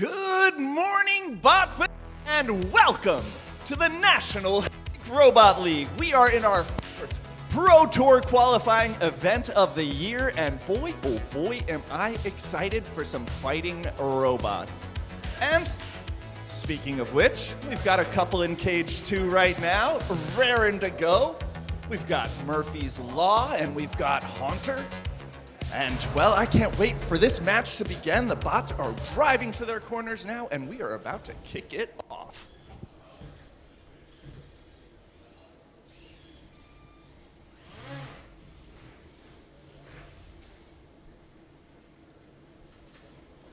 Good morning, bot fans, and welcome to the National Robot League. We are in our fourth Pro Tour qualifying event of the year, and boy, oh boy, am I excited for some fighting robots. And speaking of which, we've got a couple in Cage 2 right now, raring to go. We've got Murphy's Law, and we've got Haunter. And, well, I can't wait for this match to begin. The bots are driving to their corners now, and we are about to kick it off.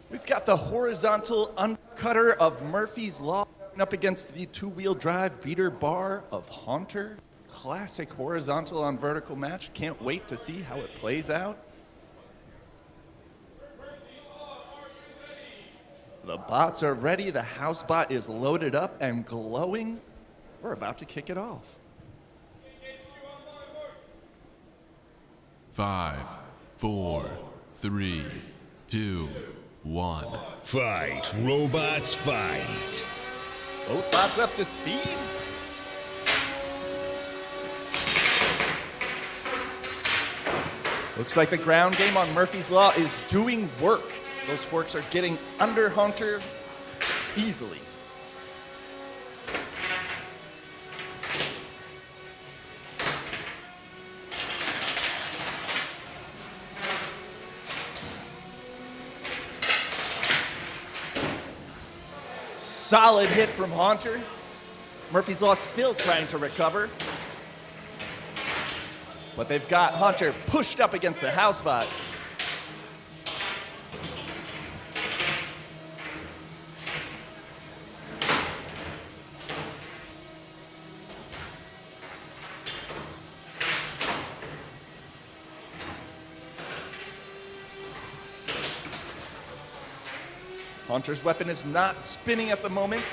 We've got the horizontal undercutter of Murphy's Law up against the two-wheel drive beater bar of Haunter. Classic horizontal on vertical match. Can't wait to see how it plays out. The bots are ready. The house bot is loaded up and glowing. We're about to kick it off. 5, 4, 3, 2, 1. Fight, robots, fight. Both bots up to speed. Looks like the ground game on Murphy's Law is doing work. Those forks are getting under Haunter easily. Solid hit from Haunter. Murphy's Law still trying to recover. But they've got Haunter pushed up against the house bot. Haunter's weapon is not spinning at the moment.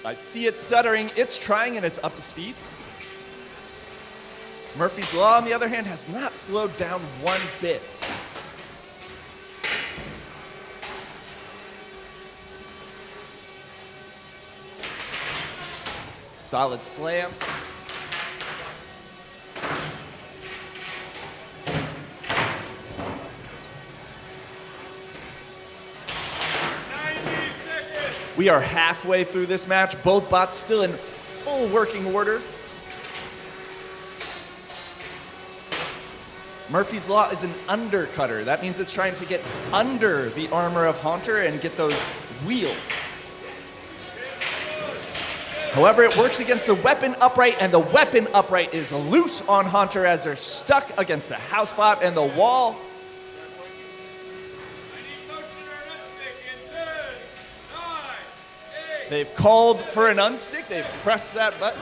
I see it stuttering. It's trying and it's up to speed. Murphy's Law, on the other hand, has not slowed down one bit. Solid slam. We are halfway through this match. Both bots still in full working order. Murphy's Law is an undercutter. That means it's trying to get under the armor of Haunter and get those wheels. However, it works against the weapon upright, and the weapon upright is loose on Haunter as they're stuck against the house bot and the wall. They've called for an unstick. They've pressed that button.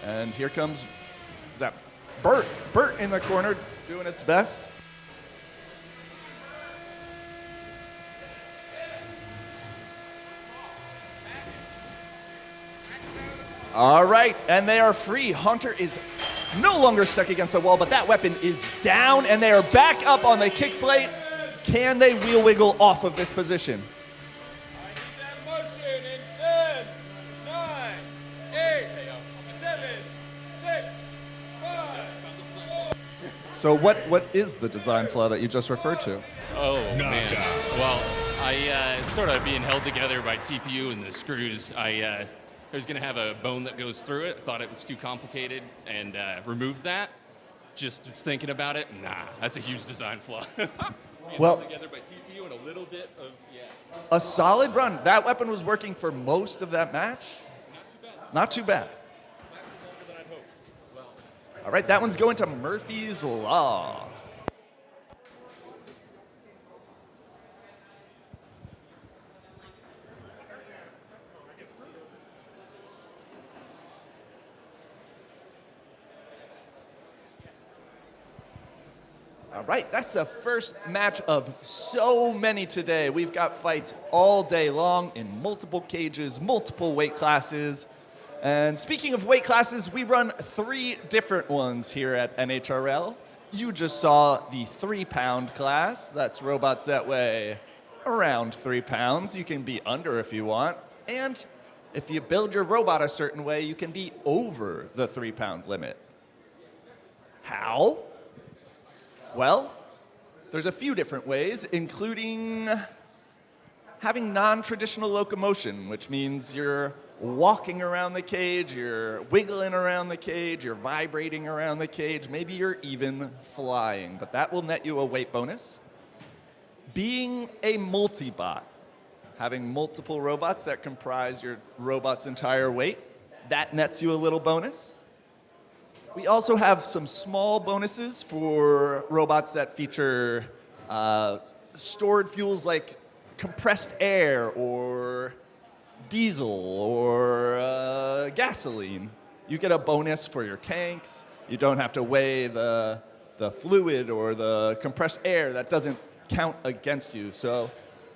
And here comes, is that Bert? Bert in the corner doing its best. All right, and they are free. Haunter is no longer stuck against the wall, but that weapon is down, and they are back up on the kick plate. Can they wheel wiggle off of this position? I need that motion in 10, 9, 8, 7, 6, 5, 4. So what is the design flaw that you just referred to? Oh, man. Knockout. Well, it's sort of being held together by TPU and the screws. I was going to have a bone that goes through it. Thought it was too complicated and removed that. Just thinking about it, nah, that's a huge design flaw. Well, held together by TPU and a little bit of, a solid run. That weapon was working for most of that match. Not too bad. Lasted longer than I'd hoped. Well, All right, that one's going to Murphy's Law. All right, that's the first match of so many today. We've got fights all day long in multiple cages, multiple weight classes. And speaking of weight classes, we run 3 different ones here at NHRL. You just saw the 3-pound class. That's robots that weigh around 3 pounds. You can be under if you want. And if you build your robot a certain way, you can be over the 3-pound limit. How? Well, there's a few different ways, including having non-traditional locomotion, which means you're walking around the cage, you're wiggling around the cage, you're vibrating around the cage, maybe you're even flying, but that will net you a weight bonus. Being a multi-bot, having multiple robots that comprise your robot's entire weight, that nets you a little bonus. We also have some small bonuses for robots that feature stored fuels like compressed air or diesel or gasoline. You get a bonus for your tanks. You don't have to weigh the fluid or the compressed air. That doesn't count against you. So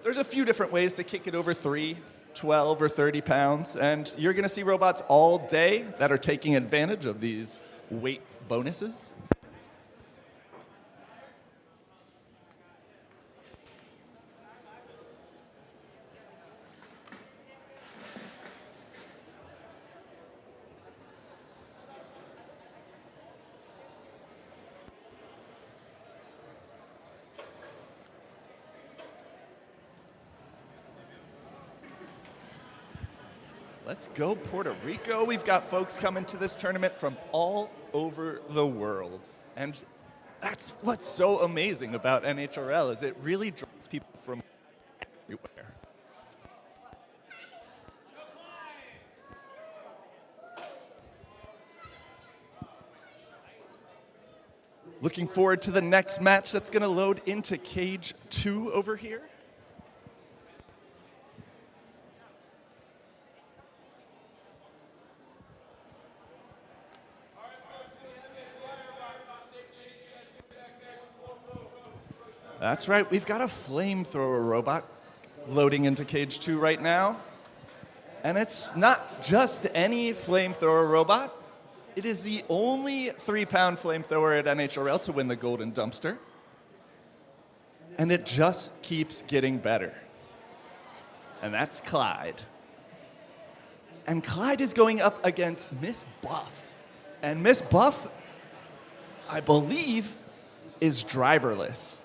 there's a few different ways to kick it over 3, 12, or 30 pounds. And you're going to see robots all day that are taking advantage of these weight bonuses. Let's go Puerto Rico. We've got folks coming to this tournament from all over the world. And that's what's so amazing about NHRL is it really draws people from everywhere. Looking forward to the next match that's going to load into Cage 2 over here. That's right, we've got a flamethrower robot loading into Cage 2 right now. And it's not just any flamethrower robot. It is the only 3-pound flamethrower at NHRL to win the Golden Dumpster. And it just keeps getting better. And that's Clyde. And Clyde is going up against Miss Buff. And Miss Buff, I believe, is driverless.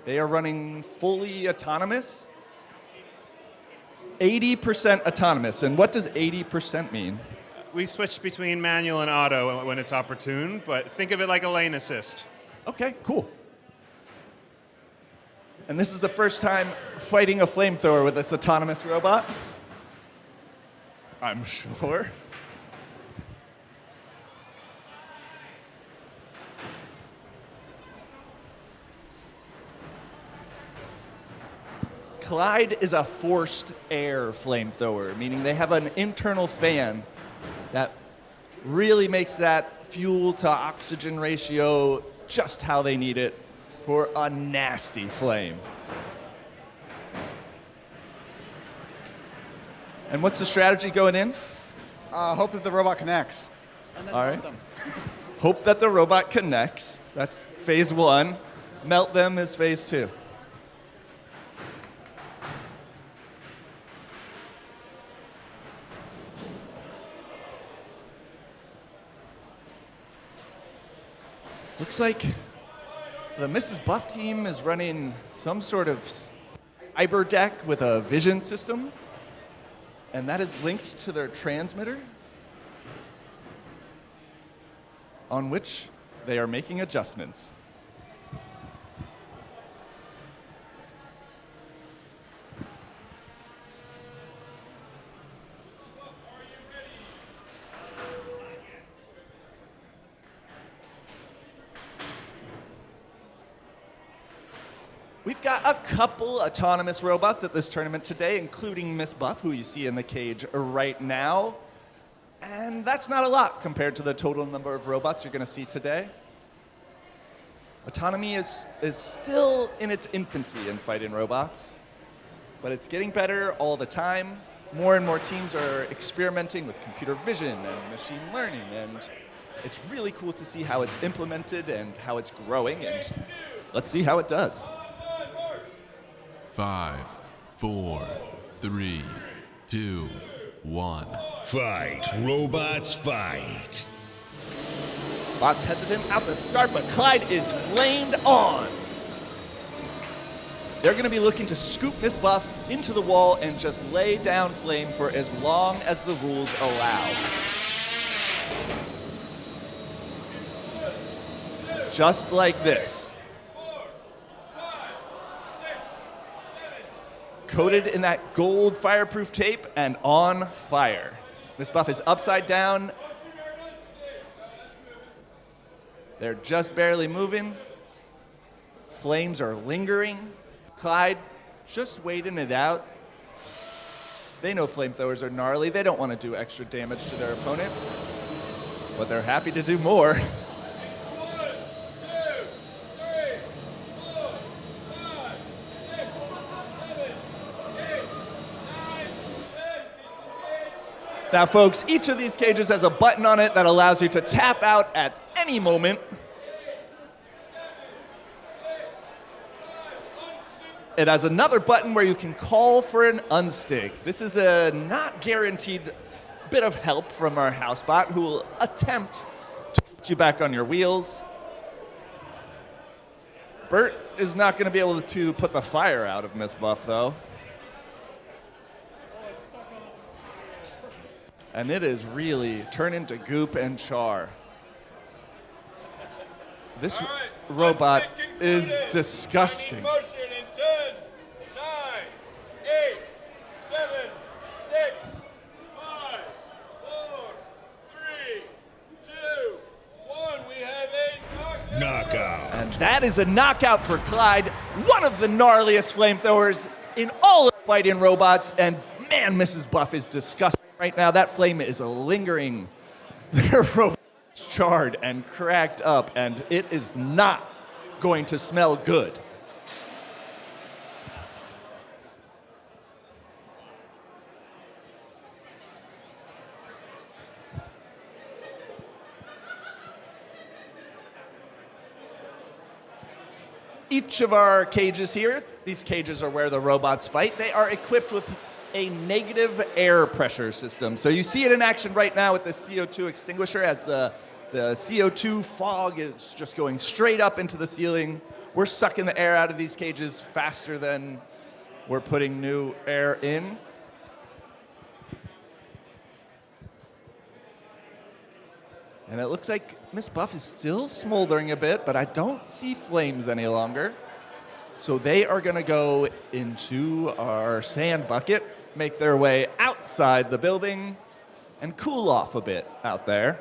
They are running fully autonomous. 80% autonomous. And what does 80% mean? We switch between manual and auto when it's opportune, but think of it like a lane assist. Okay, cool. And this is the first time fighting a flamethrower with this autonomous robot? I'm sure. Clyde is a forced air flamethrower, meaning they have an internal fan that really makes that fuel to oxygen ratio just how they need it for a nasty flame. And what's the strategy going in? Hope that the robot connects. And then All melt right. them. Hope that the robot connects. That's phase 1. Melt them is phase 2. Looks like the Mrs. Buff team is running some sort of cyber deck with a vision system, and that is linked to their transmitter, on which they are making adjustments. We've got a couple autonomous robots at this tournament today, including Miss Buff, who you see in the cage right now. And that's not a lot compared to the total number of robots you're going to see today. Autonomy is still in its infancy in fighting robots, but it's getting better all the time. More and more teams are experimenting with computer vision and machine learning and It's really cool to see how it's implemented and how it's growing, and let's see how it does. 5, 4, 3, 2, 1. Fight, robots, fight. Bots hesitant out the start, but Clyde is flamed on. They're going to be looking to scoop Miss Buff into the wall and just lay down flame for as long as the rules allow. Just like this. Coated in that gold fireproof tape and on fire. Miss Buff is upside down. They're just barely moving. Flames are lingering. Clyde just waiting it out. They know flamethrowers are gnarly. They don't want to do extra damage to their opponent, but they're happy to do more. 1, 2, 3, 4, 5, 6, 7, 8, 9, 10. Now, folks, each of these cages has a button on it that allows you to tap out at any moment. It has another button where you can call for an unstick. This is a not guaranteed bit of help from our housebot who will attempt to put you back on your wheels. Bert is not going to be able to put the fire out of Miss Buff, though. And it is really turned into goop and char. This All right, robot unstick is included. disgusting. I need motion in 10, 9, 8, 7, 6, 5, 4, 3, 2, 1. We have a knockout. Knockout. And that is a knockout for Clyde, one of the gnarliest flamethrowers in all of fighting robots. And man, Mrs. Buff is disgusting right now. That flame is lingering. Their robot is charred and cracked up, and it is not going to smell good. Each of our cages here, these cages are where the robots fight, they are equipped with a negative air pressure system. So you see it in action right now with the CO2 extinguisher as the CO2 fog is just going straight up into the ceiling. We're sucking the air out of these cages faster than we're putting new air in. And it looks like Miss Buff is still smoldering a bit, but I don't see flames any longer. So they are going to go into our sand bucket, make their way outside the building, and cool off a bit out there.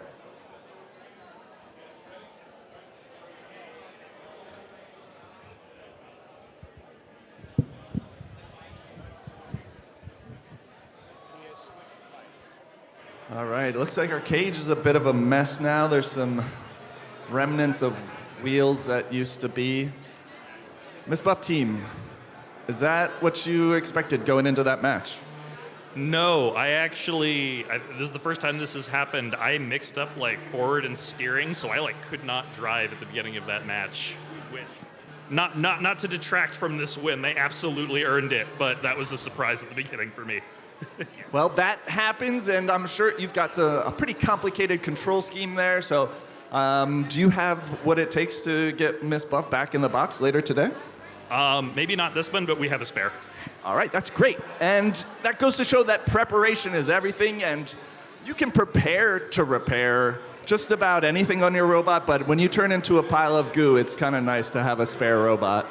All right, looks like our cage is a bit of a mess now. There's some remnants of wheels that used to be. Miss Buff team, is that what you expected going into that match? No, this is the first time this has happened. I mixed up like forward and steering, so I could not drive at the beginning of that match. Which, not to detract from this win, they absolutely earned it, but that was a surprise at the beginning for me. Well, that happens, and I'm sure you've got a pretty complicated control scheme there. So do you have what it takes to get Miss Buff back in the box later today? Maybe not this one, but we have a spare. All right, that's great. And that goes to show that preparation is everything, and you can prepare to repair just about anything on your robot, but when you turn into a pile of goo, it's kind of nice to have a spare robot.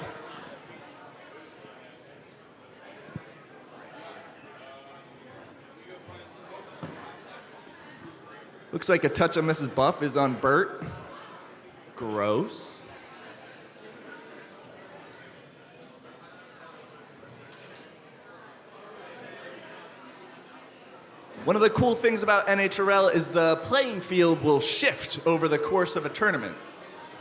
Looks like a touch of Mrs. Buff is on Bert. Gross. One of the cool things about NHRL is the playing field will shift over the course of a tournament.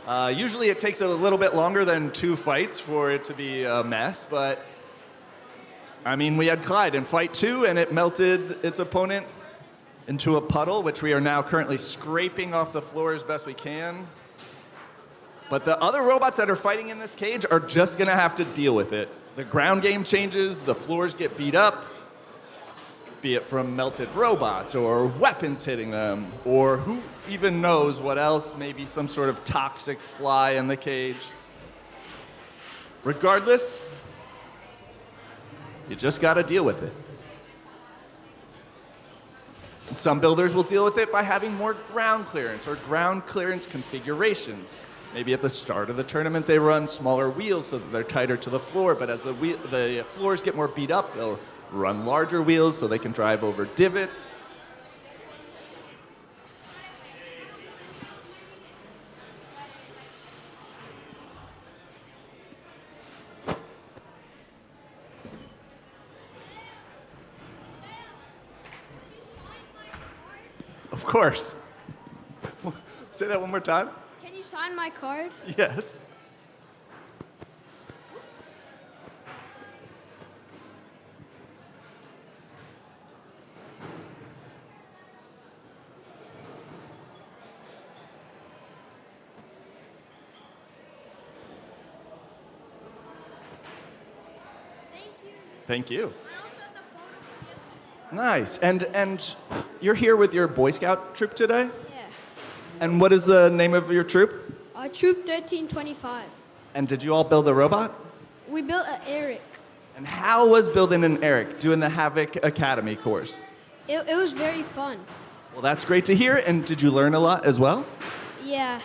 Usually it takes a little bit longer than 2 fights for it to be a mess, but I mean, we had Clyde in fight 2 and it melted its opponent into a puddle, which we are now currently scraping off the floor as best we can. But the other robots that are fighting in this cage are just going to have to deal with it. The ground game changes, the floors get beat up, be it from melted robots or weapons hitting them, or who even knows what else, maybe some sort of toxic fly in the cage. Regardless, you just got to deal with it. And some builders will deal with it by having more ground clearance or ground clearance configurations. Maybe at the start of the tournament they run smaller wheels so that they're tighter to the floor, but as the floors get more beat up, they'll run larger wheels so they can drive over divots. Of course. Say that one more time. Can you sign my card? Yes. Thank you. Nice. And you're here with your Boy Scout troop today? Yeah. And what is the name of your troop? Troop 1325. And did you all build a robot? We built an Eric. And how was building an Eric doing the Havoc Academy course? It was very fun. Well, that's great to hear. And did you learn a lot as well? Yeah.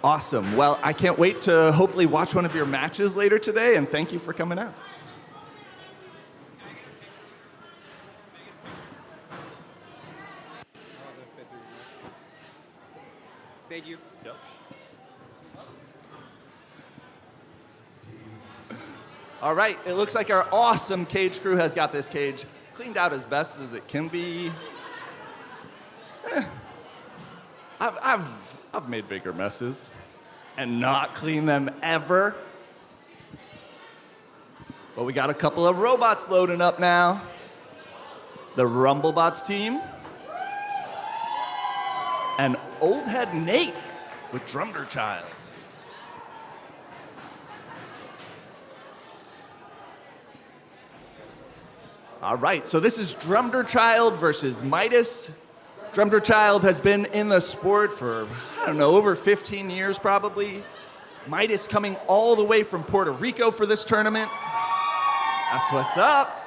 Awesome. Well, I can't wait to hopefully watch one of your matches later today, and thank you for coming out. Thank you. Yep. All right, it looks like our awesome cage crew has got this cage cleaned out as best as it can be. I've made bigger messes and not cleaned them ever. But we got a couple of robots loading up now. The Rumblebots team. And Old Head Nate with Drumchild. All right, so this is Drumchild versus Midas. Drumchild has been in the sport for, I don't know, over 15 years probably. Midas coming all the way from Puerto Rico for this tournament. That's what's up.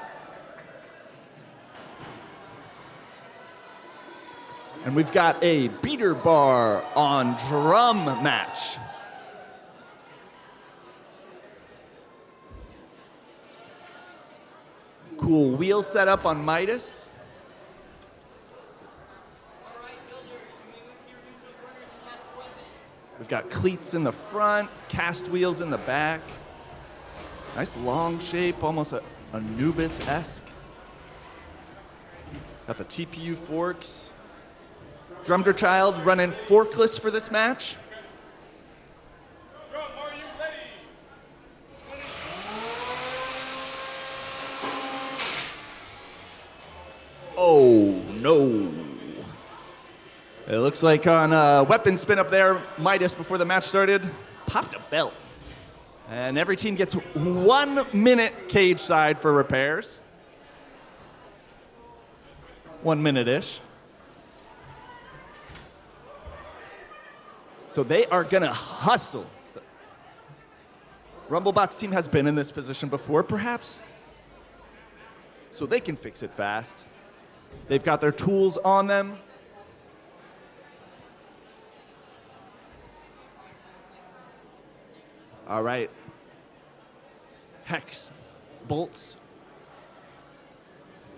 And we've got a beater bar on drum match. Cool wheel setup on Midas. We've got cleats in the front, cast wheels in the back. Nice long shape, almost a Anubis-esque. Got the TPU forks. Drumchild running forkless for this match. Drum, are you ready? Oh, no. It looks like on weapon spin up there, Midas, before the match started, popped a belt. And every team gets 1 minute cage side for repairs. 1 minute-ish. So they are gonna hustle. Rumblebots team has been in this position before, perhaps. So they can fix it fast. They've got their tools on them. All right. Hex bolts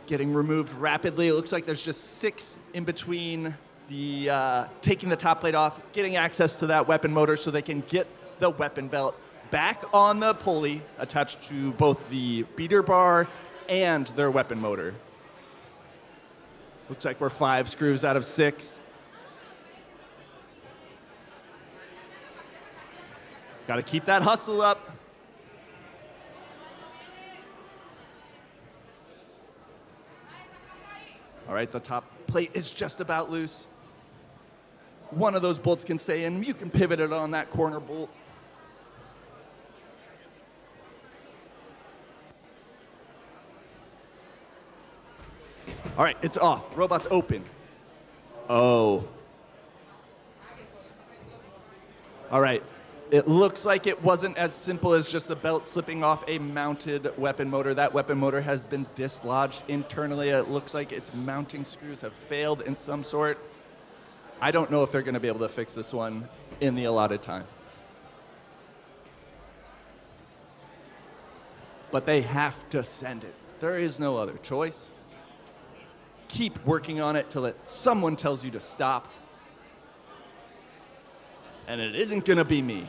getting removed rapidly. It looks like there's just 6 in between the taking the top plate off, getting access to that weapon motor so they can get the weapon belt back on the pulley attached to both the beater bar and their weapon motor. Looks like we're 5 screws out of 6. Got to keep that hustle up. All right, the top plate is just about loose. One of those bolts can stay in. You can pivot it on that corner bolt. All right, it's off. Robot's open. Oh. All right. It looks like it wasn't as simple as just the belt slipping off a mounted weapon motor. That weapon motor has been dislodged internally. It looks like its mounting screws have failed in some sort. I don't know if they're going to be able to fix this one in the allotted time. But they have to send it. There is no other choice. Keep working on it till someone tells you to stop. And it isn't going to be me.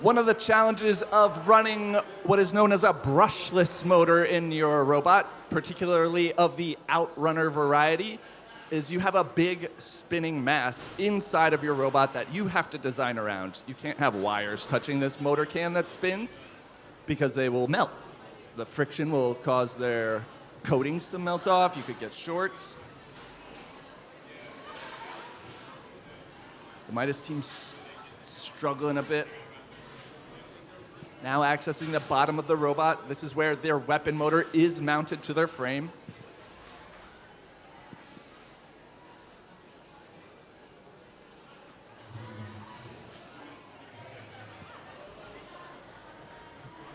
One of the challenges of running what is known as a brushless motor in your robot, particularly of the Outrunner variety, is you have a big spinning mass inside of your robot that you have to design around. You can't have wires touching this motor can that spins because they will melt. The friction will cause their coatings to melt off. You could get shorts. The Midas team's struggling a bit. Now accessing the bottom of the robot. This is where their weapon motor is mounted to their frame.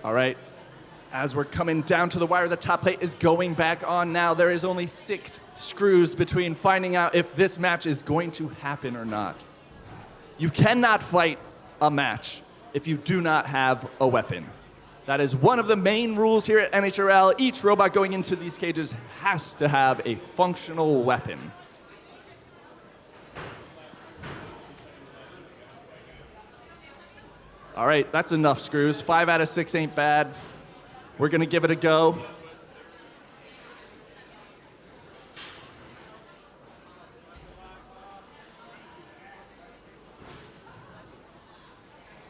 All right, as we're coming down to the wire, the top plate is going back on now. There is only 6 screws between finding out if this match is going to happen or not. You cannot fight a match if you do not have a weapon. That is one of the main rules here at NHRL. Each robot going into these cages has to have a functional weapon. All right, that's enough screws. 5 out of 6 ain't bad. We're gonna give it a go.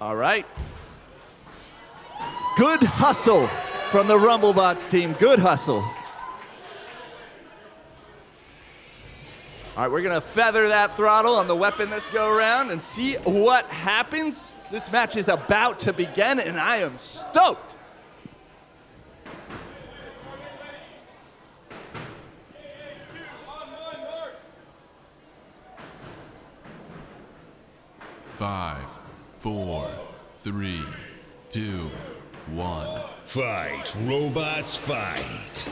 All right. Good hustle from the Rumblebots team. Good hustle. All right, we're gonna feather that throttle on the weapon this go around and see what happens. This match is about to begin, and I am stoked. Five, 4, 3, 2, 1. Fight, robots, fight.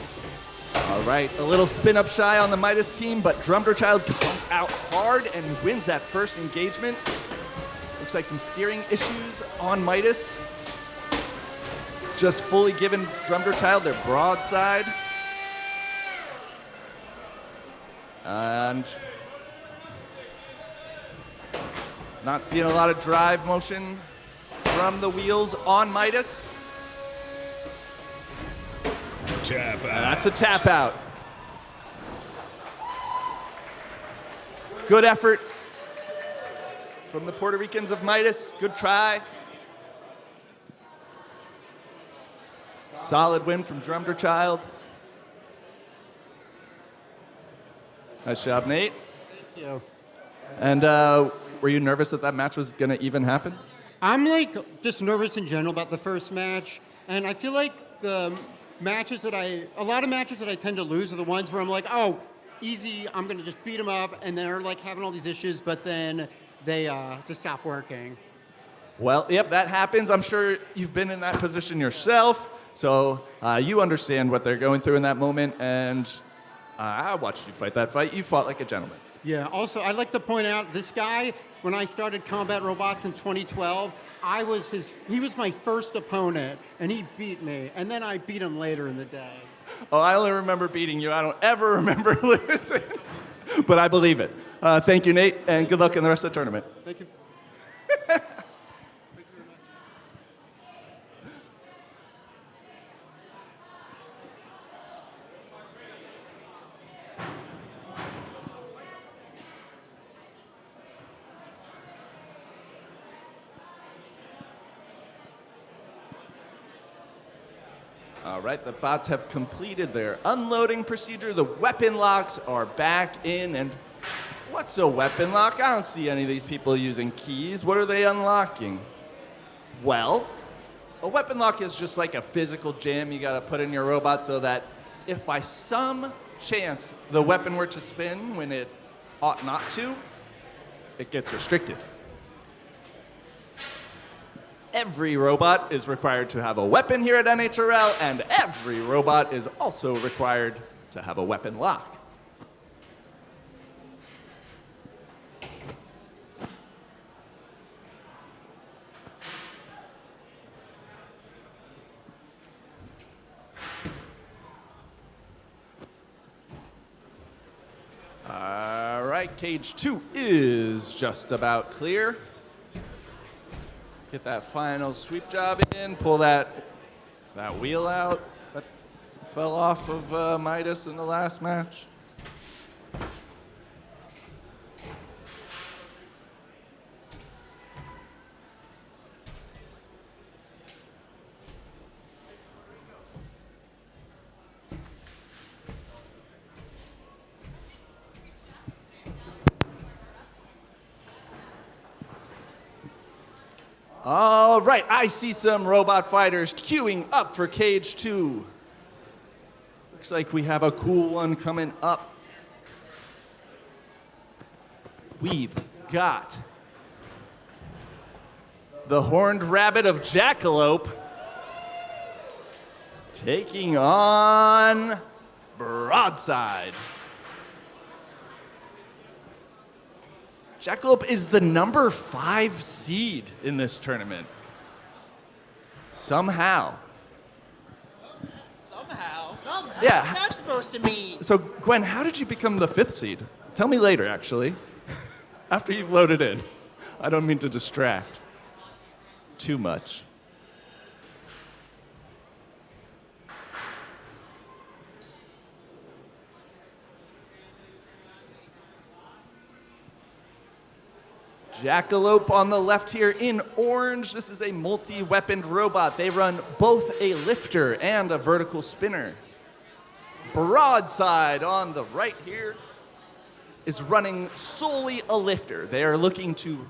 All right, a little spin up shy on the Midas team, but Drumchild comes out hard and wins that first engagement. Looks like some steering issues on Midas. Just fully giving Drumchild their broadside. And not seeing a lot of drive motion from the wheels on Midas. Tap out. And that's a tap out. Good effort from the Puerto Ricans of Midas. Good try. Solid win from Drumchild. Nice job, Nate. Thank you. And were you nervous that that match was going to even happen? I'm like just nervous in general about the first match, and I feel like a lot of matches that I tend to lose are the ones where I'm like, oh, easy, I'm going to just beat them up, and they're like having all these issues, but then they just stop working. Well, yep, that happens. I'm sure you've been in that position yourself, so you understand what they're going through in that moment, and I watched you fight that fight. You fought like a gentleman. Yeah, also, I'd like to point out, this guy, when I started Combat Robots in 2012, he was my first opponent, and he beat me, and then I beat him later in the day. Oh, I only remember beating you. I don't ever remember losing, but I believe it. Thank you, Nate, and good luck in the rest of the tournament. Thank you. All right, the bots have completed their unloading procedure. The weapon locks are back in, and what's a weapon lock? I don't see any of these people using keys. What are they unlocking? Well, a weapon lock is just like a physical jam you gotta put in your robot so that if by some chance the weapon were to spin when it ought not to, it gets restricted. Every robot is required to have a weapon here at NHRL, and every robot is also required to have a weapon lock. All right, cage 2 is just about clear. Get that final sweep job in, pull that wheel out that fell off of Midas in the last match. All right, I see some robot fighters queuing up for cage 2. Looks like we have a cool one coming up. We've got the horned rabbit of Jackaloupe taking on Broadside. Jackaloupe is the number 5 seed in this tournament. Somehow. Somehow? Yeah. What's that supposed to mean? So, Gwen, how did you become the 5th seed? Tell me later, actually. After you've loaded in. I don't mean to distract too much. Jackaloupe on the left here in orange. This is a multi-weaponed robot. They run both a lifter and a vertical spinner. Broadside on the right here is running solely a lifter. They are looking to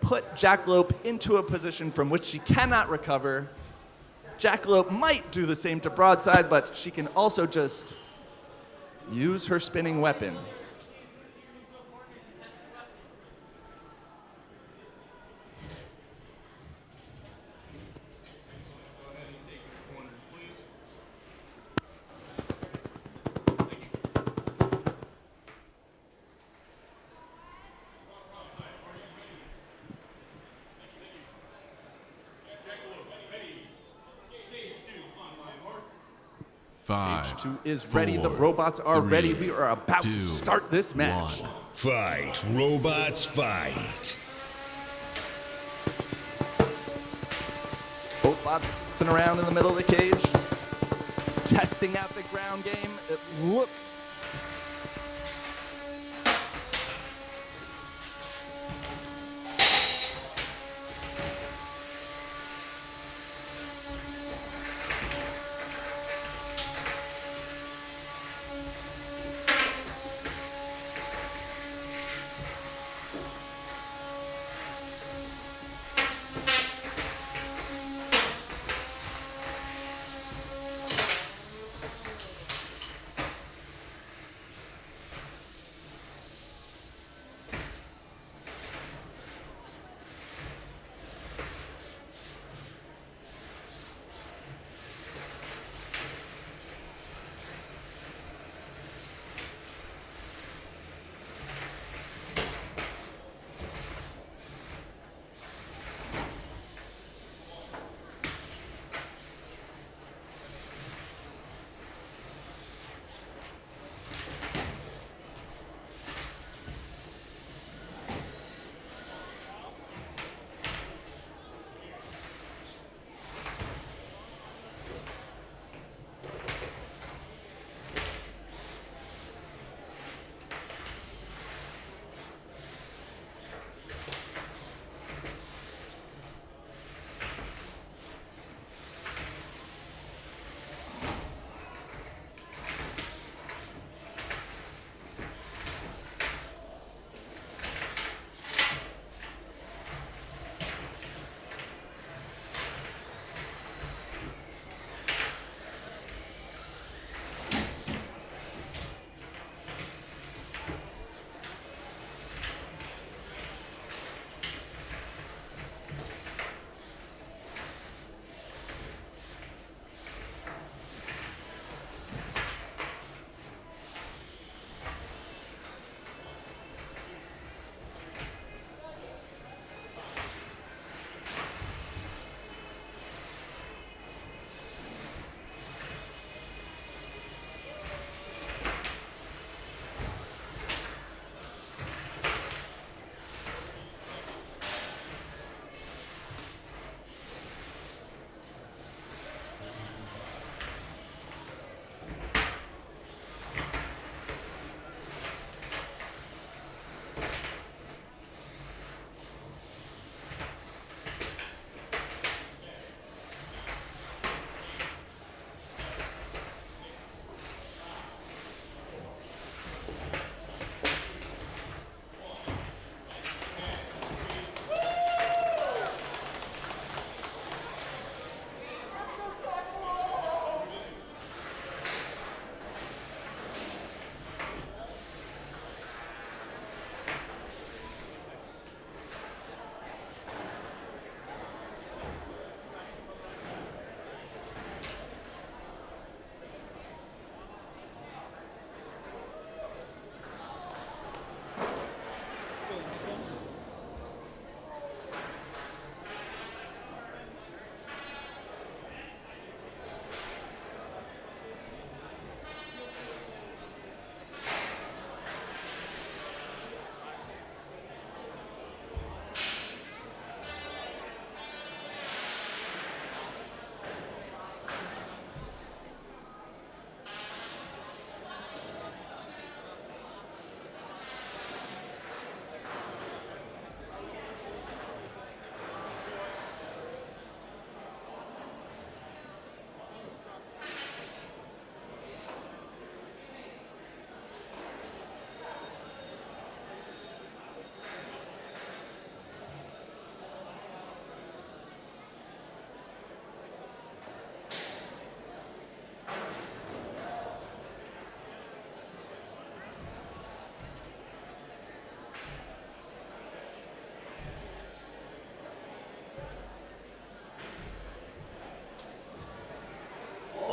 put Jackaloupe into a position from which she cannot recover. Jackaloupe might do the same to Broadside, but she can also just use her spinning weapon. Five, Stage 2 is ready. The robots are ready. We are about to start this match. Fight, robots, fight. Both bots dancing around in the middle of the cage, testing out the ground game. It looks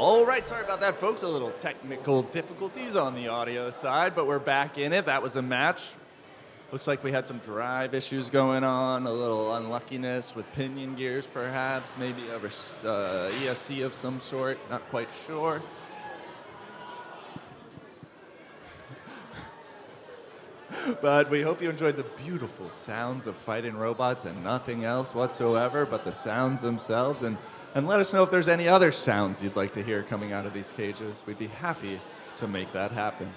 All right, sorry about that, folks. A little technical difficulties on the audio side, but we're back in it. That was a match. Looks like we had some drive issues going on, a little unluckiness with pinion gears, perhaps, maybe a ESC of some sort, not quite sure. But we hope you enjoyed the beautiful sounds of fighting robots and nothing else whatsoever but the sounds themselves. And let us know if there's any other sounds you'd like to hear coming out of these cages. We'd be happy to make that happen.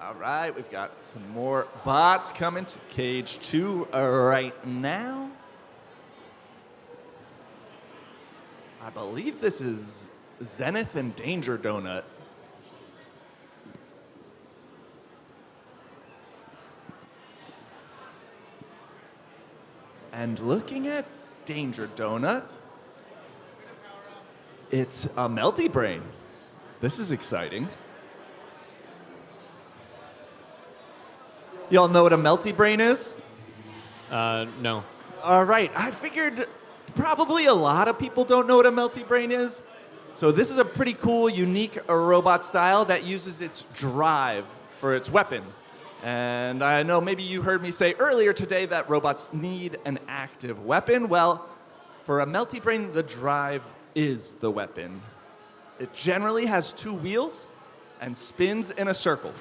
All right, we've got some more bots coming to cage 2 right now. I believe this is Zenith and Danger Donut. And looking at Danger Donut, it's a Melty Brain. This is exciting. Y'all know what a Melty Brain is? No. All right, I figured probably a lot of people don't know what a Melty Brain is. So this is a pretty cool, unique robot style that uses its drive for its weapon. And I know maybe you heard me say earlier today that robots need an active weapon. Well, for a Melty Brain, the drive is the weapon. It generally has 2 wheels and spins in a circle,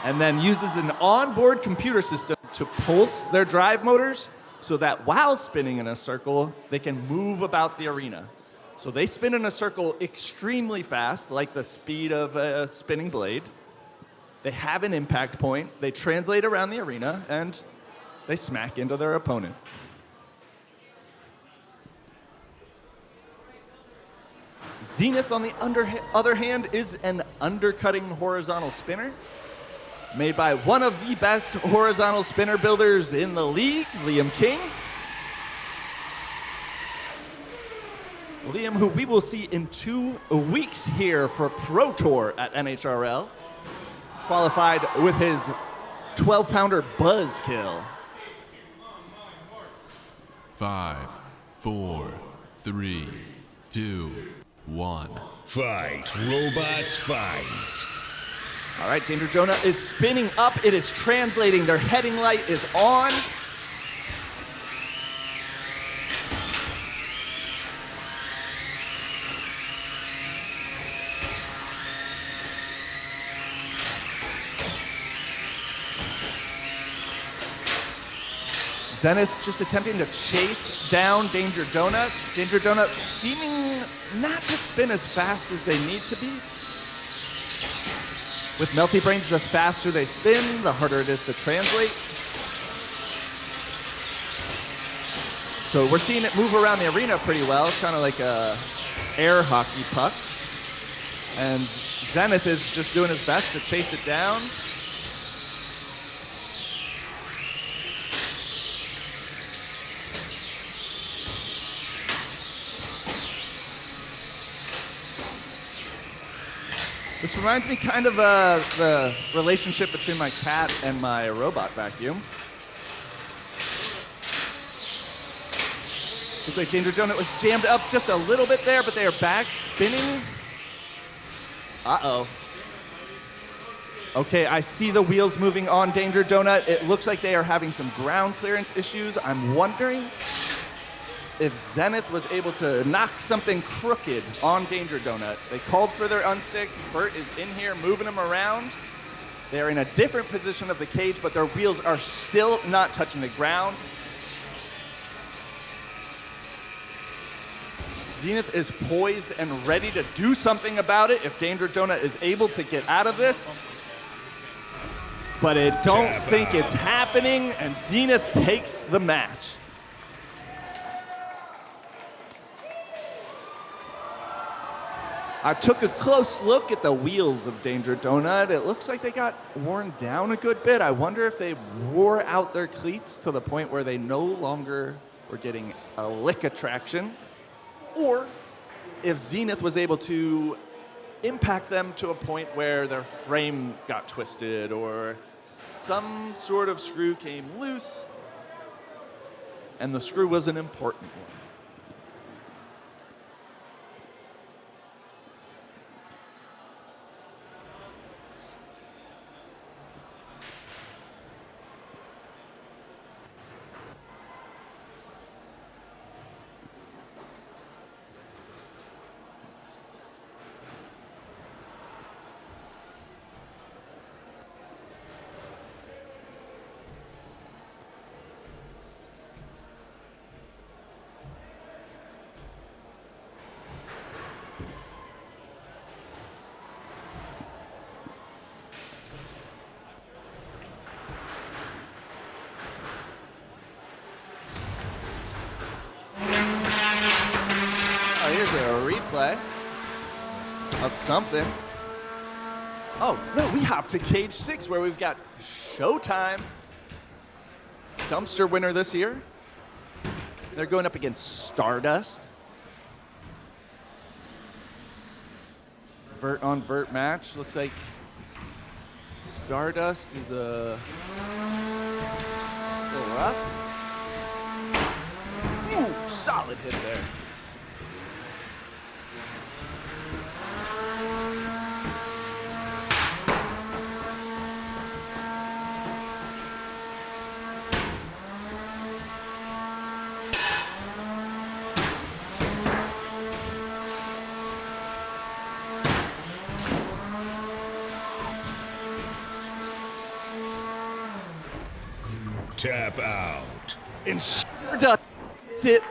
and then uses an onboard computer system to pulse their drive motors so that while spinning in a circle, they can move about the arena. So they spin in a circle extremely fast, like the speed of a spinning blade. They have an impact point, they translate around the arena, and they smack into their opponent. Zenith, on the other hand, is an undercutting horizontal spinner made by one of the best horizontal spinner builders in the league, Liam King. Liam, who we will see in 2 weeks here for Pro Tour at NHRL, qualified with his 12-pounder buzzkill. 5, 4, 3, 2, 1. Fight, robots, fight. All right, Danger Jonah is spinning up. It is translating. Their heading light is on. Zenith just attempting to chase down Danger Donut. Danger Donut seeming not to spin as fast as they need to be. With Melty Brains, the faster they spin, the harder it is to translate. So we're seeing it move around the arena pretty well. It's kind of like a air hockey puck. And Zenith is just doing his best to chase it down. This reminds me kind of the relationship between my cat and my robot vacuum. Looks like Danger Donut was jammed up just a little bit there, but they are back spinning. Uh-oh. Okay, I see the wheels moving on Danger Donut. It looks like they are having some ground clearance issues. I'm wondering if Zenith was able to knock something crooked on Danger Donut. They called for their unstick. Bert is in here moving them around. They're in a different position of the cage, but their wheels are still not touching the ground. Zenith is poised and ready to do something about it if Danger Donut is able to get out of this. But I don't think it's happening, and Zenith takes the match. I took a close look at the wheels of Danger Donut. It looks like they got worn down a good bit. I wonder if they wore out their cleats to the point where they no longer were getting a lick of traction, or if Zenith was able to impact them to a point where their frame got twisted or some sort of screw came loose, and the screw was an important one. Here's a replay of something. Oh, no, we hopped to Cage 6 where we've got Showtime. Dumpster winner this year. They're going up against Stardust. Vert on vert match. Looks like Stardust is a little up. Ooh, solid hit there. Tap out. And Stardust it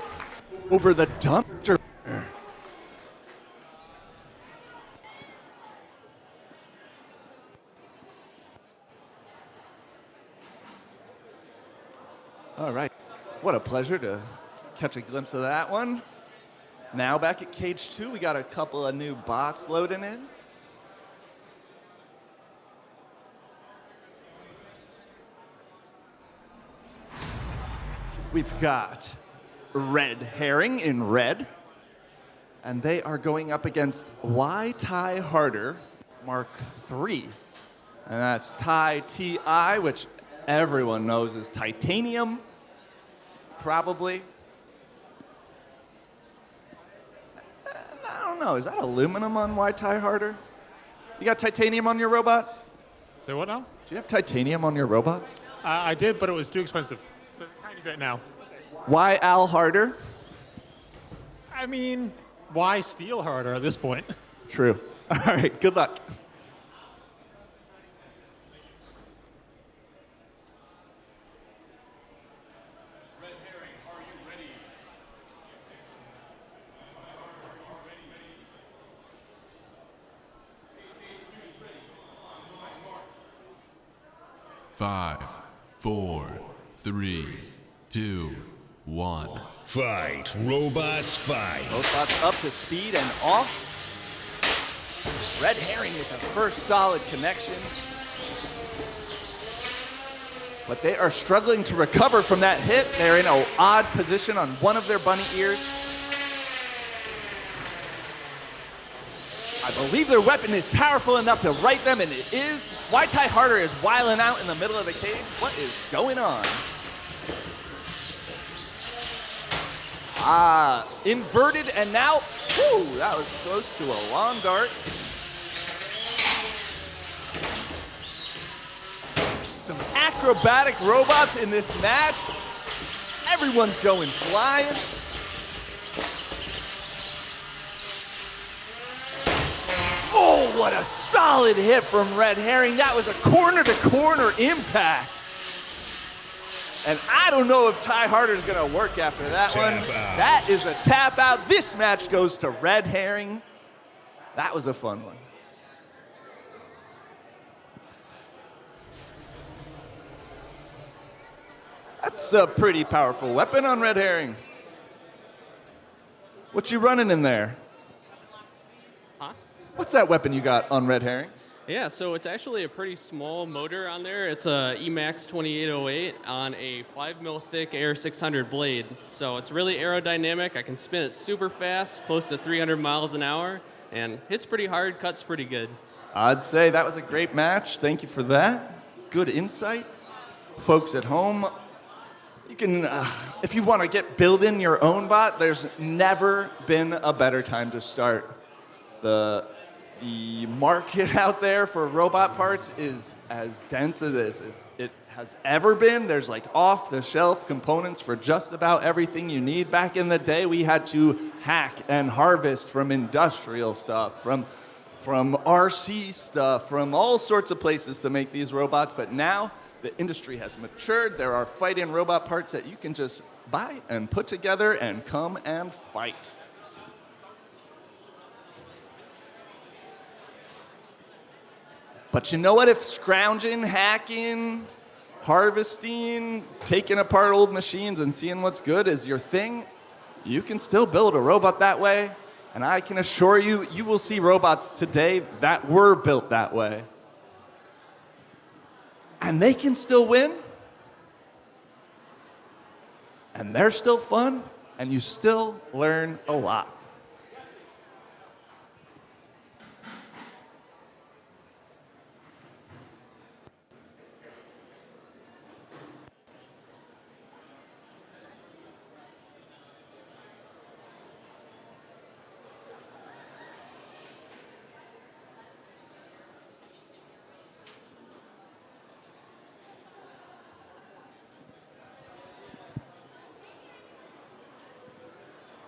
over the dumpster. All right. What a pleasure to catch a glimpse of that one. Now back at Cage 2, we got a couple of new bots loading in. We've got Red Herring in red, and they are going up against Tai Harter Mark III. And that's Tai TI, which everyone knows is titanium, probably. I don't know, is that aluminum on Tai Harter? You got titanium on your robot? Say what now? Do you have titanium on your robot? I did, but it was too expensive. So it's a tiny bit now. Why Al Harder? I mean, why steal harder at this point? True. All right, good luck. Red Herring, are you ready? 5, 4, 3, 2, 1. Fight, robots, fight. Both bots up to speed and off. Red Herring with the first solid connection. But they are struggling to recover from that hit. They're in an odd position on one of their bunny ears. I believe their weapon is powerful enough to right them, and it is. Tai Harter is wiling out in the middle of the cage. What is going on? Inverted, and now, whew, that was close to a long dart. Some acrobatic robots in this match. Everyone's going flying. Oh, what a solid hit from Red Herring. That was a corner-to-corner impact. And I don't know if Tai Harter's going to work after that one. That is a tap out. This match goes to Red Herring. That was a fun one. That's a pretty powerful weapon on Red Herring. What you running in there? Huh? What's that weapon you got on Red Herring? Yeah, so it's actually a pretty small motor on there. It's a Emax 2808 on a 5 mil thick Air 600 blade. So it's really aerodynamic. I can spin it super fast, close to 300 miles an hour, and hits pretty hard, cuts pretty good. I'd say that was a great match. Thank you for that. Good insight. Folks at home, you can, if you want to get building your own bot, there's never been a better time to start. The market out there for robot parts is as dense as it has ever been. There's like off-the-shelf components for just about everything you need. Back in the day, we had to hack and harvest from industrial stuff, from RC stuff, from all sorts of places to make these robots. But now the industry has matured. There are fight-in robot parts that you can just buy and put together and come and fight. But you know what? If scrounging, hacking, harvesting, taking apart old machines and seeing what's good is your thing, you can still build a robot that way. And I can assure you, you will see robots today that were built that way. And they can still win. And they're still fun. And you still learn a lot.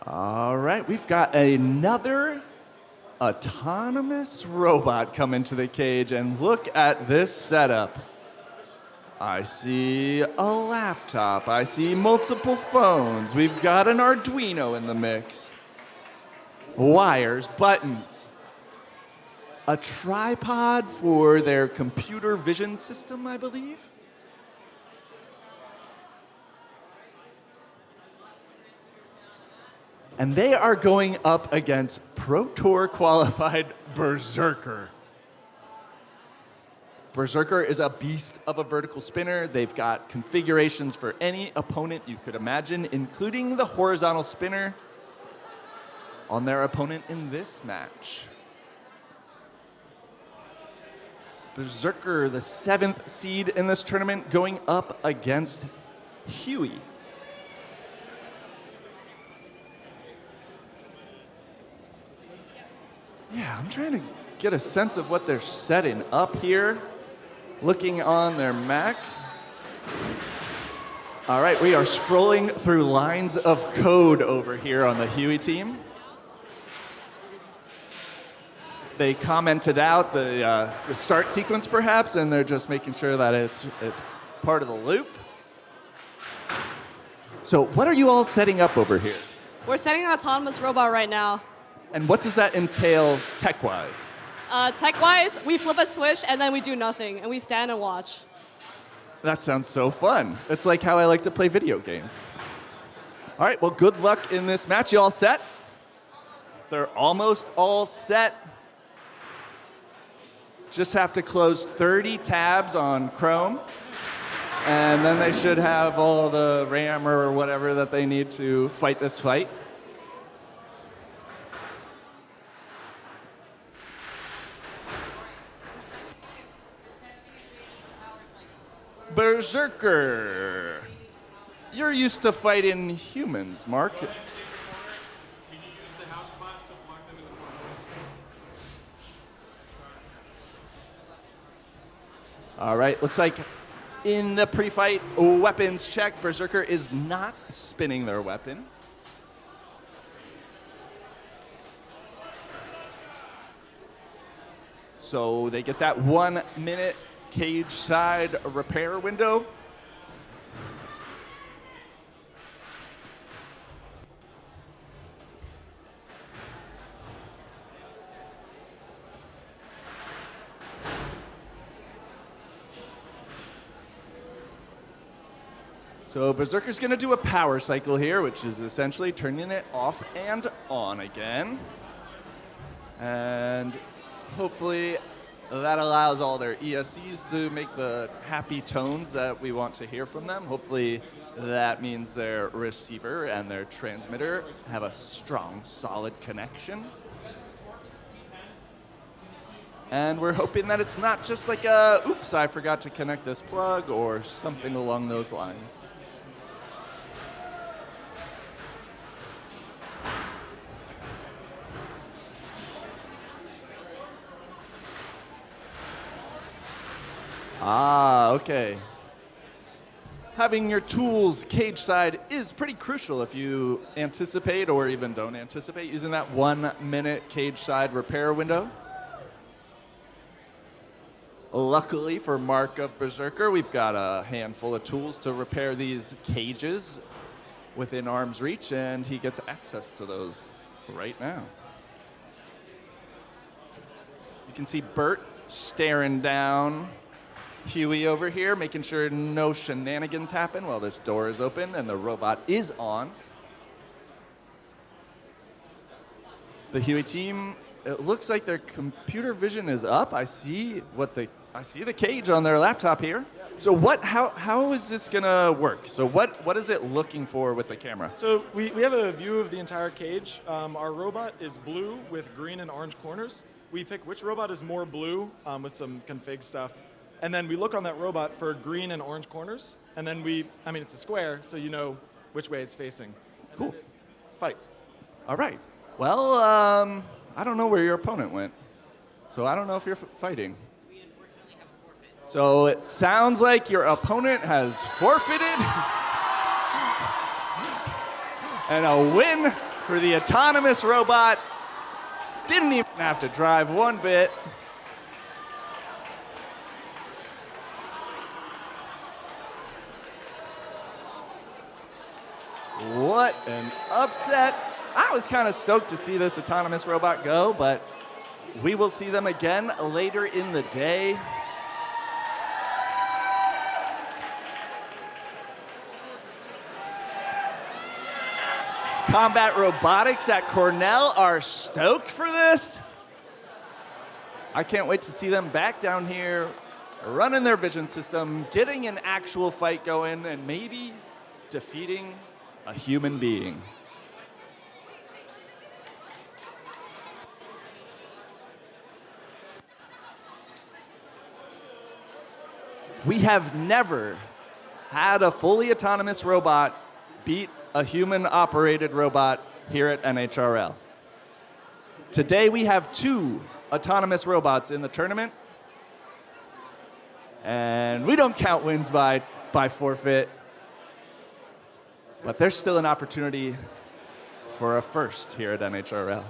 All right, we've got another autonomous robot coming to the cage, and look at this setup. I see a laptop, I see multiple phones, we've got an Arduino in the mix, wires, buttons, a tripod for their computer vision system, I believe. And they are going up against Pro Tour qualified Berserker. Berserker is a beast of a vertical spinner. They've got configurations for any opponent you could imagine, including the horizontal spinner on their opponent in this match. Berserker, the 7th seed in this tournament, going up against Huey. Yeah, I'm trying to get a sense of what they're setting up here. Looking on their Mac. All right, we are scrolling through lines of code over here on the Huey team. They commented out the start sequence, perhaps, and they're just making sure that it's part of the loop. So what are you all setting up over here? We're setting an autonomous robot right now. And what does that entail tech-wise? Tech-wise, we flip a switch and then we do nothing, and we stand and watch. That sounds so fun. It's like how I like to play video games. All right, well, good luck in this match. You all set? They're almost all set. Just have to close 30 tabs on Chrome, and then they should have all the RAM or whatever that they need to fight this fight. Berserker, you're used to fighting humans, Mark. All right, looks like in the pre-fight weapons check, Berserker is not spinning their weapon. So they get that 1 minute cage side repair window. So Berserker's going to do a power cycle here, which is essentially turning it off and on again. And hopefully That allows all their ESCs to make the happy tones that we want to hear from them. Hopefully that means their receiver and their transmitter have a strong, solid connection. And we're hoping that it's not just like a, oops, I forgot to connect this plug or something along those lines. Ah, okay. Having your tools cage side is pretty crucial if you anticipate or even don't anticipate using that 1 minute cage side repair window. Luckily for Mark of Berserker, we've got a handful of tools to repair these cages within arm's reach, and he gets access to those right now. You can see Bert staring down Huey over here, making sure no shenanigans happen while this door is open and the robot is on. The Huey team, it looks like their computer vision is up. I see the cage on their laptop here. So how is this gonna work? So what is it looking for with the camera? So we have a view of the entire cage. Our robot is blue with green and orange corners. We pick which robot is more blue with some config stuff. And then we look on that robot for green and orange corners. And then it's a square, so you know which way it's facing. Cool. Fights. All right. Well, I don't know where your opponent went. So I don't know if you're fighting. So it sounds like your opponent has forfeited. And a win for the autonomous robot. Didn't even have to drive one bit. What an upset. I was kind of stoked to see this autonomous robot go, but we will see them again later in the day. Combat Robotics at Cornell are stoked for this. I can't wait to see them back down here, running their vision system, getting an actual fight going, and maybe defeating a human being. We have never had a fully autonomous robot beat a human-operated robot here at NHRL. Today we have 2 autonomous robots in the tournament, and we don't count wins by forfeit. But there's still an opportunity for a first here at NHRL.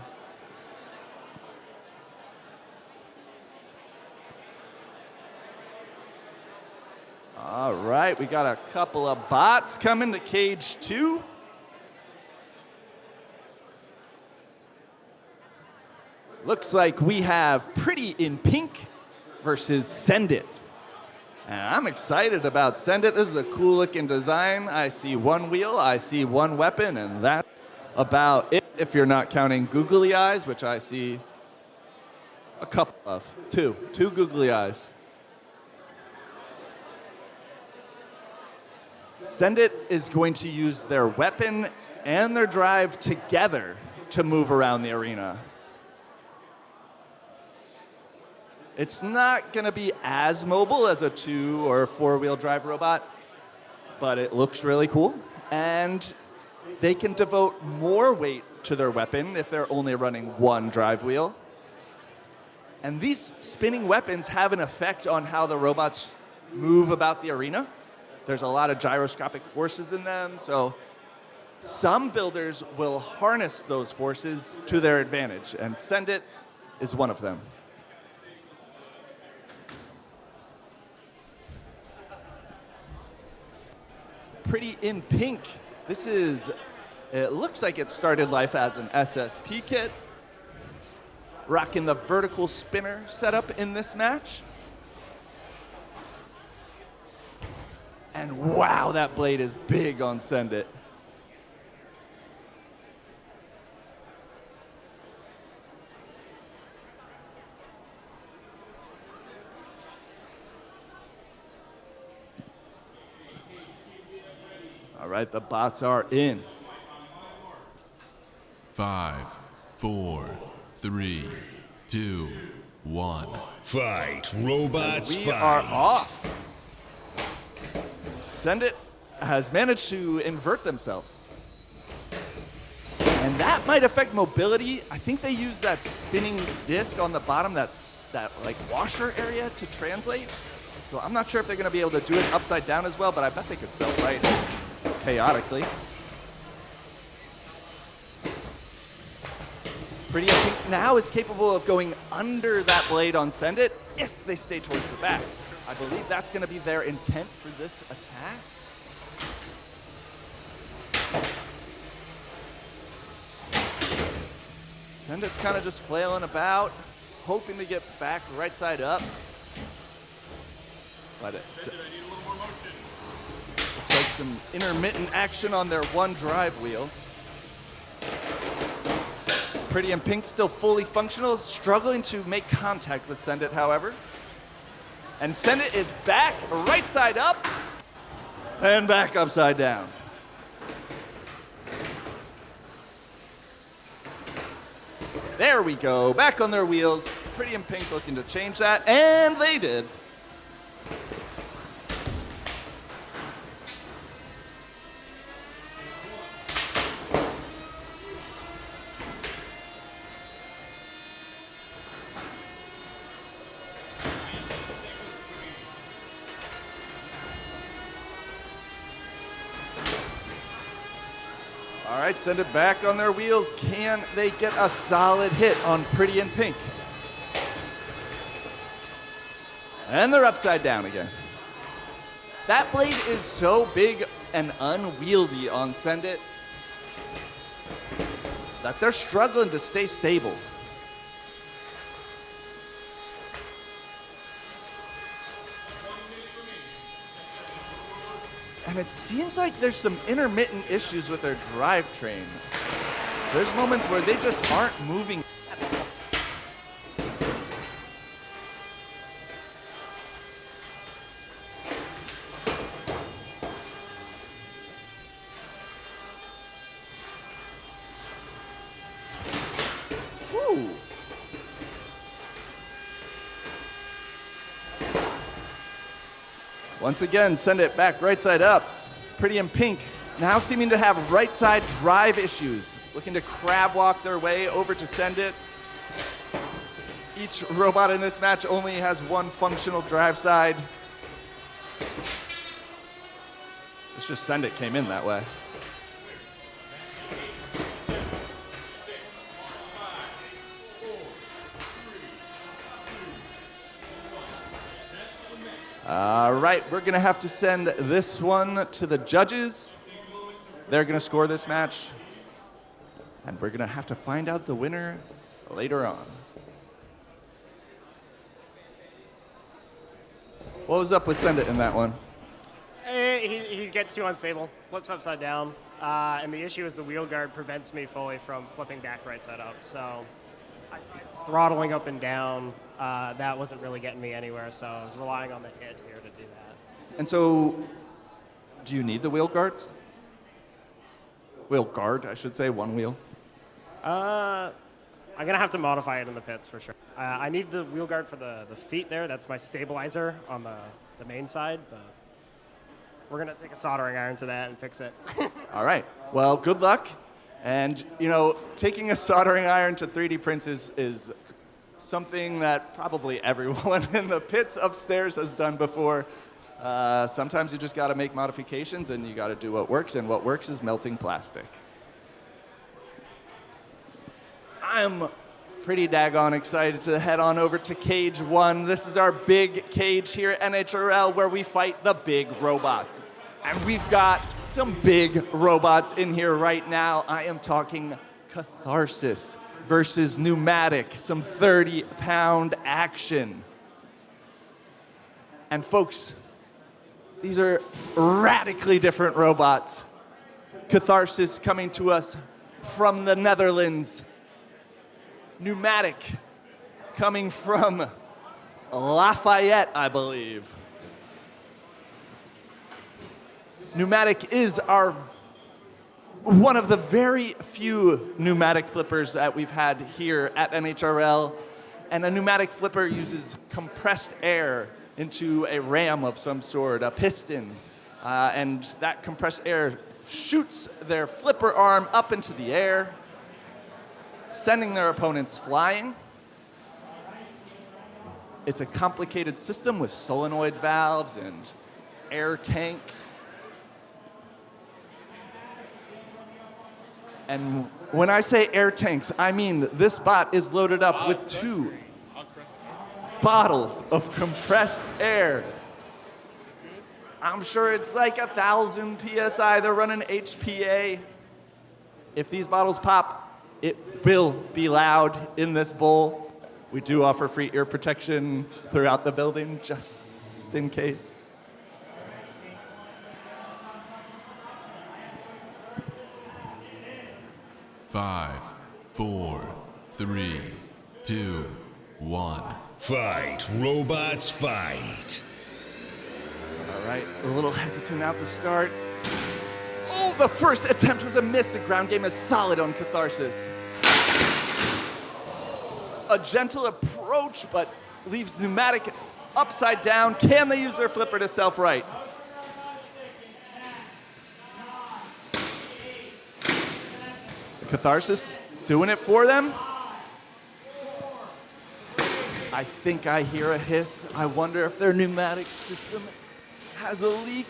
All right, we got a couple of bots coming to cage 2. Looks like we have Pretty in Pink versus Send It. And I'm excited about Send It. This is a cool looking design. I see 1 wheel, I see 1 weapon, and that's about it if you're not counting googly eyes, which I see a couple of. Two googly eyes. Send It is going to use their weapon and their drive together to move around the arena. It's not going to be as mobile as a 2 or 4-wheel drive robot, but it looks really cool. And they can devote more weight to their weapon if they're only running 1 drive wheel. And these spinning weapons have an effect on how the robots move about the arena. There's a lot of gyroscopic forces in them, so some builders will harness those forces to their advantage, and Send It is one of them. Pretty in Pink. It looks like it started life as an SSP kit. Rocking the vertical spinner setup in this match. And wow, that blade is big on Send It. right, the bots are in. 5, 4, 3, 2, 1. Fight, robots, We fight. are off. Send It has managed to invert themselves. And that might affect mobility. I think they use that spinning disc on the bottom, that like washer area to translate. So I'm not sure if they're going to be able to do it upside down as well, but I bet they could self-right chaotically. Pretty Pink now is capable of going under that blade on Send It if they stay towards the back. I believe that's going to be their intent for this attack. Send It's kind of just flailing about, hoping to get back right side up. But it looks like some intermittent action on their one drive wheel. Pretty and Pink still fully functional, struggling to make contact with Send It, however. And Send It is back, right side up, and back upside down. There we go, back on their wheels. Pretty and Pink looking to change that, and they did. All right, Send It back on their wheels. Can they get a solid hit on Pretty and Pink? And they're upside down again. That blade is so big and unwieldy on Send It that they're struggling to stay stable. And it seems like there's some intermittent issues with their drivetrain. There's moments where they just aren't moving. Woo. Once again, Send It back right side up. Pretty and Pink now seeming to have right side drive issues. Looking to crab walk their way over to Send It. Each robot in this match only has one functional drive side. It's just Send It came in that way. All right, we're gonna have to send this one to the judges. They're gonna score this match. And we're gonna have to find out the winner later on. What was up with Send It in that one? He gets too unstable, flips upside down, and the issue is the wheel guard prevents me fully from flipping back right side up. So throttling up and down, that wasn't really getting me anywhere, so I was relying on the hit here to do that. And so, do you need the wheel guards? Wheel guard, I should say, one wheel. I'm gonna have to modify it in the pits for sure. I need the wheel guard for the feet there. That's my stabilizer on the main side, but we're gonna take a soldering iron to that and fix it. All right, well, good luck. And, you know, taking a soldering iron to 3D prints is something that probably everyone in the pits upstairs has done before. Sometimes you just got to make modifications and you got to do what works, and what works is melting plastic. I'm pretty daggone excited to head on over to Cage 1. This is our big cage here at NHRL where we fight the big robots. And we've got some big robots in here right now. I am talking Catharsis versus Pneumatic, some 30-pound action. And folks, these are radically different robots. Catharsis coming to us from the Netherlands. Pneumatic coming from Lafayette, I believe. Pneumatic is one of the very few pneumatic flippers that we've had here at NHRL. And a pneumatic flipper uses compressed air into a ram of some sort, a piston. And that compressed air shoots their flipper arm up into the air, sending their opponents flying. It's a complicated system with solenoid valves and air tanks. And when I say air tanks, I mean this bot is loaded up with 2 bottles of compressed air. I'm sure it's like 1,000 PSI. They're running HPA. If these bottles pop, it will be loud in this bowl. We do offer free ear protection throughout the building, just in case. Five, 4, 3, 2, 1. Fight, robots, fight. All right, a little hesitant out the start. Oh, the first attempt was a miss. The ground game is solid on Catharsis. A gentle approach, but leaves Pneumatic upside down. Can they use their flipper to self-right? Catharsis doing it for them. I think I hear a hiss. I wonder if their pneumatic system has a leak.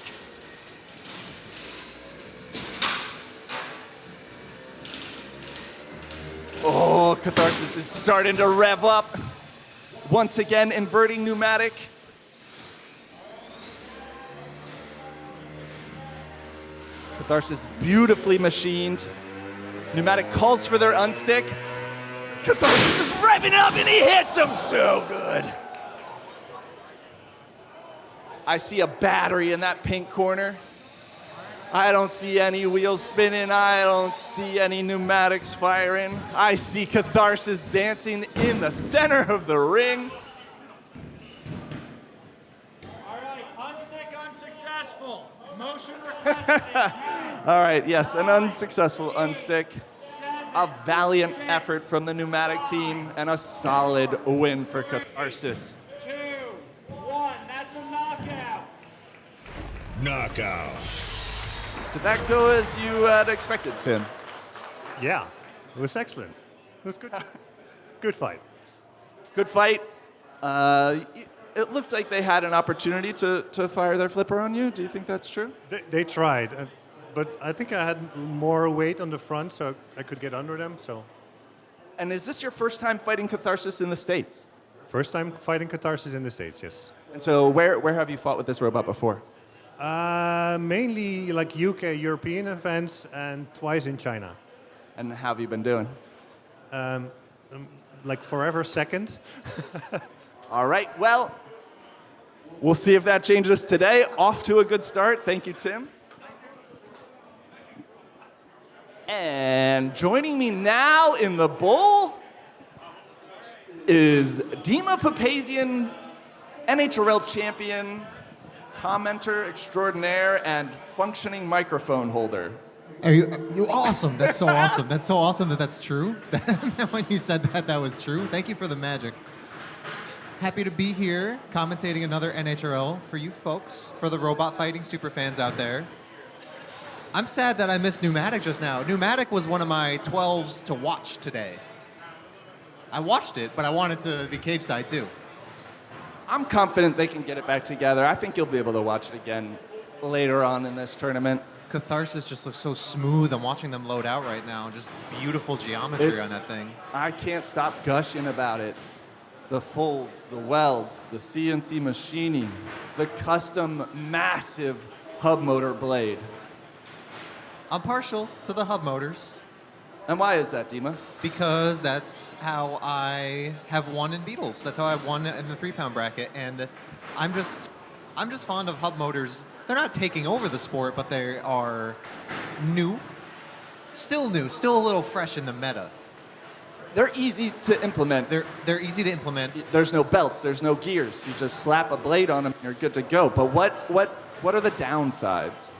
Oh, Catharsis is starting to rev up. Once again, inverting Pneumatic. Catharsis beautifully machined. Pneumatic calls for their unstick. Catharsis is revving up and he hits him so good. I see a battery in that pink corner. I don't see any wheels spinning. I don't see any pneumatics firing. I see Catharsis dancing in the center of the ring. All right, unstick unsuccessful. Motion requested. All right, yes, an unsuccessful unstick. A valiant effort from the Pneumatic team and a solid win for Catharsis. 2, 1, that's a knockout. Knockout. Did that go as you had expected, Tim? Yeah, it was excellent. It was good. Good fight. Good fight. It looked like they had an opportunity to fire their flipper on you. Do you think that's true? They tried, but I think I had more weight on the front, so I could get under them. So. And is this your first time fighting Catharsis in the States? First time fighting Catharsis in the States, yes. And so where have you fought with this robot before? Mainly like UK, European events, and twice in China. And how have you been doing? Like forever second. All right, well, we'll see if that changes today. Off to a good start. Thank you, Tim. And joining me now in the bowl is Dima Papazian, NHRL champion, commenter extraordinaire, and functioning microphone holder. Are you awesome. That's so awesome. That's so awesome that that's true. When you said that, that was true. Thank you for the magic. Happy to be here commentating another NHRL for you folks, for the robot fighting superfans out there. I'm sad that I missed Pneumatic just now. Pneumatic was one of my 12s to watch today. I watched it, but I wanted to be cage side too. I'm confident they can get it back together. I think you'll be able to watch it again later on in this tournament. Catharsis just looks so smooth. I'm watching them load out right now. Just beautiful geometry on that thing. I can't stop gushing about it. The folds, the welds, the CNC machining, the custom massive hub motor blade. I'm partial to the hub motors. And why is that, Dima? Because that's how I have won in Beatles. That's how I won in the 3-pound bracket. And I'm just fond of hub motors. They're not taking over the sport, but they are new. Still a little fresh in the meta. They're easy to implement. They're easy to implement. There's no belts, there's no gears. You just slap a blade on them and you're good to go. But what are the downsides?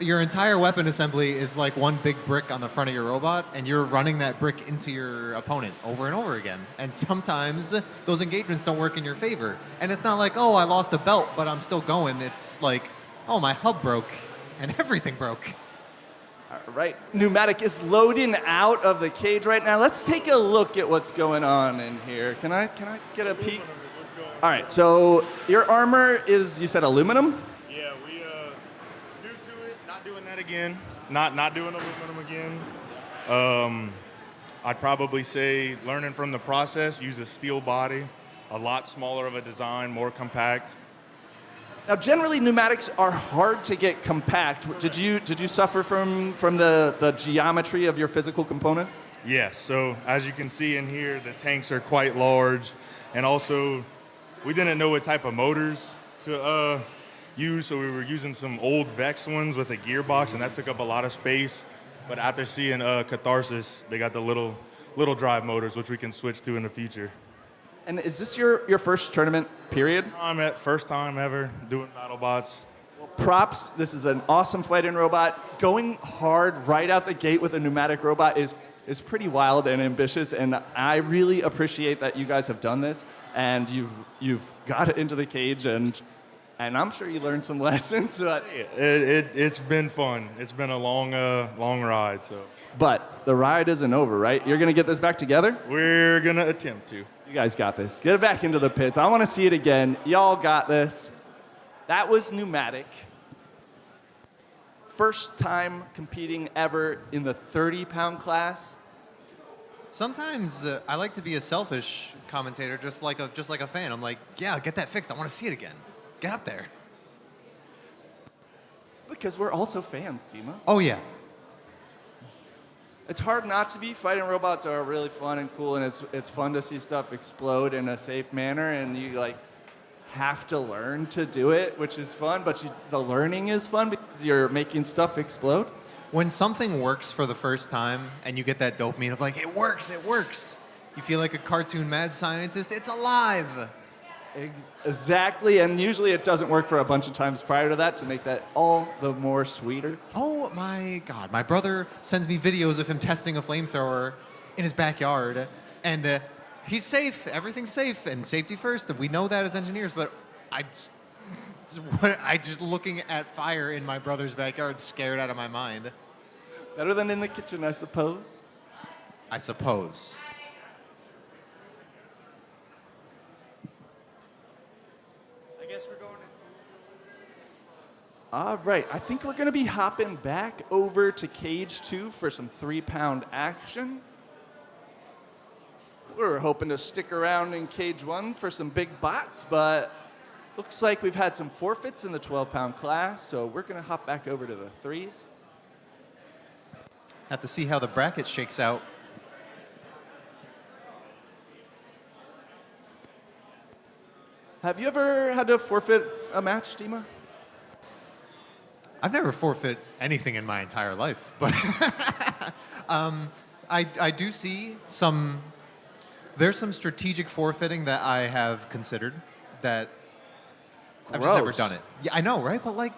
your entire weapon assembly is like one big brick on the front of your robot, and you're running that brick into your opponent over and over again. And sometimes those engagements don't work in your favor. And it's not like, oh, I lost a belt, but I'm still going. It's like, oh, my hub broke, and everything broke. All right, Pneumatic is loading out of the cage right now. Let's take a look at what's going on in here. Can I get a peek? All right, so your armor is, you said aluminum? Yeah, we new to it, not doing that again. Not doing aluminum again. I'd probably say learning from the process, use a steel body, a lot smaller of a design, more compact. Now, generally, pneumatics are hard to get compact. Did you suffer from the geometry of your physical components? Yes, so as you can see in here, the tanks are quite large, and also we didn't know what type of motors to use, so we were using some old Vex ones with a gearbox, and that took up a lot of space. But after seeing Catharsis, they got the little drive motors, which we can switch to in the future. And is this your first tournament, period? First time ever doing BattleBots. Well, props. This is an awesome fighting robot. Going hard right out the gate with a pneumatic robot is pretty wild and ambitious, and I really appreciate that you guys have done this, and you've got it into the cage, and I'm sure you learned some lessons. But It's been fun. It's been a long ride. So. But the ride isn't over, right? You're going to get this back together? We're going to attempt to. You guys got this. Get it back into the pits. I want to see it again. Y'all got this. That was Pneumatic. First time competing ever in the 30-pound class. Sometimes I like to be a selfish commentator, just like a fan. I'm like, yeah, get that fixed. I want to see it again. Get up there. Because we're also fans, Dima. Oh, yeah. It's hard not to be. Fighting robots are really fun and cool, and it's fun to see stuff explode in a safe manner, and you like have to learn to do it, which is fun, but the learning is fun because you're making stuff explode. When something works for the first time and you get that dopamine of like, it works, you feel like a cartoon mad scientist, it's alive. Exactly, and usually it doesn't work for a bunch of times prior to that to make that all the more sweeter. Oh my God, my brother sends me videos of him testing a flamethrower in his backyard, and he's safe, everything's safe, and safety first, and we know that as engineers, but I just looking at fire in my brother's backyard scared out of my mind. Better than in the kitchen, I suppose. I suppose. All right, I think we're going to be hopping back over to Cage 2 for some 3-pound action. We were hoping to stick around in Cage 1 for some big bots, but looks like we've had some forfeits in the 12-pound class, so we're going to hop back over to the 3s. Have to see how the bracket shakes out. Have you ever had to forfeit a match, Dima? I've never forfeit anything in my entire life, but I do see there's some strategic forfeiting that I have considered that I've just never done it. Yeah, I know, right? But like,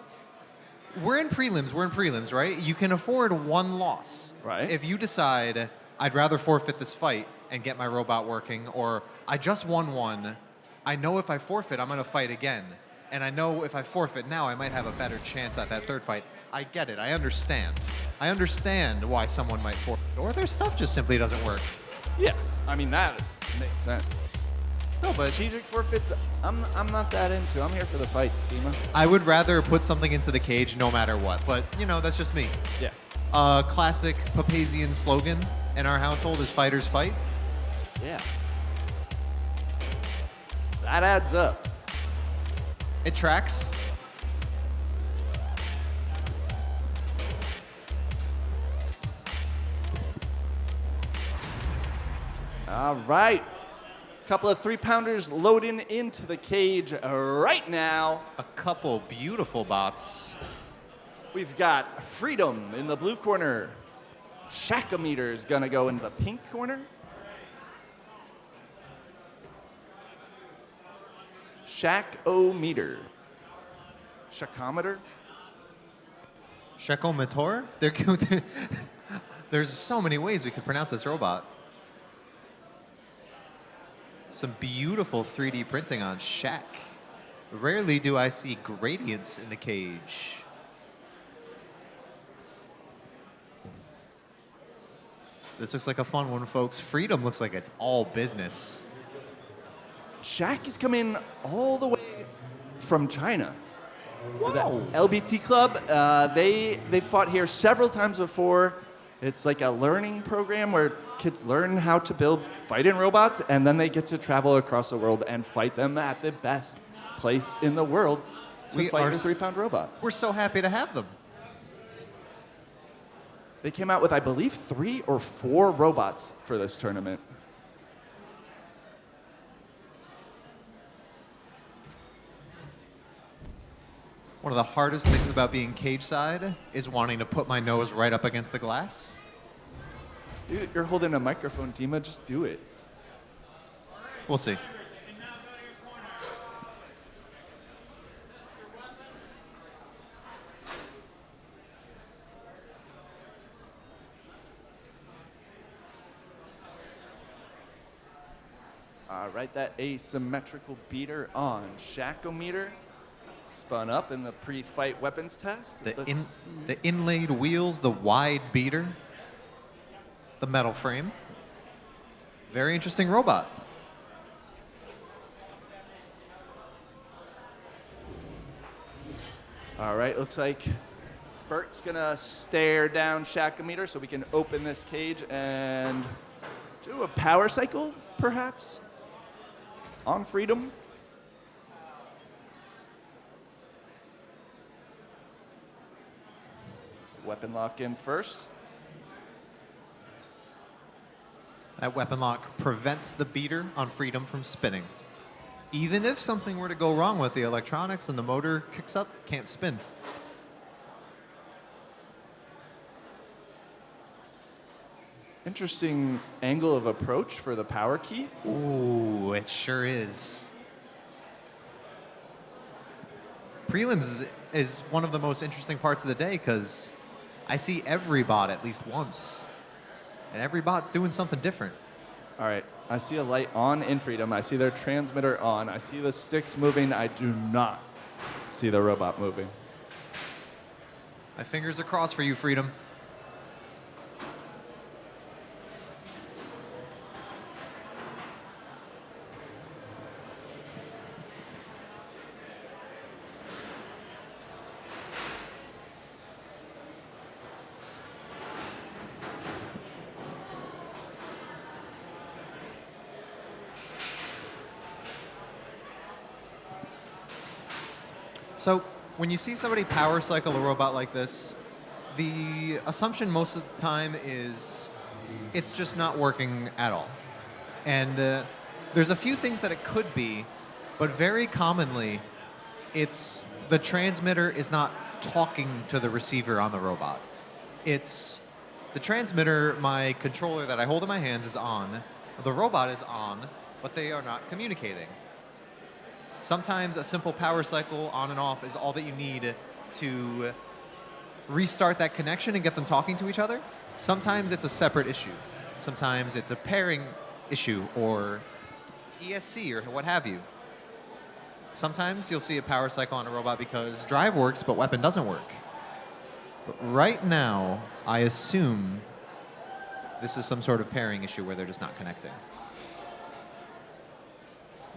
we're in prelims, right? You can afford one loss. Right. If you decide, I'd rather forfeit this fight and get my robot working, or I just won one, I know if I forfeit, I'm going to fight again. And I know if I forfeit now, I might have a better chance at that third fight. I get it. I understand. I understand why someone might forfeit. Or their stuff just simply doesn't work. Yeah, I mean, that makes sense. No, but strategic forfeits, I'm not that into. I'm here for the fights, Dima. I would rather put something into the cage no matter what. But, you know, that's just me. Yeah. Classic Papazian slogan in our household is fighters fight. Yeah. That adds up. It tracks. All right. Couple of 3-pounders loading into the cage right now. A couple beautiful bots. We've got Freedom in the blue corner. Shakameter's gonna go in the pink corner. Shakometer. Shakamter. Shakamter? There's so many ways we could pronounce this robot. Some beautiful 3D printing on Shaq. Rarely do I see gradients in the cage. This looks like a fun one, folks. Freedom looks like it's all business. Shaq is coming all the way from China. Whoa. The LBT Club, they fought here several times before. It's like a learning program where kids learn how to build fighting robots, and then they get to travel across the world and fight them at the best place in the world to fight a 3-pound robot. We're so happy to have them. They came out with, I believe, 3 or 4 robots for this tournament. One of the hardest things about being cage side is wanting to put my nose right up against the glass. Dude, you're holding a microphone, Dima. Just do it. We'll see. All right, that asymmetrical beater on Shakamter. Spun up in the pre-fight weapons test. The inlaid wheels, the wide beater, the metal frame. Very interesting robot. All right, looks like Bert's gonna stare down Shakamter so we can open this cage and do a power cycle, perhaps, on Freedom. Weapon lock in first. That weapon lock prevents the beater on Freedom from spinning. Even if something were to go wrong with the electronics and the motor kicks up, it can't spin. Interesting angle of approach for the power key. Ooh, it sure is. Prelims is one of the most interesting parts of the day because I see every bot at least once. And every bot's doing something different. All right, I see a light on in Freedom. I see their transmitter on. I see the sticks moving. I do not see the robot moving. My fingers are crossed for you, Freedom. So when you see somebody power cycle a robot like this, the assumption most of the time is it's just not working at all. And there's a few things that it could be, but very commonly it's the transmitter is not talking to the receiver on the robot. It's the transmitter, my controller that I hold in my hands is on, the robot is on, but they are not communicating. Sometimes a simple power cycle on and off is all that you need to restart that connection and get them talking to each other. Sometimes it's a separate issue. Sometimes it's a pairing issue or ESC or what have you. Sometimes you'll see a power cycle on a robot because drive works but weapon doesn't work. But right now, I assume this is some sort of pairing issue where they're just not connecting.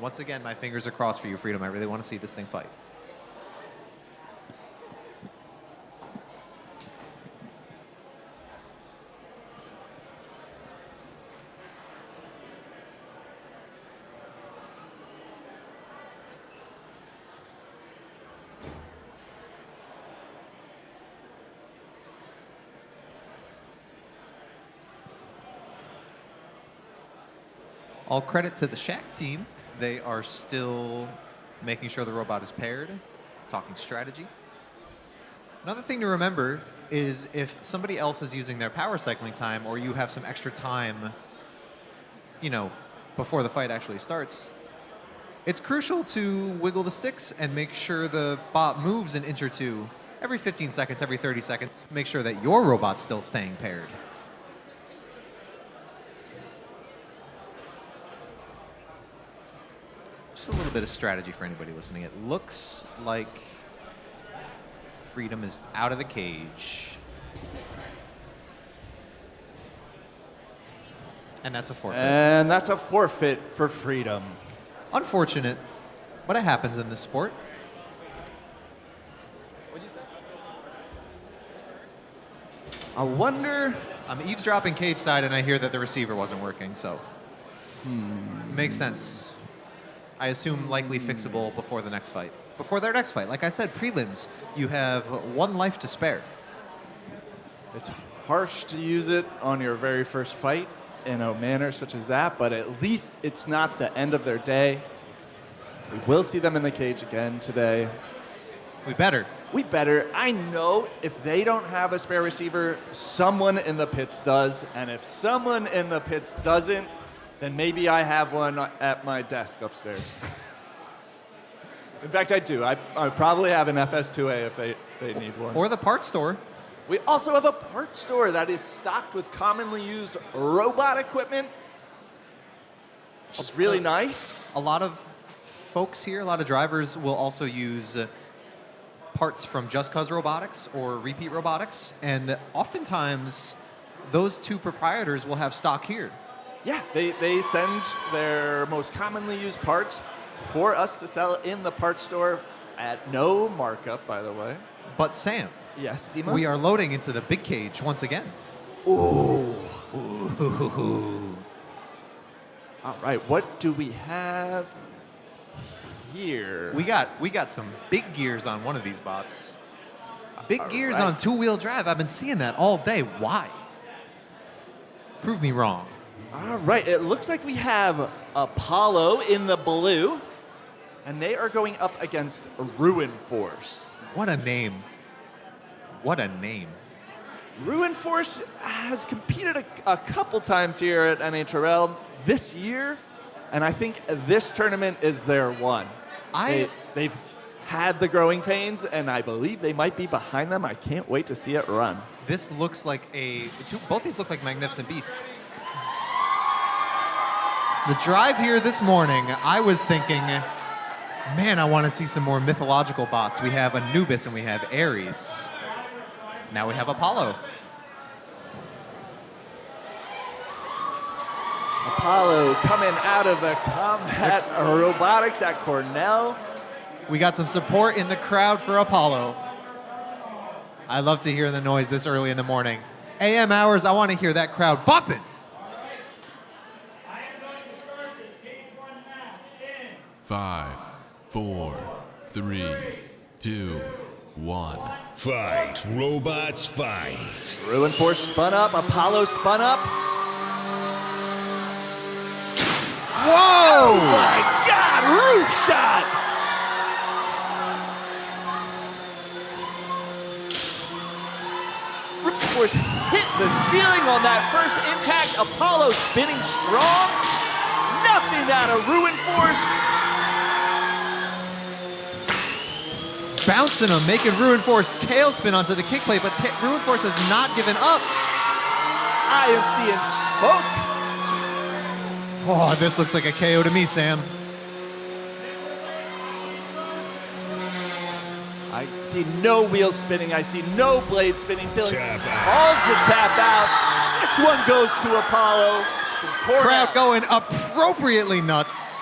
Once again, my fingers are crossed for you, Freedom. I really want to see this thing fight. All credit to the Shaq team. They are still making sure the robot is paired, talking strategy. Another thing to remember is if somebody else is using their power cycling time or you have some extra time, you know, before the fight actually starts, it's crucial to wiggle the sticks and make sure the bot moves an inch or two every 15 seconds, every 30 seconds, make sure that your robot's still staying paired. Just a little bit of strategy for anybody listening. It looks like Freedom is out of the cage. And that's a forfeit. And that's a forfeit for Freedom. Unfortunate, but it happens in this sport. What'd you say? I wonder... I'm eavesdropping cage side, and I hear that the receiver wasn't working, so... Makes sense. I assume likely fixable before the next fight. Before their next fight. Like I said, prelims, you have 1 life to spare. It's harsh to use it on your very first fight in a manner such as that, but at least it's not the end of their day. We will see them in the cage again today. We better. We better. I know if they don't have a spare receiver, someone in the pits does, and if someone in the pits doesn't, then maybe I have one at my desk upstairs. In fact, I do. I probably have an FS2A if they need one. Or the parts store. We also have a parts store that is stocked with commonly used robot equipment, which is really nice. A lot of folks here, a lot of drivers will also use parts from Just Cause Robotics or Repeat Robotics, and oftentimes those two proprietors will have stock here. Yeah, they send their most commonly used parts for us to sell in the parts store at no markup, by the way. But Sam. Yes, Dima? We are loading into the big cage once again. Ooh. Ooh. All right, what do we have here? We got some big gears on one of these bots. Big gears right. on 2-wheel drive. I've been seeing that all day. Why? Prove me wrong. All right, it looks like we have Apollo in the blue, and they are going up against Ruin Force. What a name. What a name. Ruin Force has competed a couple times here at NHRL this year, and I think this tournament is their one. They've had the growing pains, and I believe they might be behind them. I can't wait to see it run. This looks like both these look like magnificent beasts. The drive here this morning, I was thinking, man, I want to see some more mythological bots. We have Anubis and we have Ares. Now we have Apollo. Apollo coming out of the combat robotics at Cornell. We got some support in the crowd for Apollo. I love to hear the noise this early in the morning. AM hours, I want to hear that crowd bopping. 5, 4, 3, 2, 1. Fight, robots, fight. Ruin Force spun up, Apollo spun up. Whoa! Oh my God, roof shot! Ruin Force hit the ceiling on that first impact. Apollo spinning strong. Nothing out of Ruin Force. Bouncing him, making Ruin Force tailspin onto the kick plate, but Ruin Force has not given up. I am seeing smoke. Oh, this looks like a KO to me, Sam. I see no wheel spinning. I see no blade spinning. Till he calls the tap out. This one goes to Apollo. Crowd going appropriately nuts.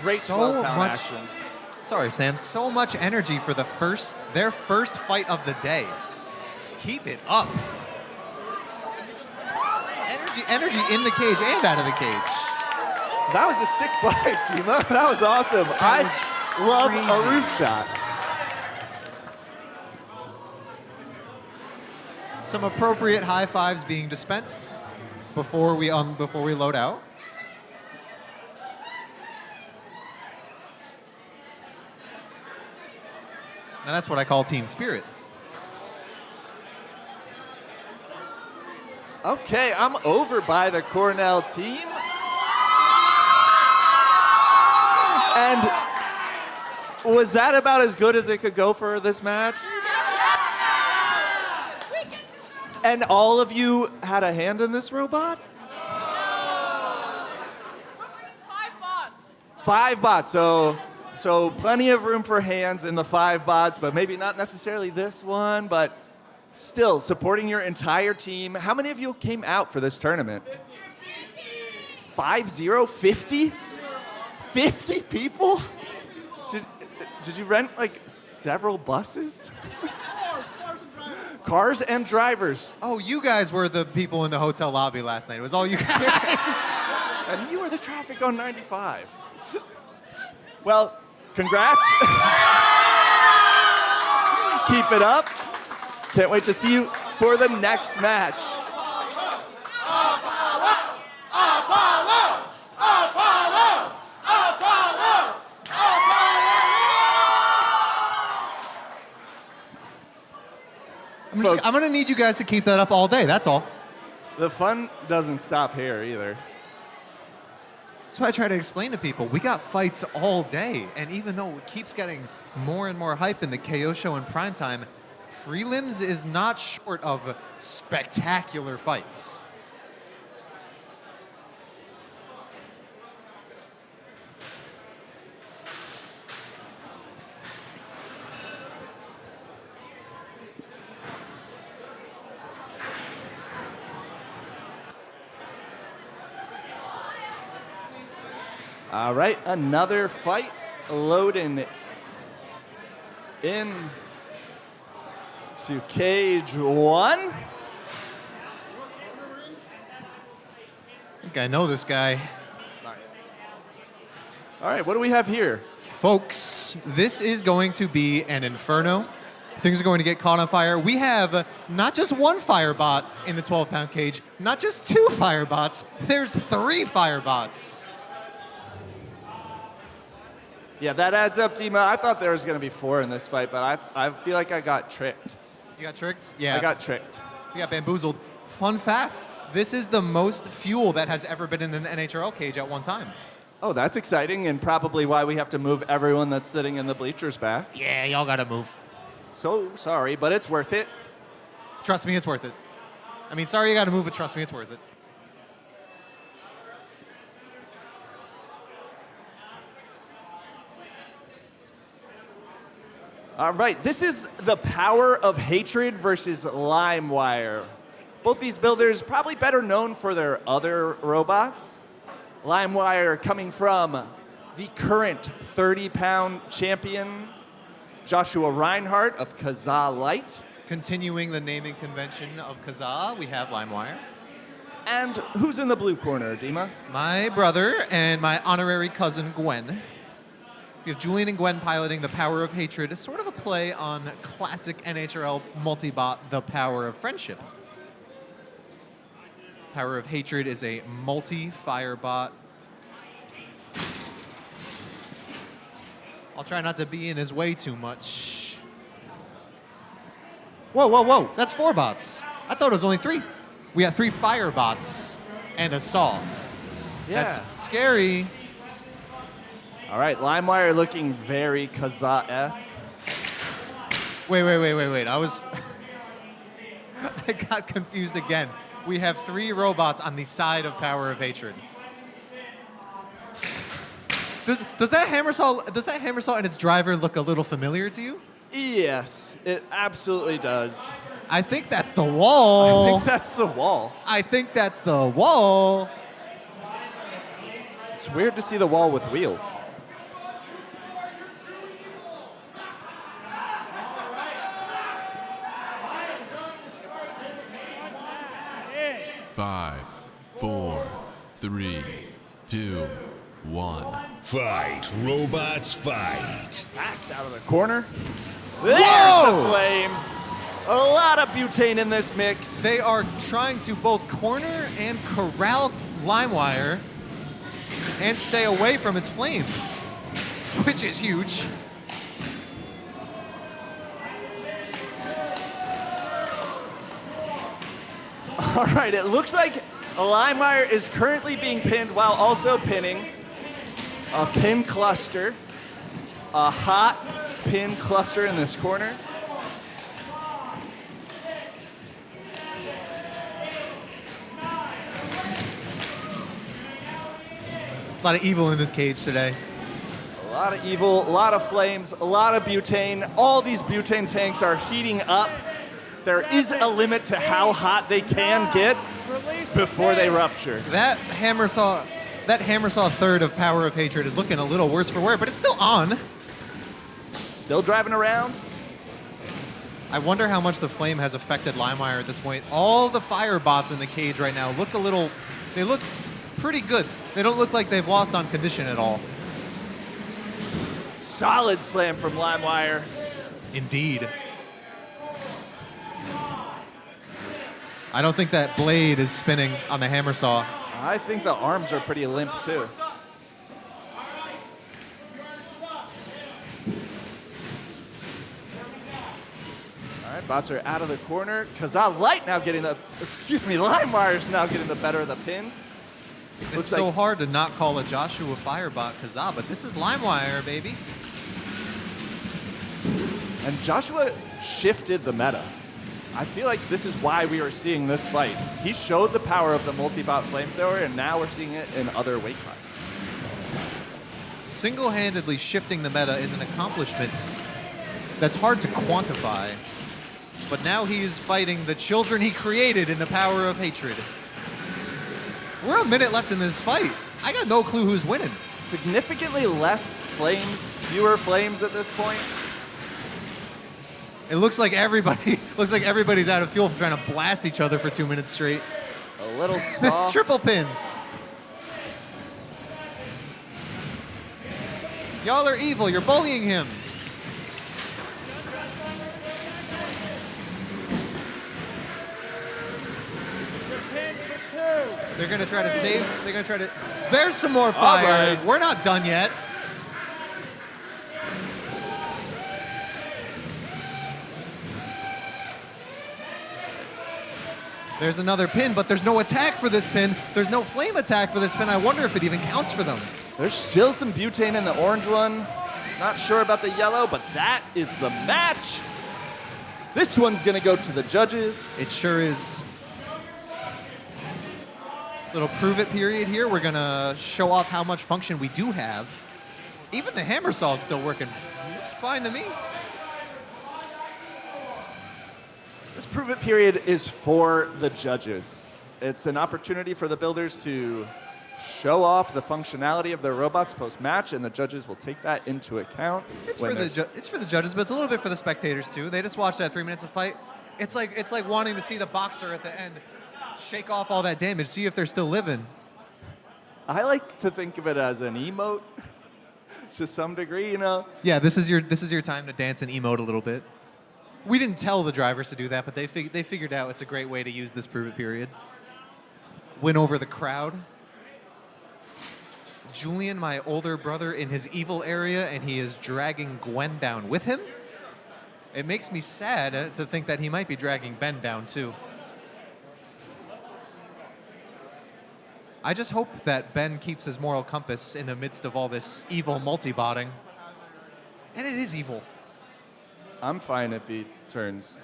Great 12-pound action. Sorry, Sam. So much energy for their first fight of the day. Keep it up. Energy in the cage and out of the cage. That was a sick fight, Dima. That was awesome. I love a roof shot. Some appropriate high fives being dispensed before we load out. Now that's what I call team spirit. Okay, I'm over by the Cornell team. And was that about as good as it could go for this match? And all of you had a hand in this robot? 5 bots, so plenty of room for hands in the 5 bots, but maybe not necessarily this one, but still supporting your entire team. How many of you came out for this tournament? 50? 50 people? Did you rent like several buses? Cars and drivers. Oh, you guys were the people in the hotel lobby last night. It was all you guys. And you were the traffic on 95. Well, congrats. Keep it up. Can't wait to see you for the next match. I'm going to need you guys to keep that up all day, that's all. The fun doesn't stop here either. That's what I try to explain to people. We got fights all day, and even though it keeps getting more and more hype in the KO show in primetime, prelims is not short of spectacular fights. All right, another fight loading in to cage 1. I think I know this guy. All right, what do we have here? Folks, this is going to be an inferno. Things are going to get caught on fire. We have not just 1 firebot in the 12-pound cage, not just 2 firebots, there's 3 firebots. Yeah, that adds up, Dima. I thought there was going to be 4 in this fight, but I feel like I got tricked. You got tricked? Yeah. I got tricked. You got bamboozled. Fun fact, this is the most fuel that has ever been in an NHRL cage at one time. Oh, that's exciting, and probably why we have to move everyone that's sitting in the bleachers back. Yeah, y'all gotta move. So sorry, but it's worth it. Trust me, it's worth it. I mean, sorry you gotta move, but trust me, it's worth it. All right, this is the Power of Hatred versus Limewire. Both these builders probably better known for their other robots. Limewire coming from the current 30-pound champion, Joshua Reinhardt of Kazaa Light. Continuing the naming convention of Kazaa, we have Limewire. And who's in the blue corner, Dima? My brother and my honorary cousin, Gwen. We have Julian and Gwen piloting the Power of Hatred, sort of a play on classic NHRL multi-bot, The Power of Friendship. Power of Hatred is a multi-fire bot. I'll try not to be in his way too much. Whoa, whoa, whoa, that's 4 bots. I thought it was only 3. We got 3 fire bots and a saw. Yeah. That's scary. All right, Limewire looking very Kazaa-esque. Wait. I got confused again. We have 3 robots on the side of Power of Hatred. Does that hammer saw and its driver look a little familiar to you? Yes, it absolutely does. I think that's the wall. I think that's the wall. I think that's the wall. It's weird to see the wall with wheels. 5, 4, 3, 2, 1. Fight, robots, fight. Fast out of the corner. There's the flames. A lot of butane in this mix. They are trying to both corner and corral Limewire and stay away from its flame, which is huge. All right, it looks like Limewire is currently being pinned while also pinning a pin cluster, a hot pin cluster in this corner. A lot of evil in this cage today. A lot of evil, a lot of flames, a lot of butane. All these butane tanks are heating up. There is a limit to how hot they can get before they rupture. That hammer saw third of Power of Hatred is looking a little worse for wear, but it's still on. Still driving around. I wonder how much the flame has affected Limewire at this point. All the fire bots in the cage right now look they look pretty good. They don't look like they've lost on condition at all. Solid slam from Limewire. Indeed. I don't think that blade is spinning on the hammer saw. I think the arms are pretty limp too. All right, bots are out of the corner. Limewire's now getting the better of the pins. It's so hard to not call a Joshua Firebot Kazaa, but this is Limewire, baby. And Joshua shifted the meta. I feel like this is why we are seeing this fight. He showed the power of the multi-bot flamethrower, and now we're seeing it in other weight classes. Single-handedly shifting the meta is an accomplishment that's hard to quantify. But now he is fighting the children he created in the Power of Hatred. We're a minute left in this fight. I got no clue who's winning. Significantly less flames, fewer flames at this point. It looks like everybody's out of fuel for trying to blast each other for 2 minutes straight. A little soft. Triple pin. Y'all are evil. You're bullying him. They're going to try to save. They're going to try to. There's some more fire. Right. We're not done yet. There's another pin, but there's no attack for this pin. There's no flame attack for this pin. I wonder if it even counts for them. There's still some butane in the orange one. Not sure about the yellow, but that is the match. This one's going to go to the judges. It sure is. Little prove it period here. We're going to show off how much function we do have. Even the hammer saw is still working. It's fine to me. This prove it period is for the judges. It's an opportunity for the builders to show off the functionality of their robots post-match, and the judges will take that into account. It's for the judges, but it's a little bit for the spectators too. They just watch that 3 minutes of fight. It's like wanting to see the boxer at the end shake off all that damage, see if they're still living. I like to think of it as an emote to some degree, you know. Yeah, this is your time to dance and emote a little bit. We didn't tell the drivers to do that, but they figured out it's a great way to use this prove it period. Win over the crowd. Julian, my older brother, in his evil area, and he is dragging Gwen down with him. It makes me sad to think that he might be dragging Ben down too. I just hope that Ben keeps his moral compass in the midst of all this evil multi-botting. And it is evil. I'm fine if he turns.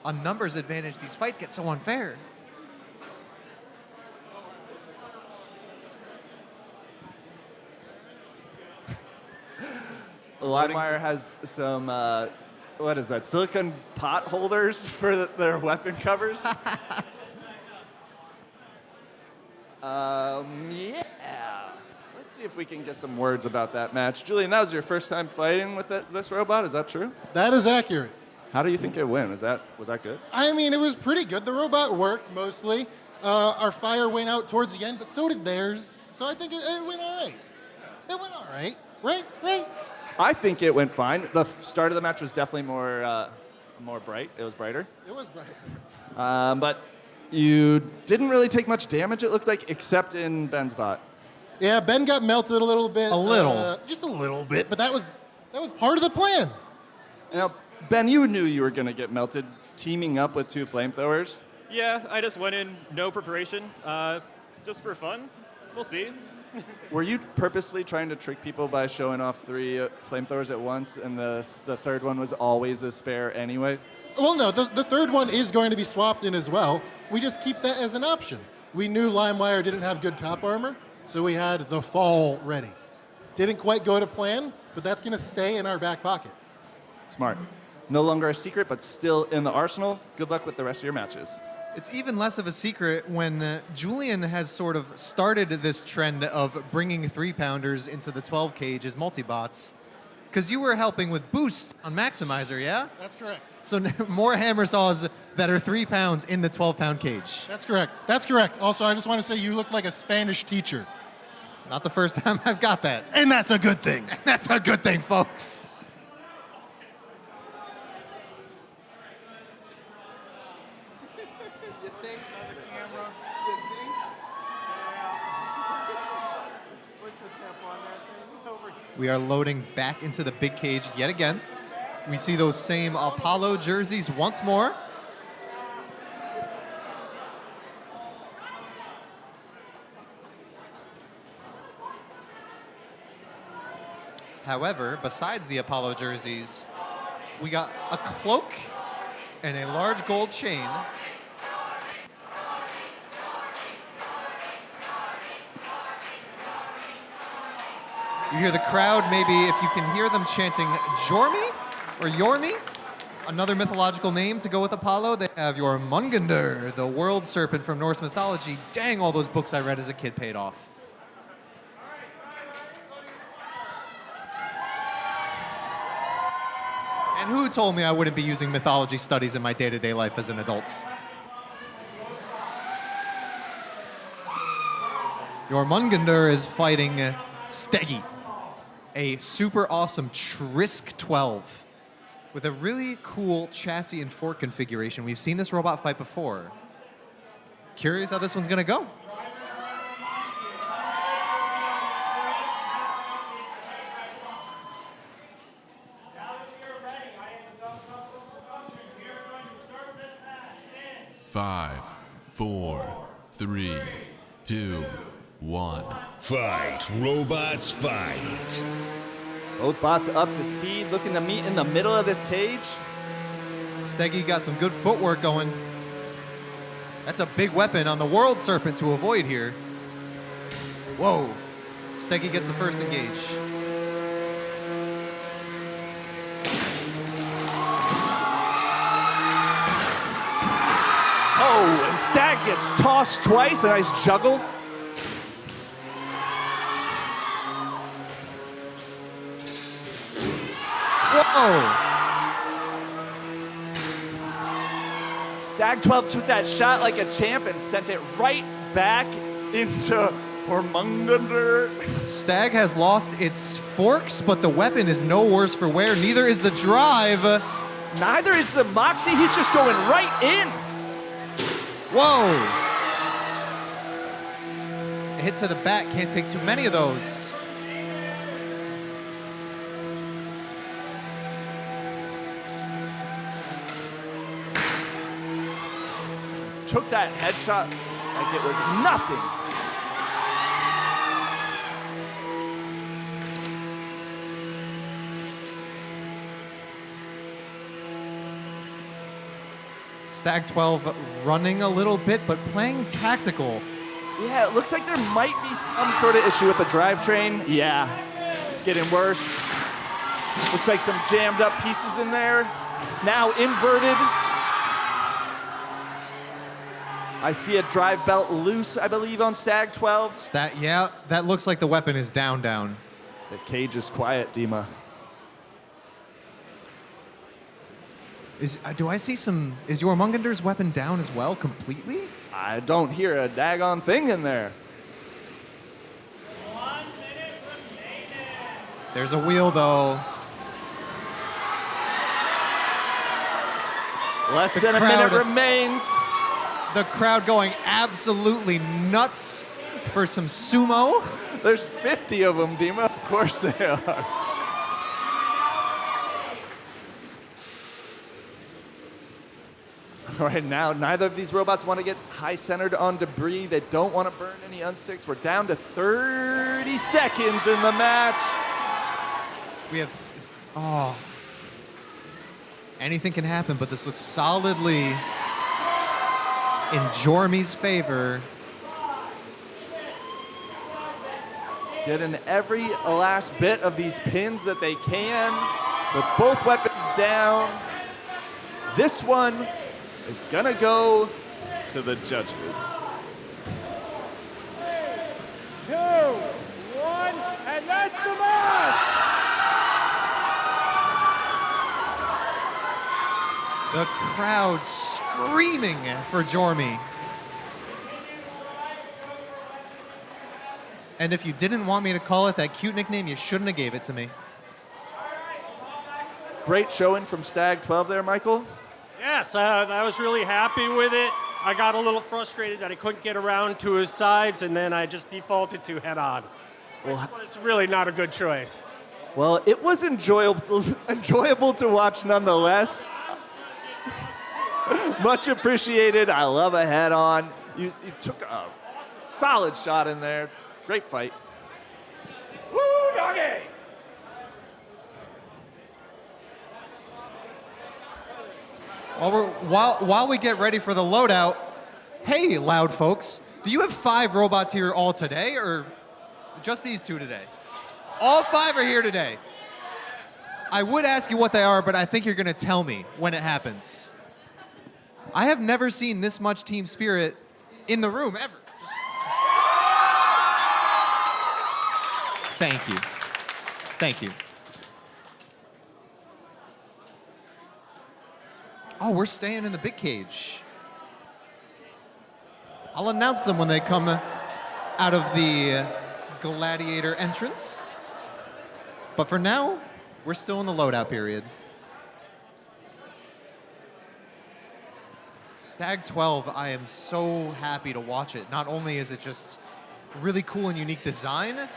A numbers advantage, these fights get so unfair. Limewire has some, what is that, silicone pot holders for their weapon covers. Yeah. Let's see if we can get some words about that match. Julian, that was your first time fighting with this robot, is that true? That is accurate. How do you think it went? Was that good? I mean, it was pretty good. The robot worked mostly. Our fire went out towards the end, but so did theirs. So I think it went all right. It went all right. Right? I think it went fine. The start of the match was definitely more bright. It was brighter. It was brighter. But you didn't really take much damage, it looked like, except in Ben's bot. Yeah, Ben got melted a little bit. A little. Just a little bit, but that was part of the plan. Now, Ben, you knew you were going to get melted teaming up with two flamethrowers. Yeah, I just went in, no preparation, just for fun. We'll see. Were you purposely trying to trick people by showing off 3 flamethrowers at once, and the third one was always a spare anyways? Well, no, the third one is going to be swapped in as well. We just keep that as an option. We knew Limewire didn't have good top armor, so we had the fall ready. Didn't quite go to plan, but that's going to stay in our back pocket. Smart. No longer a secret, but still in the arsenal. Good luck with the rest of your matches. It's even less of a secret when Julian has sort of started this trend of bringing 3-pounders into the 12 cage as multi-bots. Because you were helping with boost on Maximizer, yeah? That's correct. So more hammer saws that are 3 pounds in the 12-pound cage. That's correct. That's correct. Also, I just want to say you look like a Spanish teacher. Not the first time I've got that. And that's a good thing. That's a good thing, folks. We are loading back into the big cage yet again. We see those same Apollo jerseys once more. However, besides the Apollo jerseys, we got a cloak and a large gold chain. You hear the crowd, maybe if you can hear them chanting Jormy or Yormi, another mythological name to go with Apollo. They have Jormungandr, the world serpent from Norse mythology. Dang, all those books I read as a kid paid off. And who told me I wouldn't be using mythology studies in my day-to-day life as an adult? Jormungandr is fighting Steggy, a super awesome Trisk 12 with a really cool chassis and fork configuration. We've seen this robot fight before. Curious how this one's gonna go. Five, four, three, two, 1. Fight, robots, fight. Both bots up to speed, looking to meet in the middle of this cage. Steggy got some good footwork going. That's a big weapon on the World Serpent to avoid here. Whoa. Steggy gets the first engage. Oh, and Stag gets tossed twice, a nice juggle. Whoa! Stag 12 took that shot like a champ and sent it right back into Jormungandr. Stag has lost its forks, but the weapon is no worse for wear. Neither is the drive. Neither is the Moxie. He's just going right in. Whoa! A hit to the back, can't take too many of those. Took that headshot like it was nothing. Stag 12 running a little bit, but playing tactical. Yeah, it looks like there might be some sort of issue with the drivetrain. Yeah, it's getting worse. Looks like some jammed up pieces in there. Now inverted. I see a drive belt loose, I believe, on Stag 12. Yeah, that looks like the weapon is down. The cage is quiet, Dima. Do I see some? Is Jormungandr's weapon down as well, completely? I don't hear a daggone thing in there. There's a wheel, though. Less than a minute remains. The crowd going absolutely nuts for some sumo. There's 50 of them, Dima. Of course they are. Right now, neither of these robots want to get high-centered on debris. They don't want to burn any unsticks. We're down to 30 seconds in the match. We have, oh. Anything can happen, but this looks solidly in Jormy's favor. Getting every last bit of these pins that they can with both weapons down. This one is gonna go to the judges. 2, 1, and that's the match! The crowd screaming for Jormy. And if you didn't want me to call it that cute nickname, you shouldn't have gave it to me. Great showing from Stag 12 there, Michael. Yes, I was really happy with it. I got a little frustrated that I couldn't get around to his sides, and then I just defaulted to head-on, which was really not a good choice. Well, it was enjoyable to watch nonetheless. Much appreciated. I love a head-on. You took a solid shot in there. Great fight. Woo, doggy! While we get ready for the loadout, hey, loud folks, do you have 5 robots here all today, or just these 2 today? All 5 are here today. I would ask you what they are, but I think you're going to tell me when it happens. I have never seen this much team spirit in the room, ever. Thank you. Thank you. Oh, we're staying in the big cage. I'll announce them when they come out of the gladiator entrance. But for now, we're still in the loadout period. Stag 12, I am so happy to watch it. Not only is it just really cool and unique design,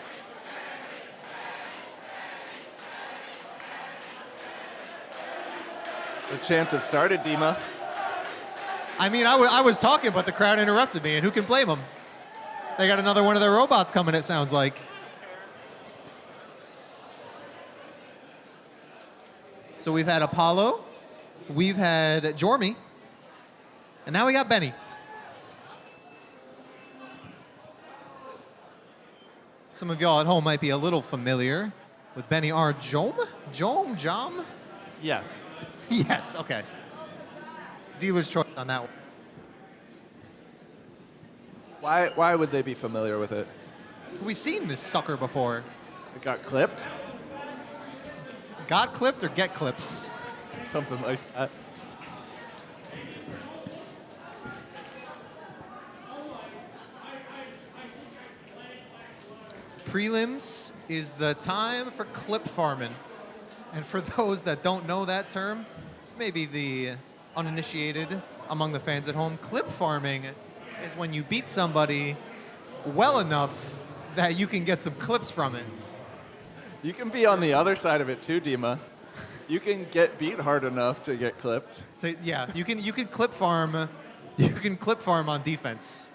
The chance have started, Dima. I mean, I was talking, but the crowd interrupted me, and who can blame them? They got another one of their robots coming, it sounds like. So we've had Apollo, we've had Jormy, and now we got Benny. Some of y'all at home might be a little familiar with Benny R. Jom? Jom? Yes. Yes, okay. Dealer's choice on that one. Why would they be familiar with it? We've seen this sucker before. It got clipped? Got clipped or get clips? Something like that. Prelims is the time for clip farming. And for those that don't know that term, maybe the uninitiated among the fans at home, clip farming is when you beat somebody well enough that you can get some clips from it. You can be on the other side of it too, Dima. You can get beat hard enough to get clipped. So, yeah, you can clip farm. You can clip farm on defense.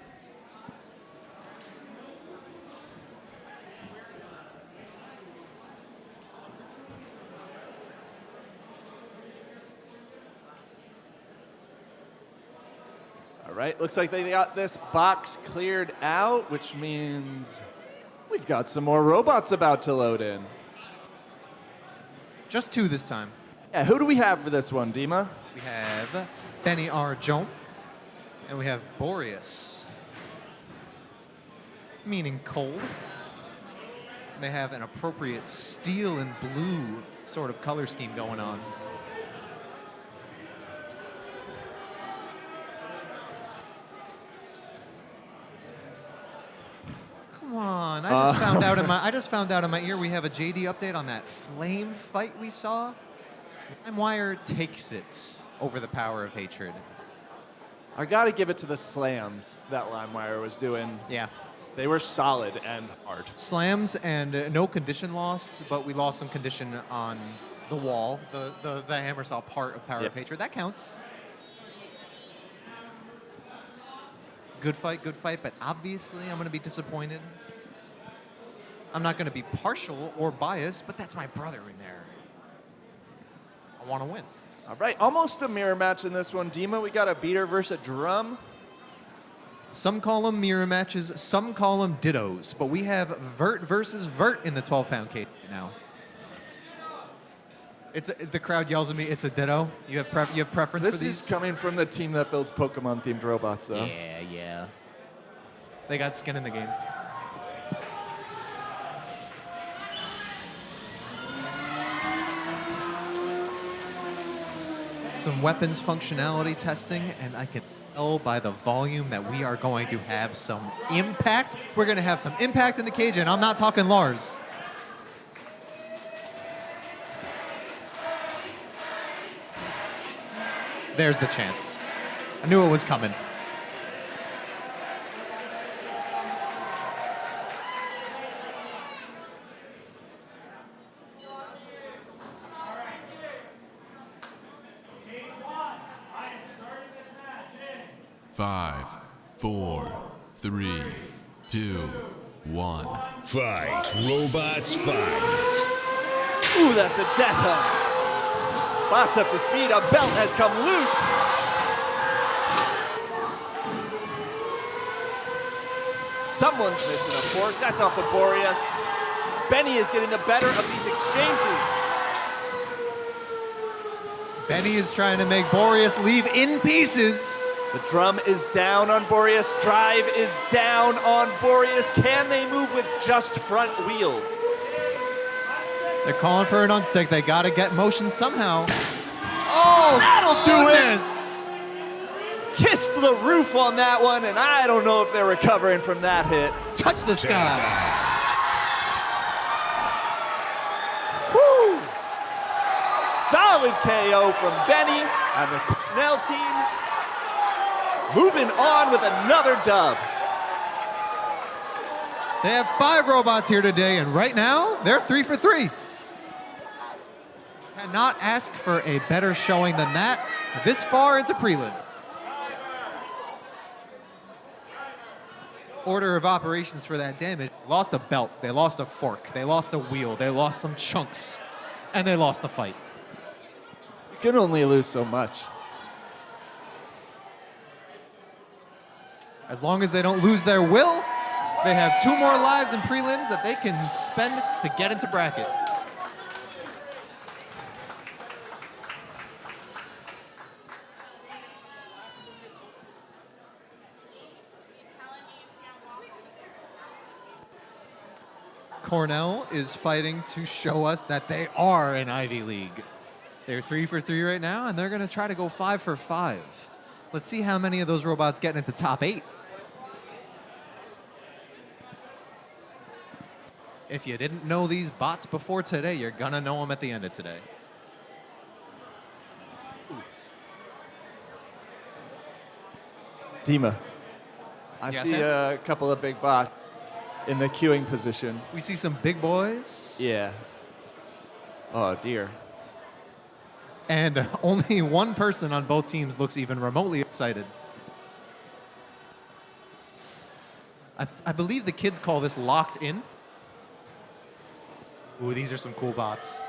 All right, looks like they got this box cleared out, which means we've got some more robots about to load in. Just 2 this time. Yeah, who do we have for this one, Dima? We have Benny R. Jom, and we have Borius, meaning cold. They have an appropriate steel and blue sort of color scheme going on. Come on, I just found out in my ear we have a JD update on that flame fight we saw. Limewire takes it over the power of hatred. I gotta give it to the slams that Limewire was doing. Yeah. They were solid and hard. Slams and no condition lost, but we lost some condition on the wall. The hammer saw part of Power of Hatred. That counts. good fight, but obviously I'm going to be disappointed. I'm not going to be partial or biased, but that's my brother in there. I want to win. All right, almost a mirror match in this one. Dima, we got a beater versus a drum. Some call them mirror matches, some call them dittos, but we have Vert versus Vert in the 12-pound cage now. The crowd yells at me, it's a ditto. You have preference for these? This is coming from the team that builds Pokemon-themed robots, though. Yeah. They got skin in the game. Some weapons functionality testing, and I can tell by the volume that we are going to have some impact. We're going to have some impact in the cage, and I'm not talking Lars. There's the chance. I knew it was coming. Five, 4, 3, 2, 1. Fight, robots, fight. Ooh, that's a death hug. Bots up to speed, a belt has come loose. Someone's missing a fork, that's off of Borius. Benny is getting the better of these exchanges. Benny is trying to make Borius leave in pieces. The drum is down on Borius, drive is down on Borius. Can they move with just front wheels? They're calling for an unstick. They got to get motion somehow. Oh, that'll do goodness. it. Kissed the roof on that one, and I don't know if they're recovering from that hit. Touch the sky. Woo! Solid KO from Benny and the Cornell team. Moving on with another dub. They have 5 robots here today, and right now, they're 3 for 3. Cannot ask for a better showing than that this far into prelims. Order of operations for that damage. Lost a belt, they lost a fork, they lost a wheel, they lost some chunks, and they lost the fight. You can only lose so much. As long as they don't lose their will, they have 2 more lives in prelims that they can spend to get into bracket. Cornell is fighting to show us that they are an Ivy League. They're 3 for 3 right now, and they're going to try to go 5 for 5. Let's see how many of those robots get into top 8. If you didn't know these bots before today, you're gonna know them at the end of today. Dima, I Yes, see Sam? a couple of big bots in the queuing position. We see some big boys. Yeah. Oh, dear. And only one person on both teams looks even remotely excited. I believe the kids call this locked in. Ooh, these are some cool bots.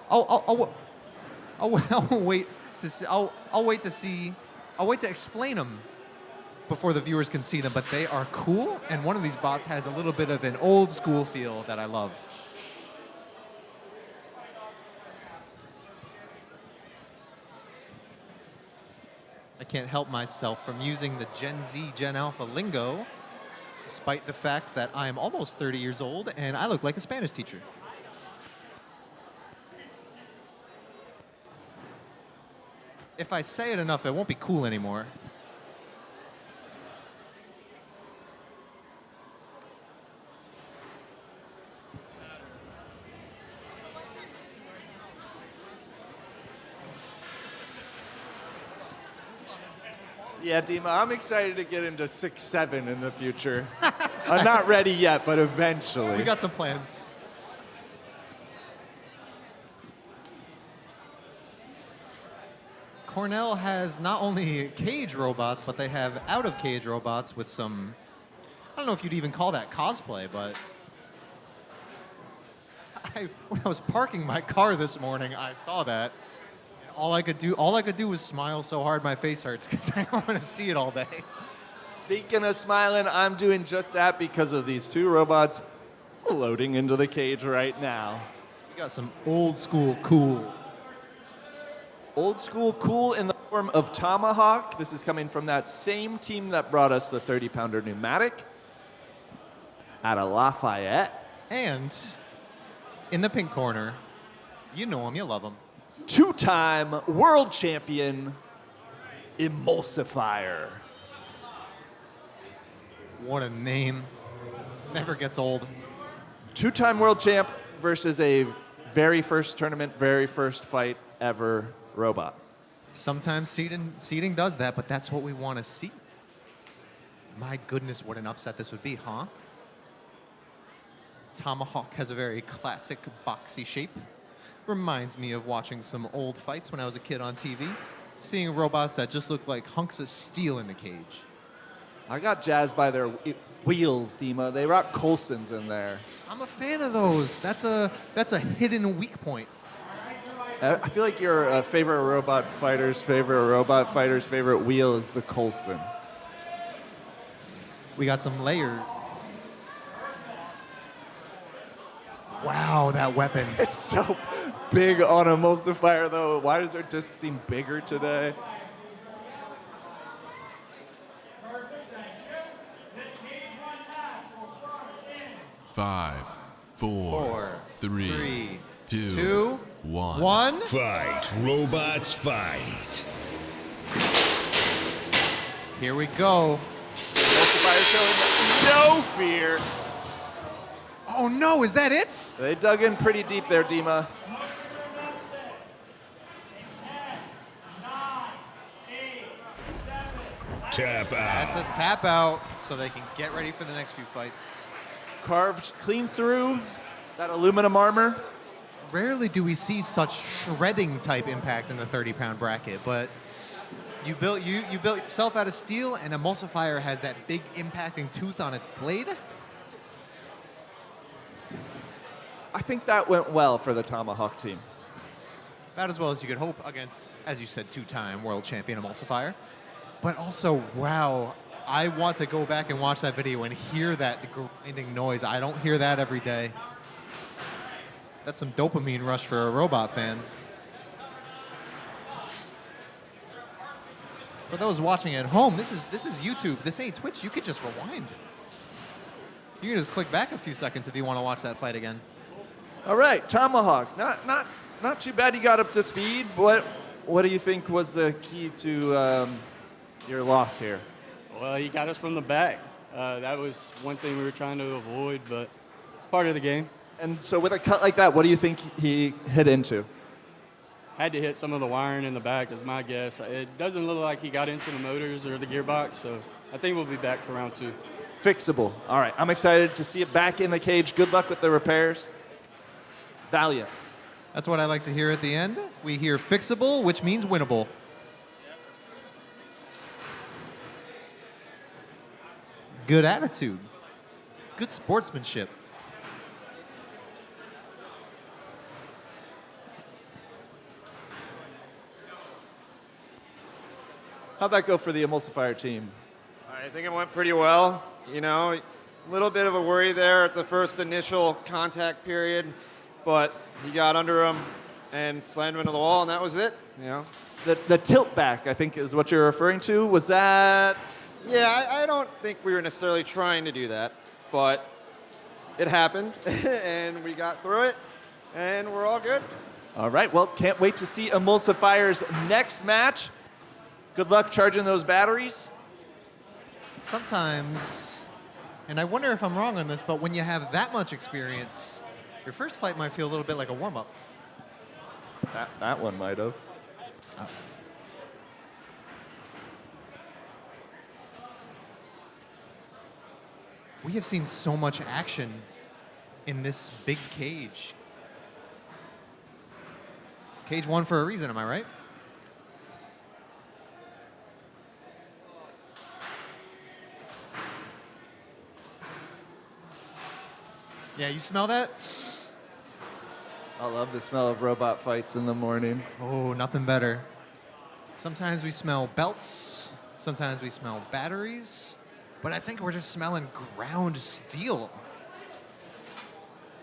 I'll wait to see. I'll wait to see. I'll wait to explain them before the viewers can see them. But they are cool, and one of these bots has a little bit of an old school feel that I love. I can't help myself from using the Gen Z, Gen Alpha lingo, despite the fact that I am almost 30 years old and I look like a Spanish teacher. If I say it enough, it won't be cool anymore. Yeah, Dima, I'm excited to get into 6-7 in the future. I'm not ready yet, but eventually. We got some plans. Cornell has not only cage robots, but they have out-of-cage robots with some, I don't know if you'd even call that cosplay, but when I was parking my car this morning, I saw that. And all I could do was smile so hard my face hurts because I don't want to see it all day. Speaking of smiling, I'm doing just that because of these two robots loading into the cage right now. We got some old school cool. Old school cool in the form of Tomahawk. This is coming from that same team that brought us the 30-pounder Pneumatic out of Lafayette. And in the pink corner, you know him, you love him. Two-time world champion, Emulsifier. What a name. Never gets old. Two-time world champ versus a very first tournament, very first fight ever robot. Sometimes seeding does that, but that's what we want to see. My goodness, what an upset this would be, huh? Tomahawk has a very classic boxy shape. Reminds me of watching some old fights when I was a kid on TV. Seeing robots that just look like hunks of steel in the cage. I got jazzed by their wheels, Dima. They rock Coulson's in there. I'm a fan of those. That's a hidden weak point. I feel like your favorite robot fighter's favorite wheel is the Coulson. We got some layers. Wow, that weapon. It's so big on Emulsifier, though. Why does their disc seem bigger today? Five, four, three, two, two, one. Fight, robots, fight. Here we go. Emulsifier showing no fear. Oh no, is that it? They dug in pretty deep there, Dima. Tap out. That's a tap out, so they can get ready for the next few fights. Carved clean through that aluminum armor. Rarely do we see such shredding type impact in the 30-pound bracket, but you built yourself out of steel, and Emulsifier has that big impacting tooth on its blade. I think that went well for the Tomahawk team. About as well as you could hope against, as you said, two-time world champion Emulsifier. But also, wow, I want to go back and watch that video and hear that grinding noise. I don't hear that every day. That's some dopamine rush for a robot fan. For those watching at home, this is YouTube. This ain't Twitch. You could just rewind. You can just click back a few seconds if you want to watch that fight again. All right, Tomahawk. Not too bad you got up to speed. What do you think was the key to your loss here? Well, he got us from the back. That was one thing we were trying to avoid, but part of the game. And so with a cut like that, what do you think he hit into? Had to hit some of the wiring in the back is my guess. It doesn't look like he got into the motors or the gearbox, so I think we'll be back for round 2. Fixable. All right, I'm excited to see it back in the cage. Good luck with the repairs. Valiant. That's what I like to hear at the end. We hear fixable, which means winnable. Good attitude. Good sportsmanship. How'd that go for the Emulsifier team? I think it went pretty well. You know, a little bit of a worry there at the first initial contact period, but he got under him and slammed him into the wall, and that was it. You know, the tilt back, I think, is what you're referring to. Was that? Yeah, I don't think we were necessarily trying to do that, but it happened, and we got through it, and we're all good. All right, well, can't wait to see Emulsifier's next match. Good luck charging those batteries. Sometimes, and I wonder if I'm wrong on this, but when you have that much experience, your first fight might feel a little bit like a warm-up. That one might have. We have seen so much action in this big cage. Cage 1 for a reason, am I right? Yeah, you smell that? I love the smell of robot fights in the morning. Oh, nothing better. Sometimes we smell belts, sometimes we smell batteries, but I think we're just smelling ground steel.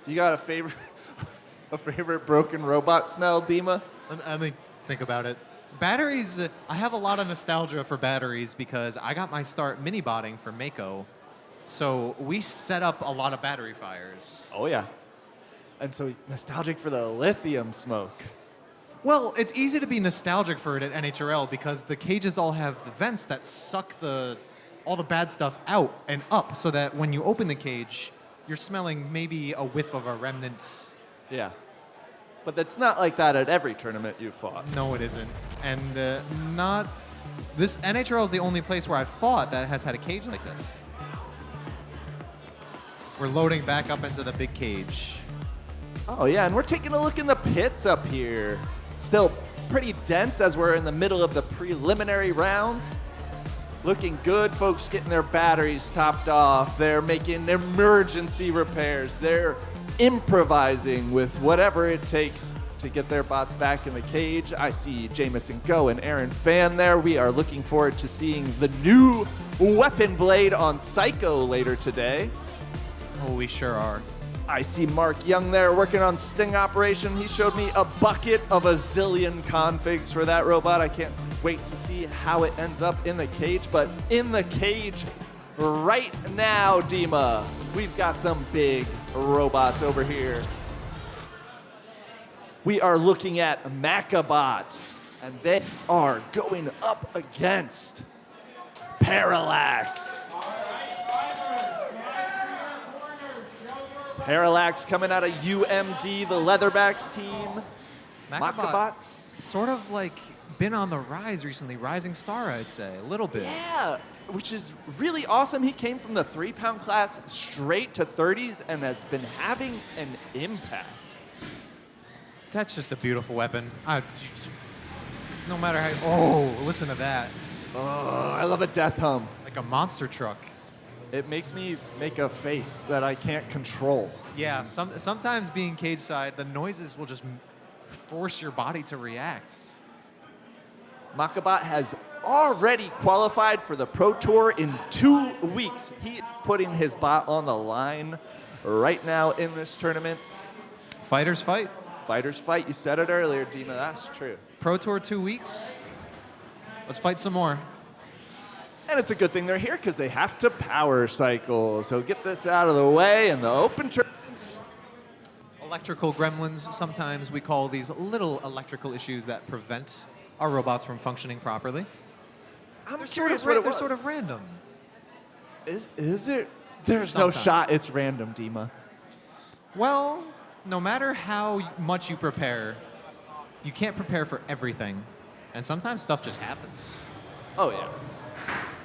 You got a favorite broken robot smell, Dima? Let me think about it. Batteries, I have a lot of nostalgia for batteries because I got my start mini-botting for Mako. So we set up a lot of battery fires. Oh, yeah. And so nostalgic for the lithium smoke. Well, it's easy to be nostalgic for it at NHRL because the cages all have the vents that suck all the bad stuff out and up so that when you open the cage, you're smelling maybe a whiff of a remnant. Yeah. But that's not like that at every tournament you fought. No, it isn't. And this NHRL is the only place where I've fought that has had a cage like this. We're loading back up into the big cage. Oh, yeah, and we're taking a look in the pits up here. Still pretty dense as we're in the middle of the preliminary rounds. Looking good, folks getting their batteries topped off. They're making emergency repairs. They're improvising with whatever it takes to get their bots back in the cage. I see Jameson Go and Aaron Fan there. We are looking forward to seeing the new weapon blade on Psycho later today. Oh, we sure are. I see Mark Young there working on Sting Operation. He showed me a bucket of a zillion configs for that robot. I can't wait to see how it ends up in the cage, but in the cage right now, Dima, we've got some big robots over here. We are looking at Makabot, and they are going up against Parallax. Parallax coming out of UMD, the Leatherbacks team. Makabot. Sort of like been on the rise recently, rising star, I'd say, a little bit. Yeah, which is really awesome. He came from the 3-pound class straight to 30s and has been having an impact. That's just a beautiful weapon. No matter how, oh, listen to that. Oh, I love a death hum. Like a monster truck. It makes me make a face that I can't control. Yeah, sometimes being cage side, the noises will just force your body to react. Makabot has already qualified for the Pro Tour in 2 weeks. He is putting his bot on the line right now in this tournament. Fighters fight. Fighters fight. You said it earlier, Dima. That's true. Pro Tour 2 weeks. Let's fight some more. And it's a good thing they're here because they have to power cycle. So get this out of the way in the open tournaments. Electrical gremlins, sometimes we call these little electrical issues that prevent our robots from functioning properly. I'm curious what it was. They're sort of random. Is it? There's Sometimes. no shot it's random, Dima. Well, no matter how much you prepare, you can't prepare for everything. And sometimes stuff just happens. Oh, yeah.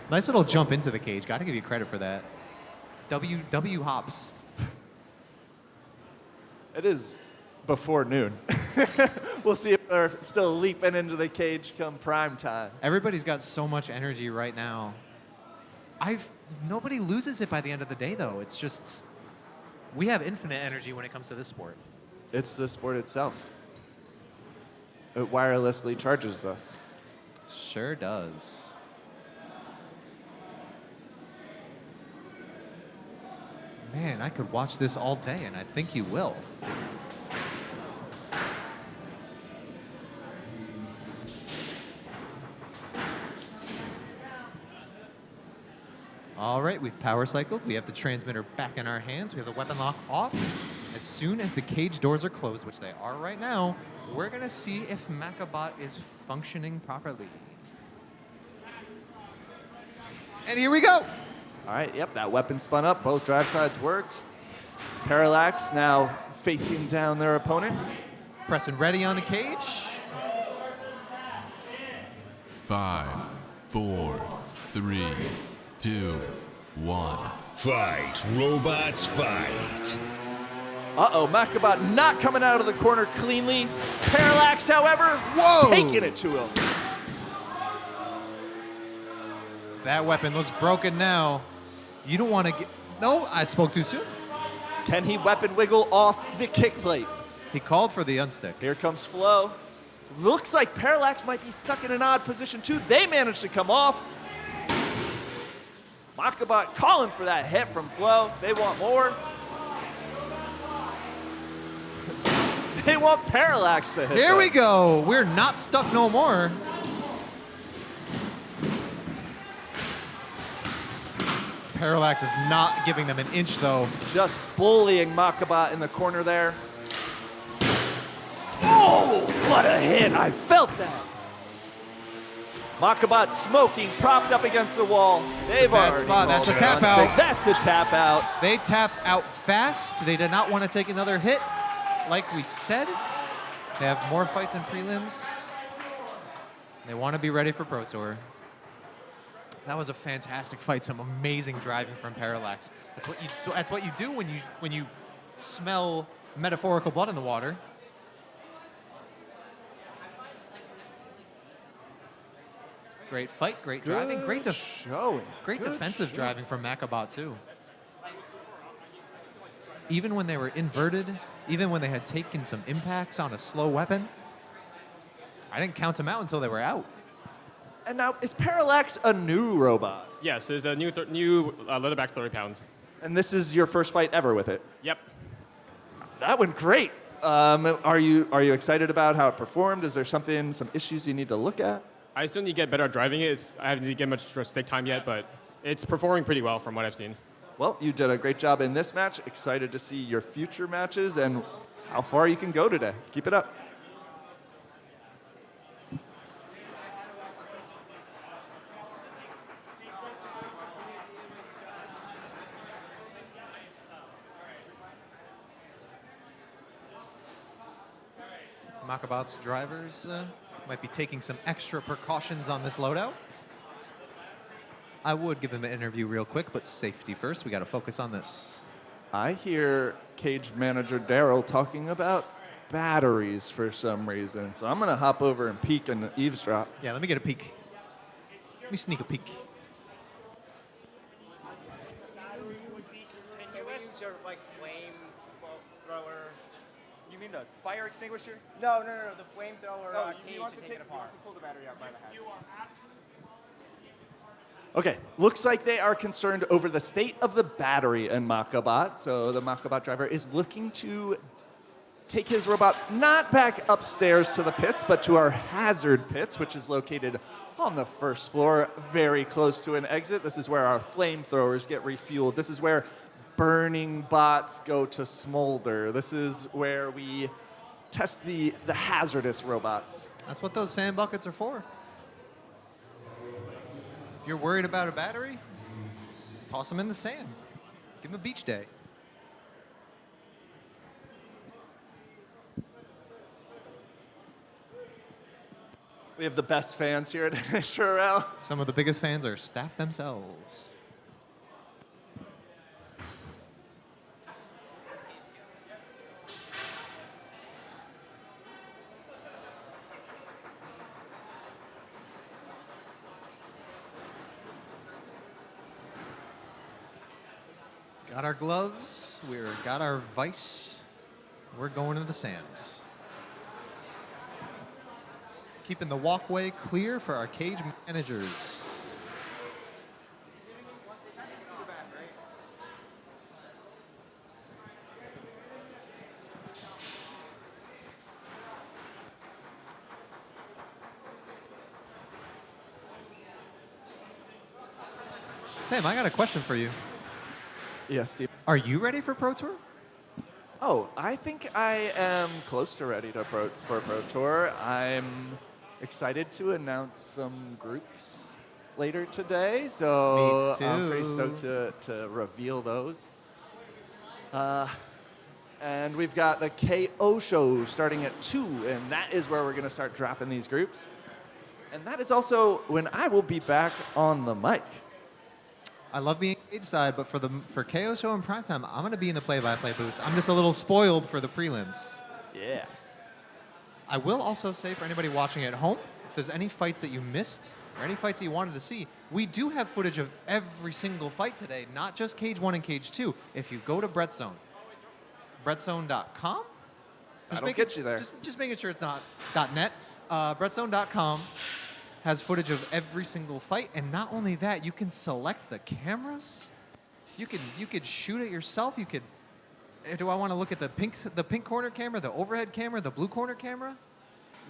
Nice little jump into the cage. Got to give you credit for that. W hops. It is before noon. We'll see if they're still leaping into the cage come prime time. Everybody's got so much energy right now. Nobody loses it by the end of the day, though. It's just, we have infinite energy when it comes to this sport. It's the sport itself. It wirelessly charges us. Sure does. Man, I could watch this all day, and I think you will. All right, we've power cycled. We have the transmitter back in our hands. We have the weapon lock off. As soon as the cage doors are closed, which they are right now, we're going to see if Makabot is functioning properly. And here we go. All right, yep, that weapon spun up. Both drive sides worked. Parallax now facing down their opponent. Pressing ready on the cage. 5, 4, 3, 2, 1. Fight, robots, fight. Uh-oh, Makabot not coming out of the corner cleanly. Parallax, however, taking it to him. That weapon looks broken now. You don't want to get... No, I spoke too soon. Can he weapon wiggle off the kick plate? He called for the unstick. Here comes Flo. Looks like Parallax might be stuck in an odd position too. They managed to come off. Makabot calling for that hit from Flo. They want more. They want Parallax to hit. Here them. we go. We're not stuck no more. Parallax is not giving them an inch, though. Just bullying Makabot in the corner there. Oh, what a hit. I felt that. Makabot smoking, propped up against the wall. They've Bad already spot. That's a called tap it on out. stick. That's a tap out. They tapped out fast. They did not want to take another hit. Like we said, they have more fights in prelims. They want to be ready for Pro Tour. That was a fantastic fight. Some amazing driving from Parallax. That's what you do when you smell metaphorical blood in the water. Great fight, great driving, great showing. Great Good defensive showing. driving from Makabot too. Even when they were inverted, even when they had taken some impacts on a slow weapon, I didn't count them out until they were out. And now, is Parallax a new robot? Yes, it's a new leatherback's 30 pounds. And this is your first fight ever with it? Yep. That went great. Are you excited about how it performed? Is there some issues you need to look at? I still need to get better at driving it. I haven't get much stick time yet, but it's performing pretty well from what I've seen. Well, you did a great job in this match. Excited to see your future matches and how far you can go today. Keep it up. Makabot's drivers might be taking some extra precautions on this loadout. I would give him an interview real quick, but safety first. We got to focus on this. I hear cage manager Daryl talking about batteries for some reason, so I'm going to hop over and peek and eavesdrop. Yeah, let me get a peek. Let me sneak a peek. Battery would be continuous. Your like flame thrower. You mean the fire extinguisher? No, the flamethrower cage to take it apart. He wants to pull the battery out by the hat. Okay, looks like they are concerned over the state of the battery in Makabot. So the Makabot driver is looking to take his robot not back upstairs to the pits, but to our hazard pits, which is located on the first floor, very close to an exit. This is where our flamethrowers get refueled. This is where burning bots go to smolder. This is where we test the hazardous robots. That's what those sand buckets are for. You're worried about a battery? Toss them in the sand. Give them a beach day. We have the best fans here at NHRL. Some of the biggest fans are staff themselves. Got our gloves, got our vise, we're going to the sands. Keeping the walkway clear for our cage managers. Sam, I got a question for you. Yes, Steve. Are you ready for Pro Tour? Oh, I think I am close to ready for Pro Tour. I'm excited to announce some groups later today, so Me too. I'm pretty stoked to reveal those. And we've got the KO show starting at 2, and that is where we're going to start dropping these groups. And that is also when I will be back on the mic. I love being cage side, but for KO show and primetime, I'm going to be in the play-by-play booth. I'm just a little spoiled for the prelims. Yeah. I will also say for anybody watching at home, if there's any fights that you missed or any fights that you wanted to see, we do have footage of every single fight today, not just Cage 1 and Cage 2. If you go to Brett Zone, bretzone.com. That'll get you there. Just making sure it's not .net. Bretzone.com has footage of every single fight, and not only that, you can select the cameras. You could shoot it yourself. You could. Do I want to look at the pink corner camera, the overhead camera, the blue corner camera?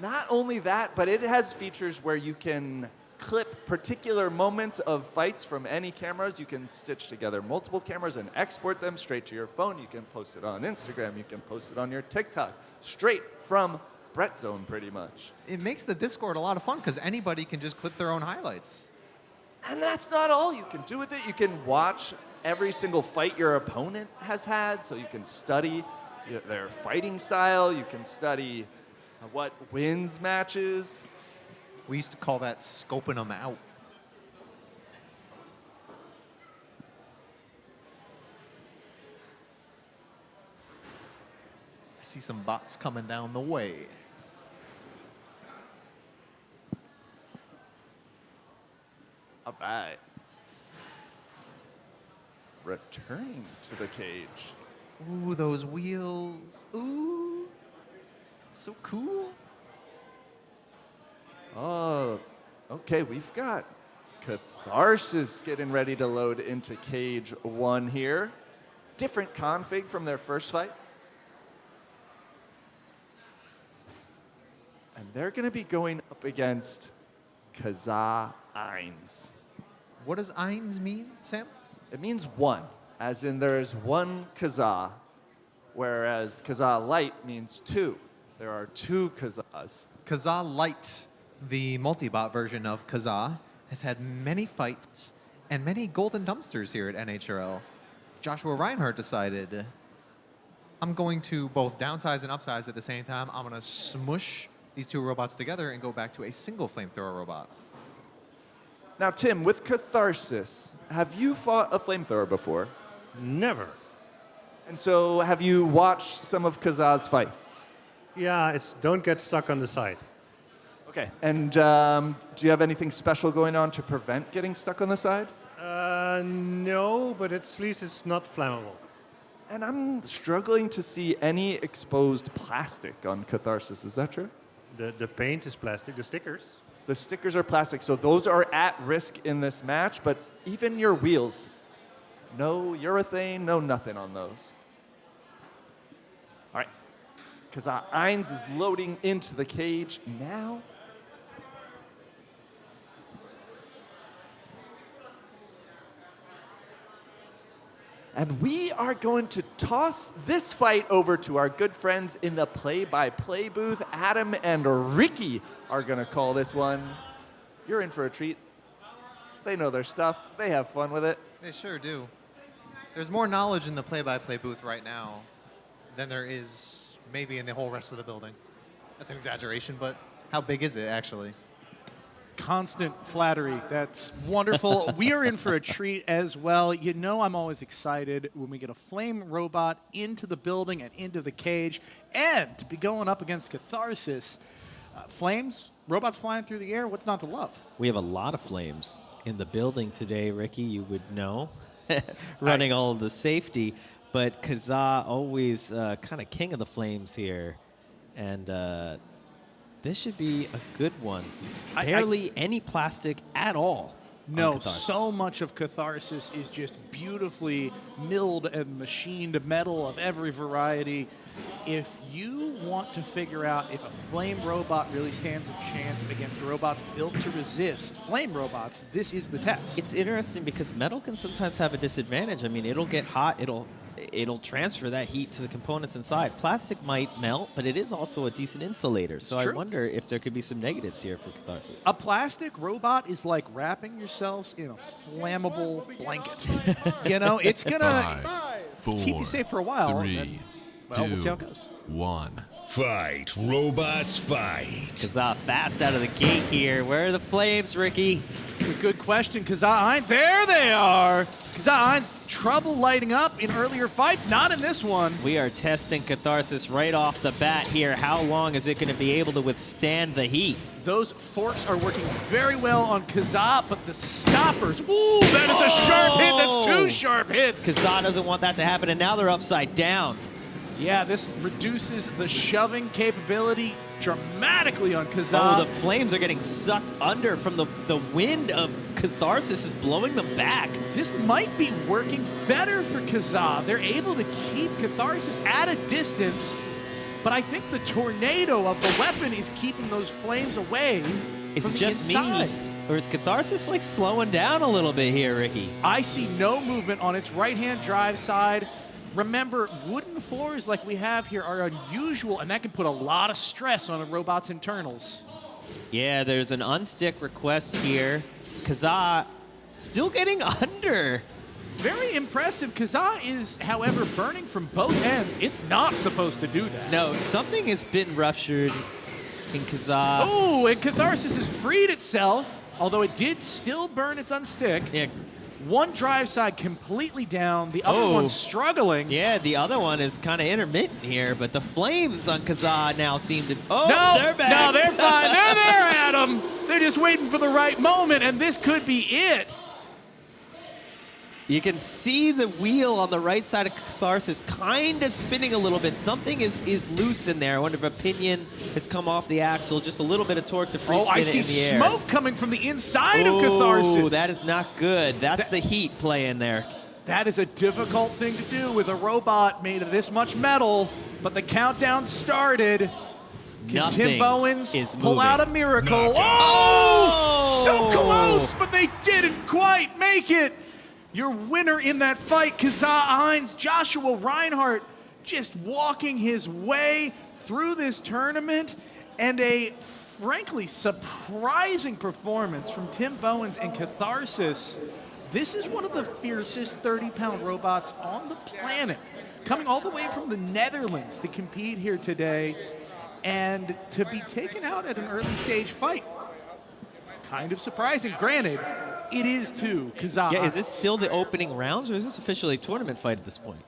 Not only that, but it has features where you can clip particular moments of fights from any cameras. You can stitch together multiple cameras and export them straight to your phone. You can post it on Instagram. You can post it on your TikTok. Straight from Bretzone, pretty much. It makes the Discord a lot of fun because anybody can just clip their own highlights. And that's not all you can do with it. You can watch every single fight your opponent has had, so you can study their fighting style. You can study what wins matches. We used to call that scoping them out. I see some bots coming down the way. All right. Returning to the cage. Ooh, those wheels. Ooh. So cool. Oh, okay, we've got Catharsis getting ready to load into cage 1 here. Different config from their first fight. And they're going to be going up against Kazahin. What does Eins mean, Sam? It means one, as in there is one Kazaa, whereas Kazaa Light means 2. There are 2 Kazaas. Kazaa Light, the multi-bot version of Kazaa, has had many fights and many golden dumpsters here at NHRL. Joshua Reinhardt decided, I'm going to both downsize and upsize at the same time. I'm going to smush these 2 robots together and go back to a single flamethrower robot. Now, Tim, with Catharsis, have you fought a flamethrower before? Never. And so have you watched some of Kazaa's fights? Yeah, it's don't get stuck on the side. Okay. And do you have anything special going on to prevent getting stuck on the side? No, but at least it's not flammable. And I'm struggling to see any exposed plastic on Catharsis. Is that true? The paint is plastic, the stickers. The stickers are plastic, so those are at risk in this match, but even your wheels, no urethane, no nothing on those. All right, Kazahin is loading into the cage now. And we are going to toss this fight over to our good friends in the play-by-play booth. Adam and Ricky are going to call this one. You're in for a treat. They know their stuff. They have fun with it. They sure do. There's more knowledge in the play-by-play booth right now than there is maybe in the whole rest of the building. That's an exaggeration, but how big is it actually? Constant flattery. That's wonderful. We are in for a treat as well. You know I'm always excited when we get a flame robot into the building and into the cage, and to be going up against Catharsis. Flames, robots flying through the air, what's not to love? We have a lot of flames in the building today, Ricky, you would know, running all of the safety. But Kazaa always kind of king of the flames here. And this should be a good one. Barely any plastic at all. No, so much of Catharsis is just beautifully milled and machined metal of every variety. If you want to figure out if a flame robot really stands a chance against robots built to resist flame robots, this is the test. It's interesting because metal can sometimes have a disadvantage. I mean, it'll get hot, it'll transfer that heat to the components inside. Plastic might melt, but it is also a decent insulator. So I wonder if there could be some negatives here for Catharsis. A plastic robot is like wrapping yourselves in a flammable blanket. You know, it's going to keep you safe for a while. 3, Well, we'll see how it goes. 1. Fight, robots, fight. Kazaa fast out of the gate here. Where are the flames, Ricky? It's a good question. Kazahin, there they are. Kazahin's trouble lighting up in earlier fights, not in this one. We are testing Catharsis right off the bat here. How long is it going to be able to withstand the heat? Those forks are working very well on Kazaa, but the stoppers, ooh, that is a sharp hit. That's 2 sharp hits. Kazaa doesn't want that to happen, and now they're upside down. Yeah, this reduces the shoving capability dramatically on Kazah. Oh, the flames are getting sucked under from the wind of Catharsis is blowing them back. This might be working better for Kazah. They're able to keep Catharsis at a distance, but I think the tornado of the weapon is keeping those flames away. Is from it the just inside. me? Or is Catharsis like slowing down a little bit here, Ricky? I see no movement on its right-hand drive side. Remember, wooden floors like we have here are unusual, and that can put a lot of stress on a robot's internals. Yeah, there's an unstick request here. Kazah still getting under. Very impressive. Kazah is, however, burning from both ends. It's not supposed to do that. No, something has been ruptured in Kazah. Oh, and Catharsis has freed itself, although it did still burn its unstick. Yeah. One drive side completely down, the other one's struggling. Yeah, the other one is kind of intermittent here, but the flames on Kazah now seem to... Oh, no, they're back. No, they're fine. They're there, Adam. They're just waiting for the right moment, and this could be it. You can see the wheel on the right side of Catharsis kind of spinning a little bit. Something is loose in there. I wonder if a pinion has come off the axle. Just a little bit of torque to free spin it in the air. I see smoke coming from the inside of Catharsis. Oh, that is not good. That's the heat playing there. That is a difficult thing to do with a robot made of this much metal, but the countdown started. Can Tim Bowens pull out a miracle? Oh! So close, but they didn't quite make it. Your winner in that fight, Kazah Hines, Joshua Reinhardt, just walking his way through this tournament, and a frankly surprising performance from Tim Bowens and Catharsis. This is one of the fiercest 30-pound robots on the planet, coming all the way from the Netherlands to compete here today, and to be taken out at an early stage fight. Kind of surprising. Granted, it is too, Kazah. Yeah, is this still the opening rounds, or is this officially a tournament fight at this point?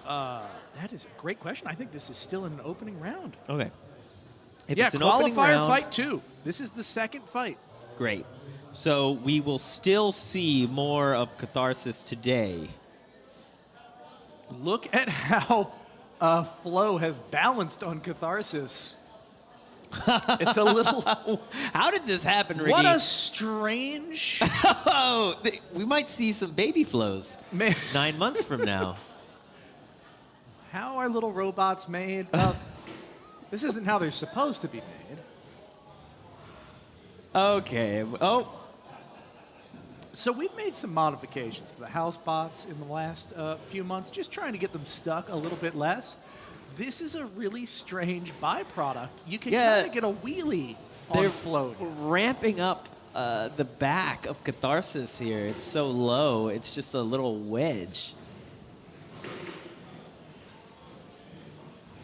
That is a great question. I think this is still in an opening round. Okay. If yeah, it's an opening qualifier round, fight too. This is the second fight. Great. So we will still see more of Catharsis today. Look at how Flo has balanced on Catharsis. It's a little... How did this happen, Ricky? What a strange... Oh, we might see some baby flows 9 months from now. How are little robots made? This isn't how they're supposed to be made. Okay. Oh. So we've made some modifications to the house bots in the last few months, just trying to get them stuck a little bit less. This is a really strange byproduct. You can kind of get a wheelie on float. Ramping up the back of Catharsis here. It's so low. It's just a little wedge.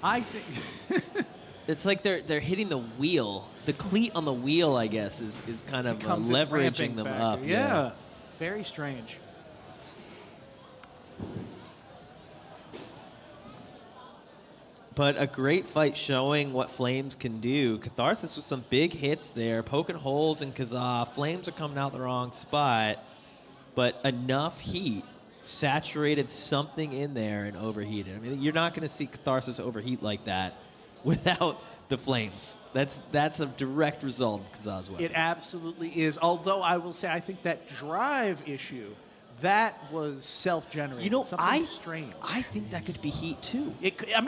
I think it's like they're hitting the wheel. The cleat on the wheel, I guess, is kind of leveraging them up. Yeah, very strange. But a great fight showing what Flames can do. Catharsis with some big hits there, poking holes in Kazah. Flames are coming out the wrong spot, but enough heat saturated something in there and overheated. I mean, you're not going to see Catharsis overheat like that without the Flames. That's a direct result of Kazah's weapon. It absolutely is. Although I will say, I think that drive issue, that was self-generated. You know, strange. I think that could be heat too.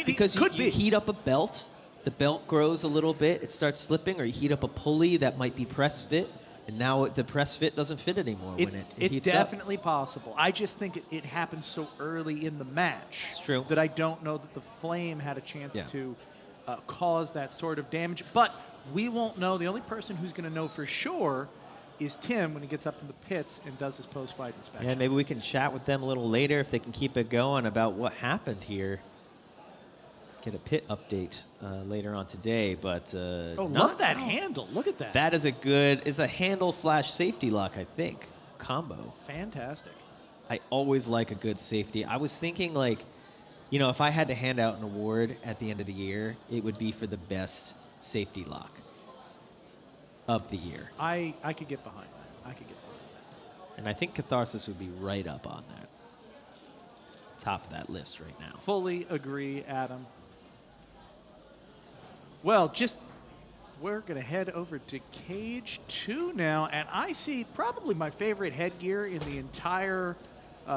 Because you heat up a belt, the belt grows a little bit, it starts slipping, or you heat up a pulley that might be press fit, and now the press fit doesn't fit anymore when it It's heats up. definitely possible. I just think it happened so early in the match. It's true. That I don't know that the Flame had a chance to cause that sort of damage. But we won't know. The only person who's going to know for sure is Tim when he gets up in the pits and does his post-fight inspection. Yeah, maybe we can chat with them a little later if they can keep it going about what happened here. Get a pit update later on today, but love that handle. Look at that. That is it's a handle / safety lock, I think, combo. Fantastic. I always like a good safety. I was thinking, like, you know, if I had to hand out an award at the end of the year, it would be for the best safety lock of the year. I could get behind that. And I think Catharsis would be right up on that. Top of that list right now. Fully agree, Adam. Well, we're going to head over to Cage 2 now, and I see probably my favorite headgear in the entire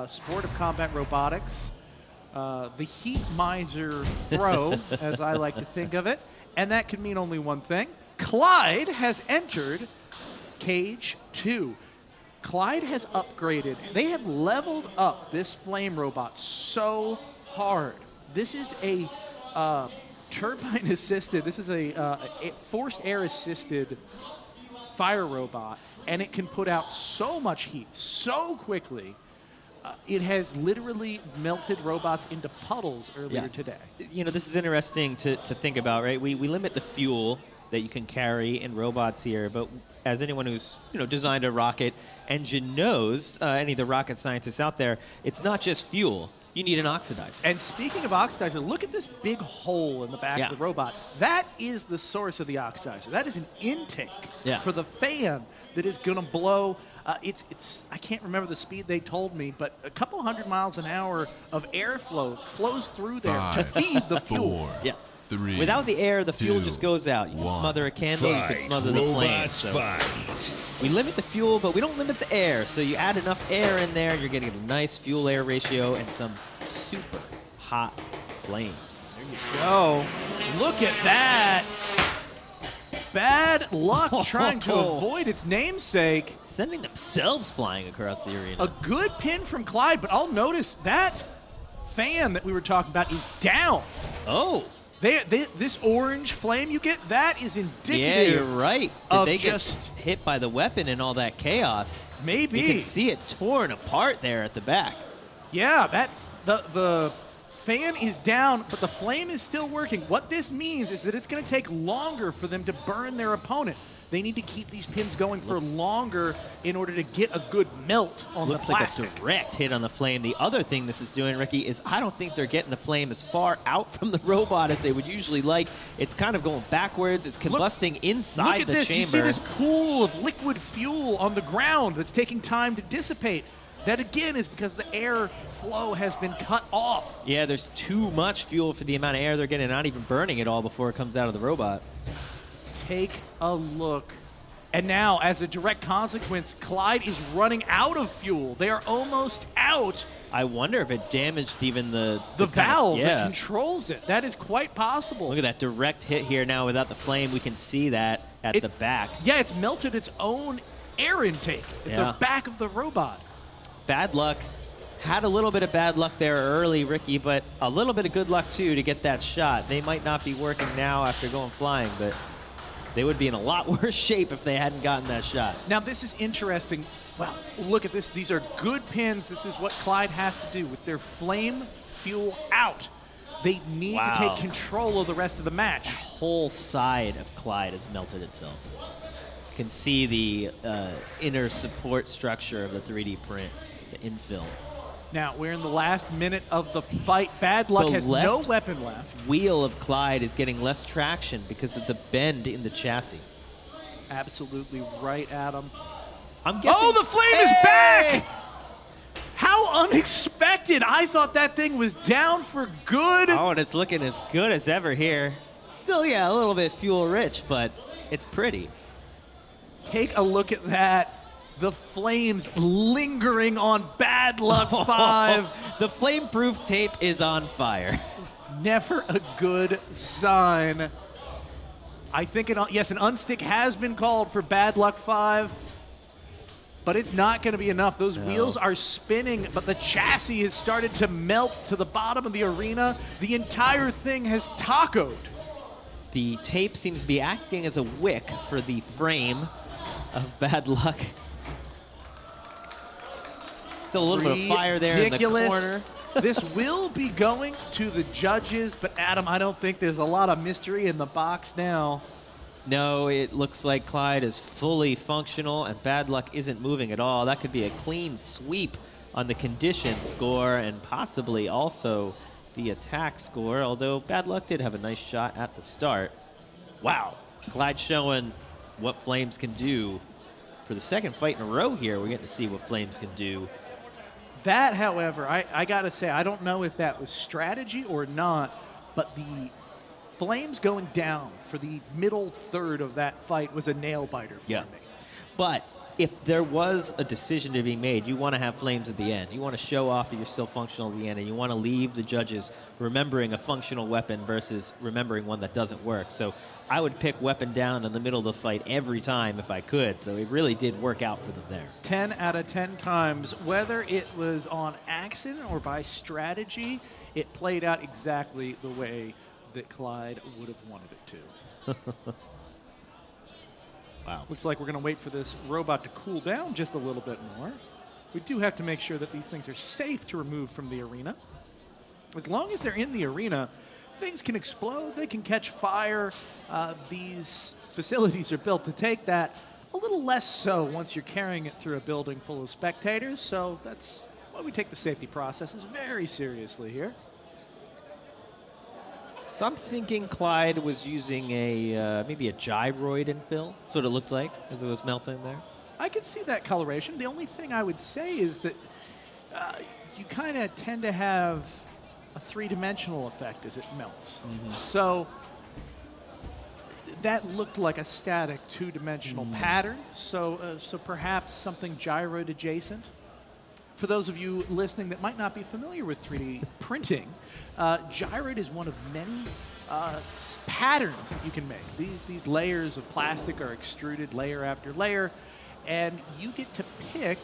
sport of combat robotics. The Heat Miser throw, as I like to think of it, and that can mean only one thing. Clyde has entered Cage 2. Clyde has upgraded. They have leveled up this flame robot so hard. This is a turbine-assisted, this is a forced air-assisted fire robot, and it can put out so much heat so quickly. It has literally melted robots into puddles earlier today. You know, this is interesting to think about, right? We limit the fuel that you can carry in robots here, but as anyone who's designed a rocket engine knows, any of the rocket scientists out there, it's not just fuel. You need an oxidizer. And speaking of oxidizer, look at this big hole in the back of the robot. That is the source of the oxidizer. That is an intake for the fan that is going to blow. It's I can't remember the speed they told me, but a couple 100 miles an hour of airflow flows through there to feed the fuel. 4, 3. Without the air, the fuel just goes out. You can 1. smother a candle, you can smother the flames. So we limit the fuel, but we don't limit the air. So you add enough air in there, you're getting a nice fuel-air ratio and some super hot flames. There you go. Look at that. Bad luck trying to avoid its namesake. Sending themselves flying across the arena. A good pin from Clyde, but I'll notice that fan that we were talking about is down. Oh. This orange flame you get, that is indicative. Yeah, you're right. Did they just get hit by the weapon and all that chaos? Maybe. You can see it torn apart there at the back. Yeah, the fan is down, but the flame is still working. What this means is that it's going to take longer for them to burn their opponent. They need to keep these pins going for longer in order to get a good melt on the plastic. Looks like a direct hit on the flame. The other thing this is doing, Ricky, is I don't think they're getting the flame as far out from the robot as they would usually like. It's kind of going backwards. It's combusting inside the chamber. Look at this. You see this pool of liquid fuel on the ground that's taking time to dissipate. That, again, is because the air flow has been cut off. Yeah, there's too much fuel for the amount of air they're getting, not even burning it all before it comes out of the robot. Take a look. And now, as a direct consequence, Clyde is running out of fuel. They are almost out. I wonder if it damaged even the valve that controls it. That is quite possible. Look at that direct hit here now without the flame. We can see that at the back. Yeah, it's melted its own air intake at the back of the robot. Bad luck. Had a little bit of bad luck there early, Ricky, but a little bit of good luck, too, to get that shot. They might not be working now after going flying, but they would be in a lot worse shape if they hadn't gotten that shot. Now, this is interesting. Well, look at this. These are good pins. This is what Clyde has to do. With their flame fuel out, they need to take control of the rest of the match. The whole side of Clyde has melted itself. You can see the inner support structure of the 3D print, the infill. Now, we're in the last minute of the fight. Bad luck has no weapon left. Wheel of Clyde is getting less traction because of the bend in the chassis. Absolutely right, Adam. I'm guessing. Oh, the flame is back! How unexpected. I thought that thing was down for good. Oh, and it's looking as good as ever here. Still, a little bit fuel rich, but it's pretty. Take a look at that. The flames lingering on Bad Luck 5. The flame-proof tape is on fire. Never a good sign. I think, an unstick has been called for Bad Luck 5, but it's not going to be enough. Those wheels are spinning, but the chassis has started to melt to the bottom of the arena. The entire thing has tacoed. The tape seems to be acting as a wick for the frame of Bad Luck. Still a little bit of fire there in the corner. This will be going to the judges, but Adam, I don't think there's a lot of mystery in the box now. No, it looks like Clyde is fully functional and Bad Luck isn't moving at all. That could be a clean sweep on the condition score and possibly also the attack score, although Bad Luck did have a nice shot at the start. Wow, Clyde showing what Flames can do. For the second fight in a row here, we're getting to see what Flames can do. That, however, I got to say, I don't know if that was strategy or not, but the flames going down for the middle third of that fight was a nail biter for me. But if there was a decision to be made, you want to have flames at the end. You want to show off that you're still functional at the end, and you want to leave the judges remembering a functional weapon versus remembering one that doesn't work. So I would pick weapon down in the middle of the fight every time if I could. So it really did work out for them there. 10 out of 10 times, whether it was on accident or by strategy, it played out exactly the way that Clyde would have wanted it to. Wow. Looks like we're going to wait for this robot to cool down just a little bit more. We do have to make sure that these things are safe to remove from the arena. As long as they're in the arena, things can explode, they can catch fire. These facilities are built to take that. A little less so once you're carrying it through a building full of spectators, so that's why we take the safety processes very seriously here. So I'm thinking Clyde was using a maybe a gyroid infill. That's what it looked like as it was melting there. I can see that coloration. The only thing I would say is that you kind of tend to have a three-dimensional effect as it melts. So that looked like a static two-dimensional pattern. So perhaps something gyroid adjacent. For those of you listening that might not be familiar with 3D printing, gyroid is one of many patterns that you can make. These layers of plastic are extruded layer after layer, and you get to pick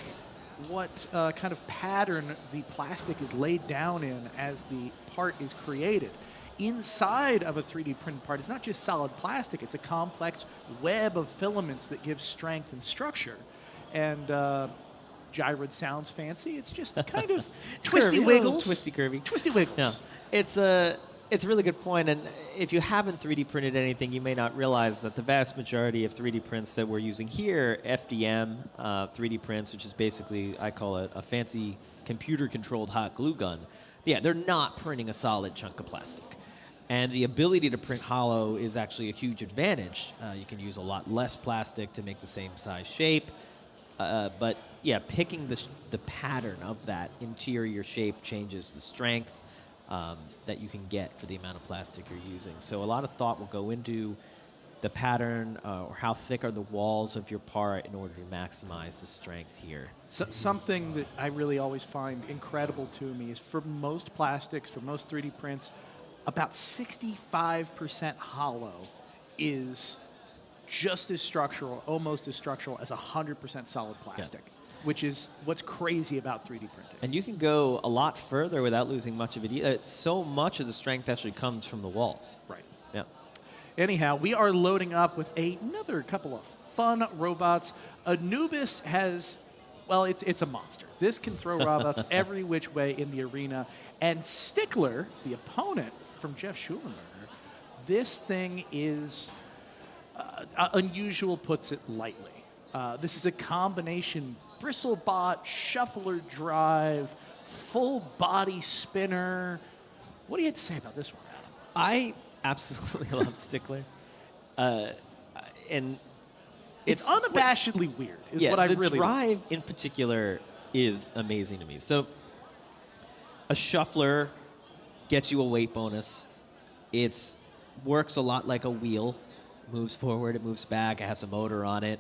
what kind of pattern the plastic is laid down in as the part is created. Inside of a 3D printed part, it's not just solid plastic, it's a complex web of filaments that gives strength and structure. And gyroid sounds fancy. It's just kind of twisty Curvy, wiggles. Twisty curvy. Twisty wiggles. Yeah. It's a really good point, and if you haven't 3D printed anything, you may not realize that the vast majority of 3D prints that we're using here, FDM 3D prints, which is basically, I call it a fancy computer-controlled hot glue gun. Yeah, they're not printing a solid chunk of plastic. And the ability to print hollow is actually a huge advantage. You can use a lot less plastic to make the same size shape. But yeah, picking the pattern of that interior shape changes the strength that you can get for the amount of plastic you're using. So a lot of thought will go into the pattern or how thick are the walls of your part in order to maximize the strength here. So, something that I really always find incredible to me is for most plastics, for most 3D prints, about 65% hollow is just as structural, almost as structural as 100% solid plastic, which is what's crazy about 3D printing. And you can go a lot further without losing much of it. So much of the strength actually comes from the walls. Right. Yeah. Anyhow, we are loading up with another couple of fun robots. Anubis has, well, it's a monster. This can throw robots every which way in the arena. And Stickler, the opponent from Jeff Schulenberger, this thing is unusual, puts it lightly. This is a combination bristlebot, shuffler drive, full body spinner. What do you have to say about this one, Adam? I absolutely love Stickler. And it's unabashedly weird, is what I really the drive in particular is amazing to me. So a shuffler gets you a weight bonus. It works a lot like a wheel. Moves forward, it moves back, it has a motor on it.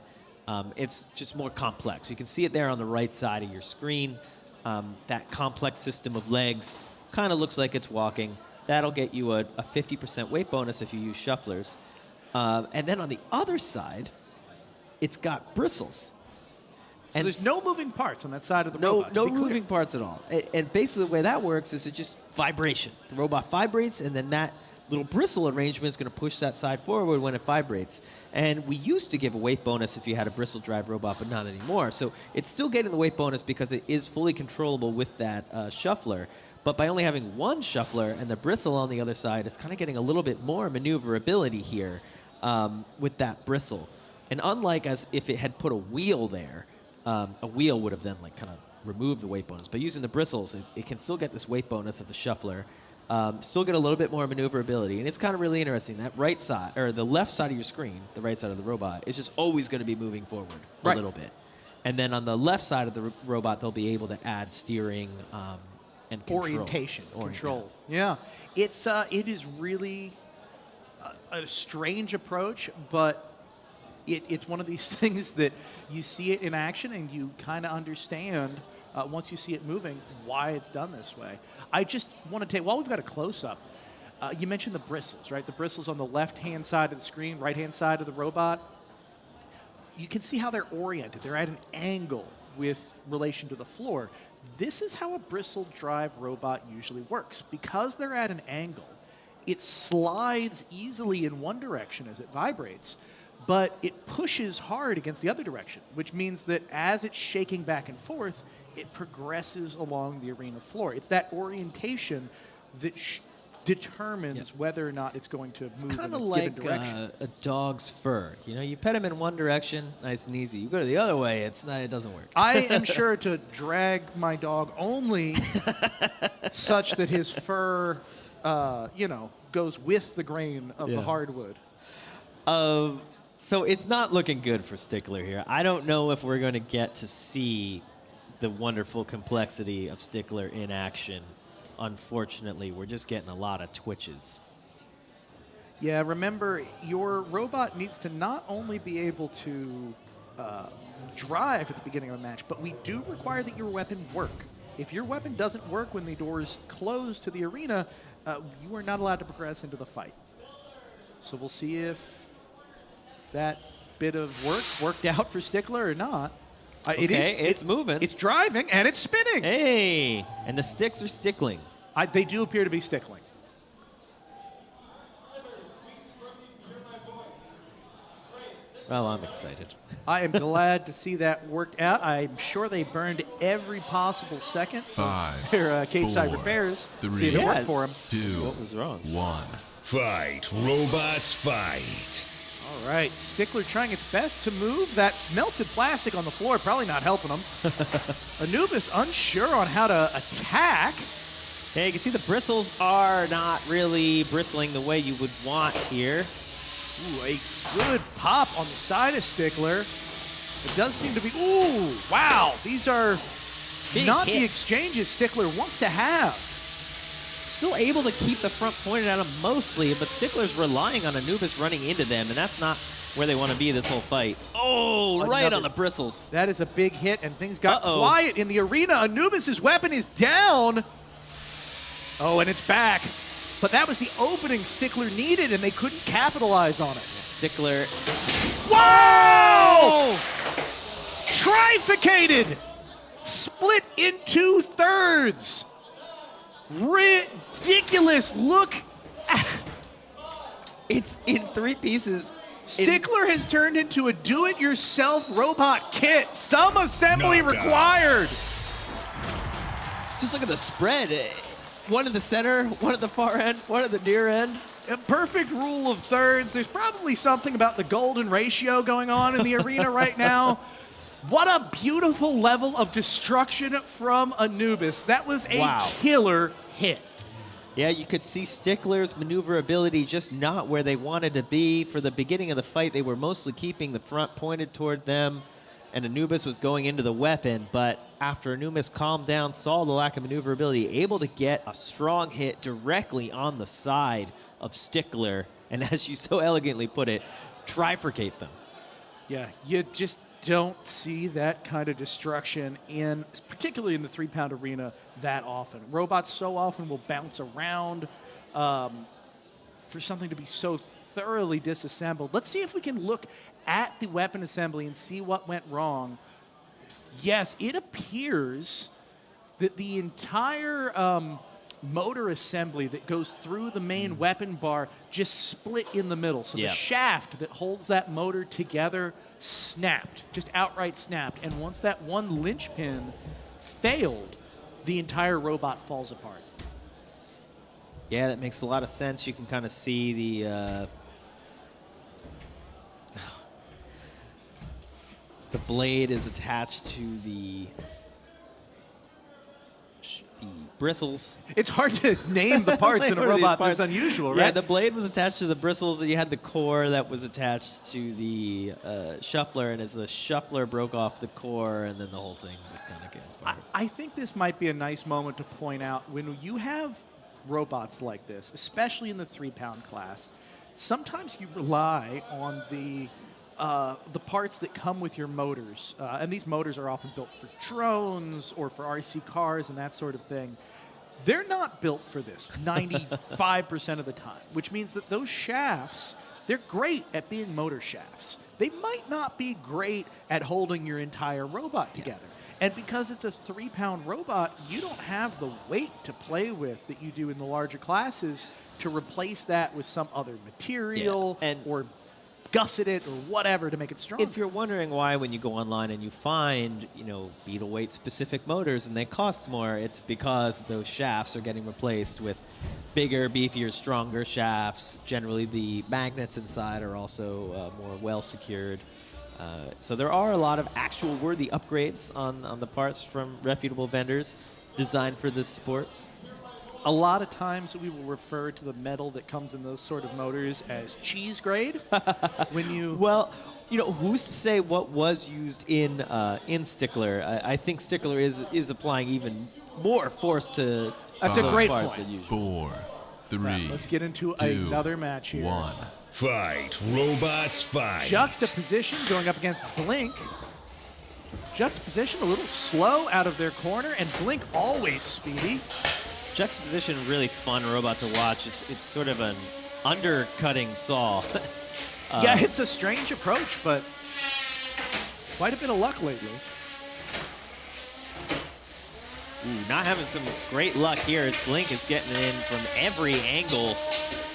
It's just more complex. You can see it there on the right side of your screen. That complex system of legs kind of looks like it's walking. That'll get you a 50% weight bonus if you use shufflers. And then on the other side, it's got bristles. So there's no moving parts on that side of the robot. No moving parts at all. And basically the way that works is it's just vibration. The robot vibrates, and then that little bristle arrangement is going to push that side forward when it vibrates. And we used to give a weight bonus if you had a bristle drive robot, but not anymore. So it's still getting the weight bonus because it is fully controllable with that shuffler. But by only having one shuffler and the bristle on the other side, it's kind of getting a little bit more maneuverability here with that bristle. And unlike as if it had put a wheel there, a wheel would have then like kind of removed the weight bonus. But using the bristles, it can still get this weight bonus of the shuffler. Still get a little bit more maneuverability, and it's kind of really interesting. That right side, or the left side of your screen, the right side of the robot, is just always going to be moving forward a little bit. And then on the left side of the robot, they'll be able to add steering and control. Orientation, control. Yeah, it is really a strange approach, but it's one of these things that you see it in action and you kind of understand once you see it moving why it's done this way. I just want to take, while we've got a close-up, you mentioned the bristles, right? The bristles on the left-hand side of the screen, right-hand side of the robot. You can see how they're oriented. They're at an angle with relation to the floor. This is how a bristle drive robot usually works. Because they're at an angle, it slides easily in one direction as it vibrates, but it pushes hard against the other direction, which means that as it's shaking back and forth, it progresses along the arena floor. It's that orientation that determines whether or not it's going to move in a given direction. A dog's fur. You know, you pet him in one direction, nice and easy. You go to the other way, it doesn't work. I am sure to drag my dog only such that his fur, goes with the grain of the hardwood. So it's not looking good for Stickler here. I don't know if we're going to get to see the wonderful complexity of Stickler in action. Unfortunately, we're just getting a lot of twitches. Yeah, remember, your robot needs to not only be able to drive at the beginning of a match, but we do require that your weapon work. If your weapon doesn't work when the doors close to the arena, you are not allowed to progress into the fight. So we'll see if that bit of work worked out for Stickler or not. It's moving. It's driving, and it's spinning. Hey, and the sticks are stickling. They do appear to be stickling. Well, I'm excited. I am glad to see that work out. I'm sure they burned every possible second of their cage side repairs. See if it worked for them. 2, what was wrong? 1. Fight, robots, fight. All right, Stickler trying its best to move that melted plastic on the floor, probably not helping him. Anubis unsure on how to attack. Hey, you can see the bristles are not really bristling the way you would want here. Ooh, a good pop on the side of Stickler. It does seem to be, ooh, wow. These are not the exchanges Stickler wants to have. Still able to keep the front pointed at him mostly, but Stickler's relying on Anubis running into them, and that's not where they want to be this whole fight. Oh, right on the bristles. That is a big hit, and things got quiet in the arena. Anubis' weapon is down. Oh, and it's back. But that was the opening Stickler needed, and they couldn't capitalize on it. Yeah, Stickler. Whoa! Trifurcated! Split into thirds. Ridiculous. Look. It's in 3 pieces. Stickler has turned into a do-it-yourself robot kit. Some assembly required. Just look at the spread. One at the center, one at the far end, one at the near end. A perfect rule of thirds. There's probably something about the golden ratio going on in the arena right now. What a beautiful level of destruction from Anubis. That was a killer hit. Yeah, you could see Stickler's maneuverability just not where they wanted to be. For the beginning of the fight, they were mostly keeping the front pointed toward them, and Anubis was going into the weapon. But after Anubis calmed down, saw the lack of maneuverability, able to get a strong hit directly on the side of Stickler, and as you so elegantly put it, trifurcate them. Yeah, you just don't see that kind of destruction particularly in the 3-pound arena, that often. Robots so often will bounce around for something to be so thoroughly disassembled. Let's see if we can look at the weapon assembly and see what went wrong. Yes, it appears that the entire motor assembly that goes through the main weapon bar just split in the middle. So the shaft that holds that motor together snapped, just outright snapped. And once that one linchpin failed, the entire robot falls apart. Yeah, that makes a lot of sense. You can kind of see the blade is attached to the bristles. It's hard to name the parts in a robot. That's unusual, right? Yeah, the blade was attached to the bristles, and you had the core that was attached to the shuffler, and as the shuffler broke off the core, and then the whole thing just kind of came apart. I think this might be a nice moment to point out when you have robots like this, especially in the 3-pound class, sometimes you rely on the parts that come with your motors. And these motors are often built for drones or for RC cars and that sort of thing. They're not built for this 95% of the time, which means that those shafts, they're great at being motor shafts. They might not be great at holding your entire robot together. And because it's a 3-pound robot, you don't have the weight to play with that you do in the larger classes to replace that with some other material or gusset it or whatever to make it strong. If you're wondering why when you go online and you find, beetle weight specific motors and they cost more, it's because those shafts are getting replaced with bigger, beefier, stronger shafts. Generally, the magnets inside are also more well secured. So there are a lot of actual worthy upgrades on the parts from reputable vendors designed for this sport. A lot of times we will refer to the metal that comes in those sort of motors as cheese grade. Well, who's to say what was used in Stickler? I think Stickler is applying even more force to That's a great parts point. than usual. 4, 3, let's get into 2, another match here. 1. Fight, robots, fight. Juxtaposition going up against Blink. Juxtaposition a little slow out of their corner, and Blink always speedy. Juxtaposition, really fun robot to watch. It's sort of an undercutting saw. Yeah, it's a strange approach, but quite a bit of luck lately. Not having some great luck here as Blink is getting in from every angle.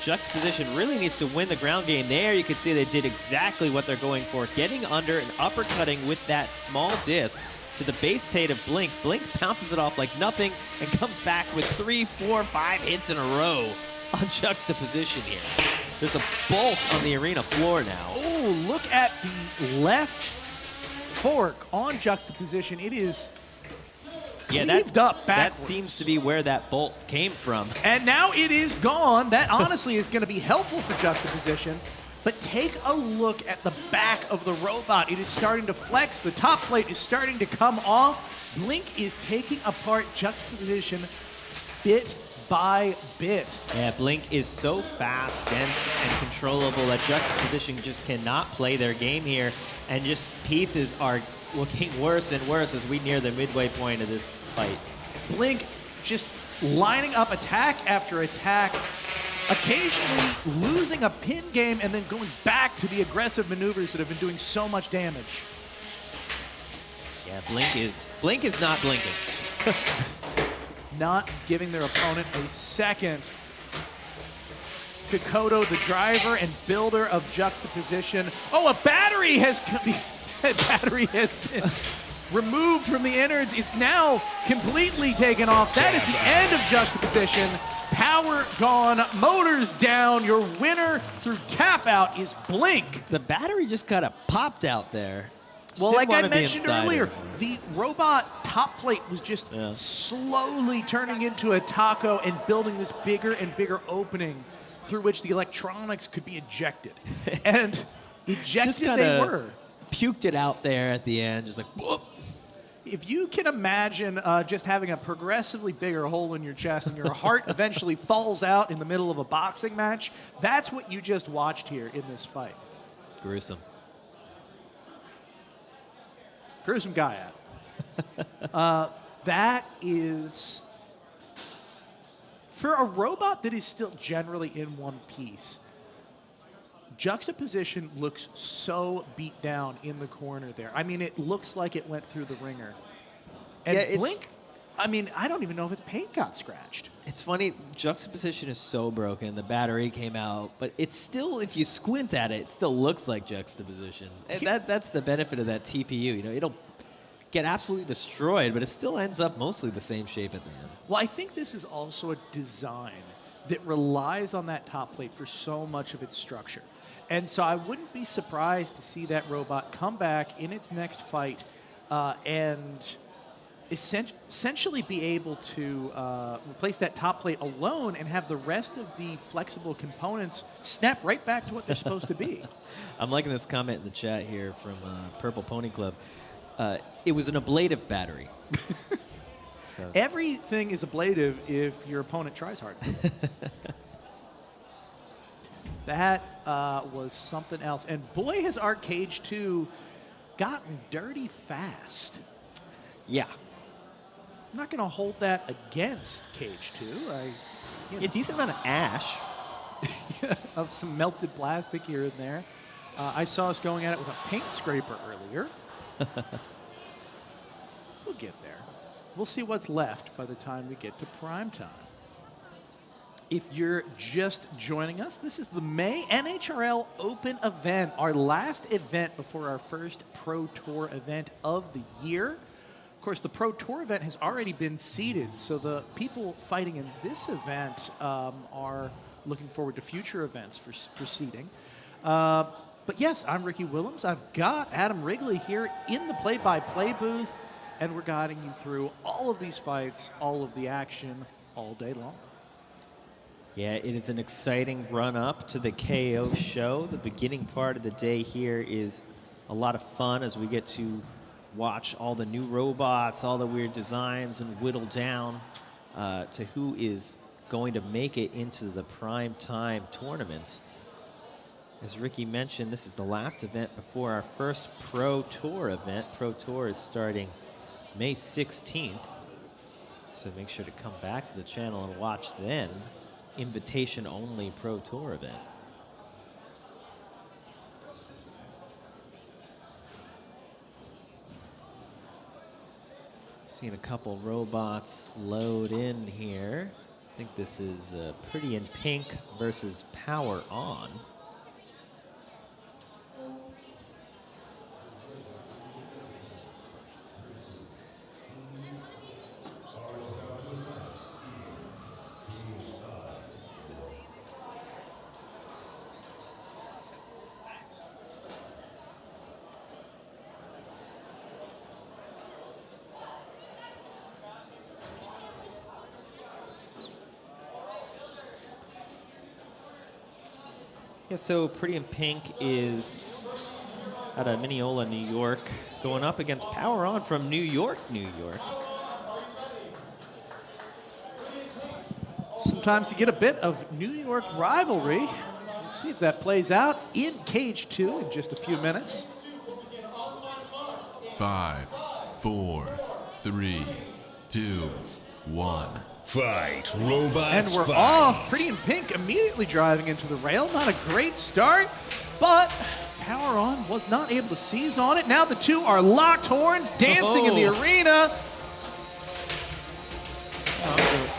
Juxtaposition really needs to win the ground game there. You can see they did exactly what they're going for, getting under and uppercutting with that small disc to the base plate of Blink. Blink bounces it off like nothing and comes back with 3, 4, 5 hits in a row on Juxtaposition here. There's a bolt on the arena floor now. Oh, look at the left fork on Juxtaposition. It is cleaved up backwards. That seems to be where that bolt came from. And now it is gone. That honestly is going to be helpful for Juxtaposition. But take a look at the back of the robot. It is starting to flex. The top plate is starting to come off. Blink is taking apart Juxtaposition bit by bit. Yeah, Blink is so fast, dense, and controllable that Juxtaposition just cannot play their game here. And just pieces are looking worse and worse as we near the midway point of this fight. Blink just lining up attack after attack, occasionally losing a pin game and then going back to the aggressive maneuvers that have been doing so much damage. Yeah, Blink is not blinking. Not giving their opponent a second. Kokoto, the driver and builder of Juxtaposition. Oh, a battery has been removed from the innards. It's now completely taken off. That is the end of Juxtaposition. Power gone, motors down. Your winner through tap out is Blink. The battery just kind of popped out there. Well, Didn't like I wanna be mentioned inside earlier, anymore. the robot top plate was just slowly turning into a taco and building this bigger and bigger opening through which the electronics could be ejected. And ejected they were. Puked it out there at the end, just like, whoop. If you can imagine just having a progressively bigger hole in your chest and your heart eventually falls out in the middle of a boxing match, that's what you just watched here in this fight. Gruesome. Gruesome guy out. That is, for a robot that is still generally in one piece, Juxtaposition looks so beat down in the corner there. I mean, it looks like it went through the ringer. And Yeah, Blink, I mean, I don't even know if its paint got scratched. It's funny, Juxtaposition is so broken, the battery came out, but it's still, if you squint at it, it still looks like Juxtaposition. And that's the benefit of that TPU. It'll get absolutely destroyed, but it still ends up mostly the same shape at the end. Well, I think this is also a design that relies on that top plate for so much of its structure. And so I wouldn't be surprised to see that robot come back in its next fight and essentially be able to replace that top plate alone and have the rest of the flexible components snap right back to what they're supposed to be. I'm liking this comment in the chat here from Purple Pony Club. It was an ablative battery. So. Everything is ablative if your opponent tries hard. That was something else. And boy, has our Cage 2 gotten dirty fast. Yeah. I'm not going to hold that against Cage 2. A decent amount of ash. Of some melted plastic here and there. I saw us going at it with a paint scraper earlier. We'll get there. We'll see what's left by the time we get to prime time. If you're just joining us, this is the May NHRL Open event, our last event before our first Pro Tour event of the year. Of course, the Pro Tour event has already been seeded, so the people fighting in this event are looking forward to future events for seeding. But yes, I'm Ricky Willems. I've got Adam Wrigley here in the play-by-play booth, and we're guiding you through all of these fights, all of the action, all day long. Yeah, it is an exciting run-up to the KO show. The beginning part of the day here is a lot of fun as we get to watch all the new robots, all the weird designs, and whittle down to who is going to make it into the prime time tournament. As Ricky mentioned, this is the last event before our first Pro Tour event. Pro Tour is starting May 16th, so make sure to come back to the channel and watch then. Invitation-only Pro Tour event. Seeing a couple robots load in here. I think this is Pretty in Pink versus PowerOn. Yeah, so Pretty in Pink is out of Mineola, New York, going up against PowerOn from New York, New York. Sometimes you get a bit of New York rivalry. We'll see if that plays out in Cage 2 in just a few minutes. 5, 4, 3, 2, 1. Fight, robots, And we're fight. off. Pretty in Pink immediately driving into the rail. Not a great start, but PowerOn was not able to seize on it. Now the two are locked horns, dancing in the arena.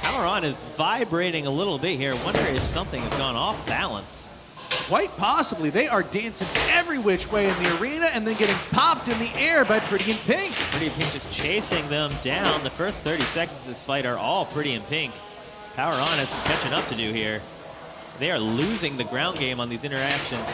PowerOn is vibrating a little bit here. Wonder if something has gone off balance. Quite possibly. They are dancing every which way in the arena and then getting popped in the air by Pretty in Pink. Pretty in Pink just chasing them down. The first 30 seconds of this fight are all Pretty in Pink. PowerOn has some catching up to do here. They are losing the ground game on these interactions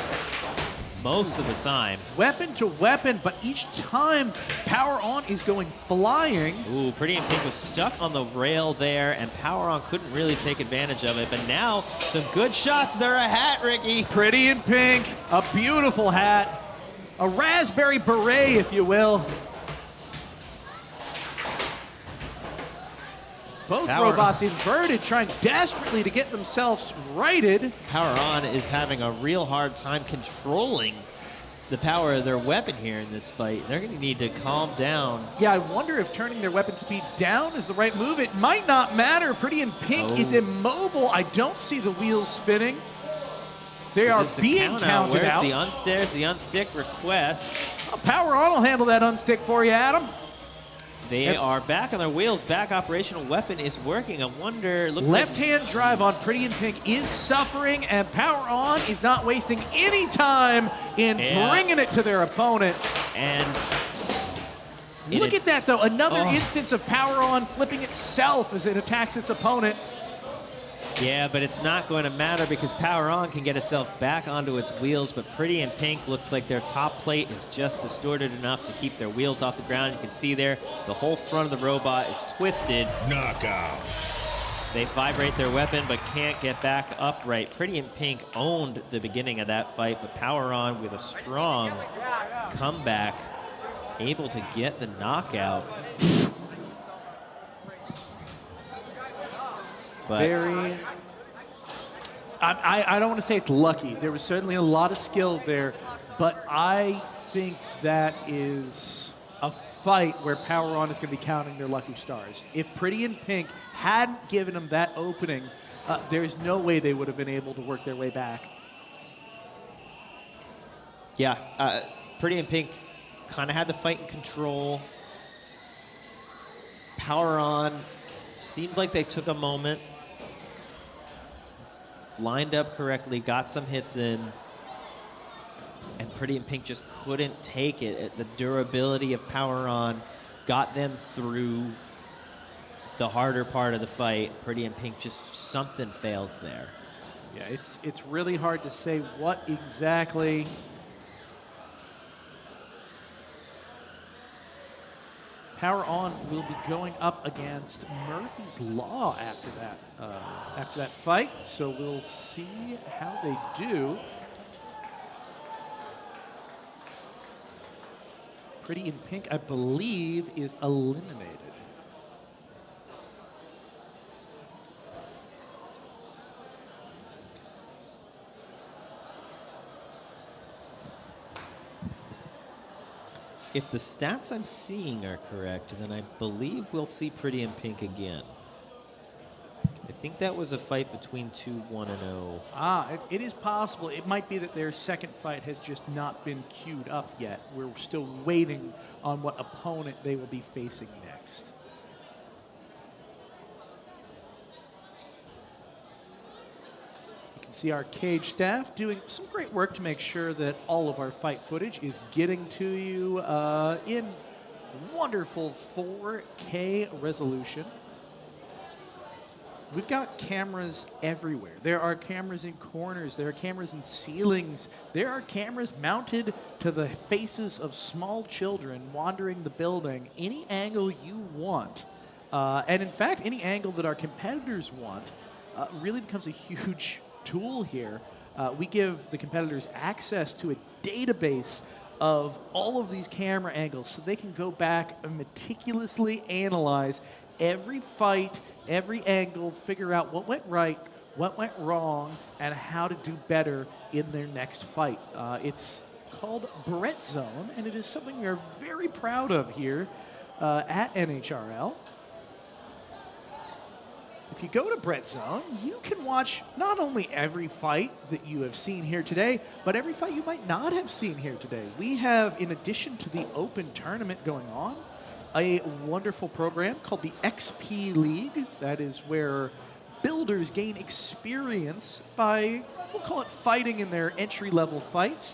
most of the time. Weapon to weapon, but each time PowerOn is going flying. Ooh, Pretty in Pink was stuck on the rail there, and PowerOn couldn't really take advantage of it. But now, some good shots. They're a hat, Ricky. Pretty in Pink, a beautiful hat. A raspberry beret, if you will. Both robots inverted, trying desperately to get themselves righted. PowerOn is having a real hard time controlling the power of their weapon here in this fight. They're going to need to calm down. Yeah, I wonder if turning their weapon speed down is the right move. It might not matter. Pretty in Pink is immobile. I don't see the wheels spinning. They are being counted out. Where's the unstick request? Oh, PowerOn will handle that unstick for you, Adam. They are back on their wheels. Back operational weapon is working. I wonder. Looks Left-hand drive on Pretty in Pink is suffering, and PowerOn is not wasting any time in bringing it to their opponent. And look at that, though. Another instance of PowerOn flipping itself as it attacks its opponent. Yeah, but it's not going to matter because PowerOn can get itself back onto its wheels, but Pretty in Pink looks like their top plate is just distorted enough to keep their wheels off the ground. You can see there, the whole front of the robot is twisted. Knockout. They vibrate their weapon, but can't get back upright. Pretty in Pink owned the beginning of that fight, but PowerOn with a strong comeback, able to get the knockout. But Very I don't want to say it's lucky. There was certainly a lot of skill there, but I think that is a fight where PowerOn is going to be counting their lucky stars. If Pretty in Pink hadn't given them that opening, there's no way they would have been able to work their way back. Yeah, Pretty in Pink kind of had the fight in control. PowerOn seemed like they took a moment, lined up correctly, got some hits in, and Pretty in Pink just couldn't take it. The durability of PowerOn got them through the harder part of the fight. Pretty in Pink, just something failed there. Yeah, it's really hard to say what exactly. PowerOn will be going up against Murphy's Law after that fight. So we'll see how they do. Pretty in Pink, I believe, is eliminated. If the stats I'm seeing are correct, then I believe we'll see Pretty in Pink again. I think that was a fight between 2-1-0. It is possible. It might be that their second fight has just not been queued up yet. We're still waiting on what opponent they will be facing next. You can see our cage staff doing some great work to make sure that all of our fight footage is getting to you in wonderful 4K resolution. We've got cameras everywhere. There are cameras in corners. There are cameras in ceilings. There are cameras mounted to the faces of small children wandering the building. Any angle you want, and in fact, any angle that our competitors want, really becomes a huge tool here. We give the competitors access to a database of all of these camera angles so they can go back and meticulously analyze every fight, every angle, figure out what went right, what went wrong, and how to do better in their next fight. It's called Brett Zone, and it is something we are very proud of here at NHRL. If you go to Brett Zone, you can watch not only every fight that you have seen here today, but every fight you might not have seen here today. We have, in addition to the open tournament going on, a wonderful program called the XP League. That is where builders gain experience by, we'll call it fighting in their entry-level fights.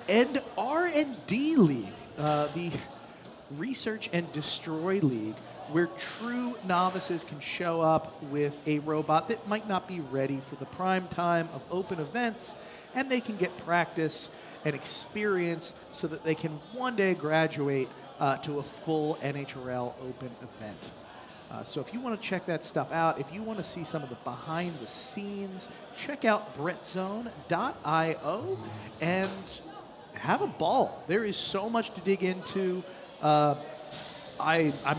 And R&D League, the Research and Destroy League, where true novices can show up with a robot that might not be ready for the prime time of open events, and they can get practice and experience so that they can one day graduate to a full NHRL open event. So if you want to check that stuff out, if you want to see some of the behind the scenes, check out brettzone.io and have a ball. There is so much to dig into. I'm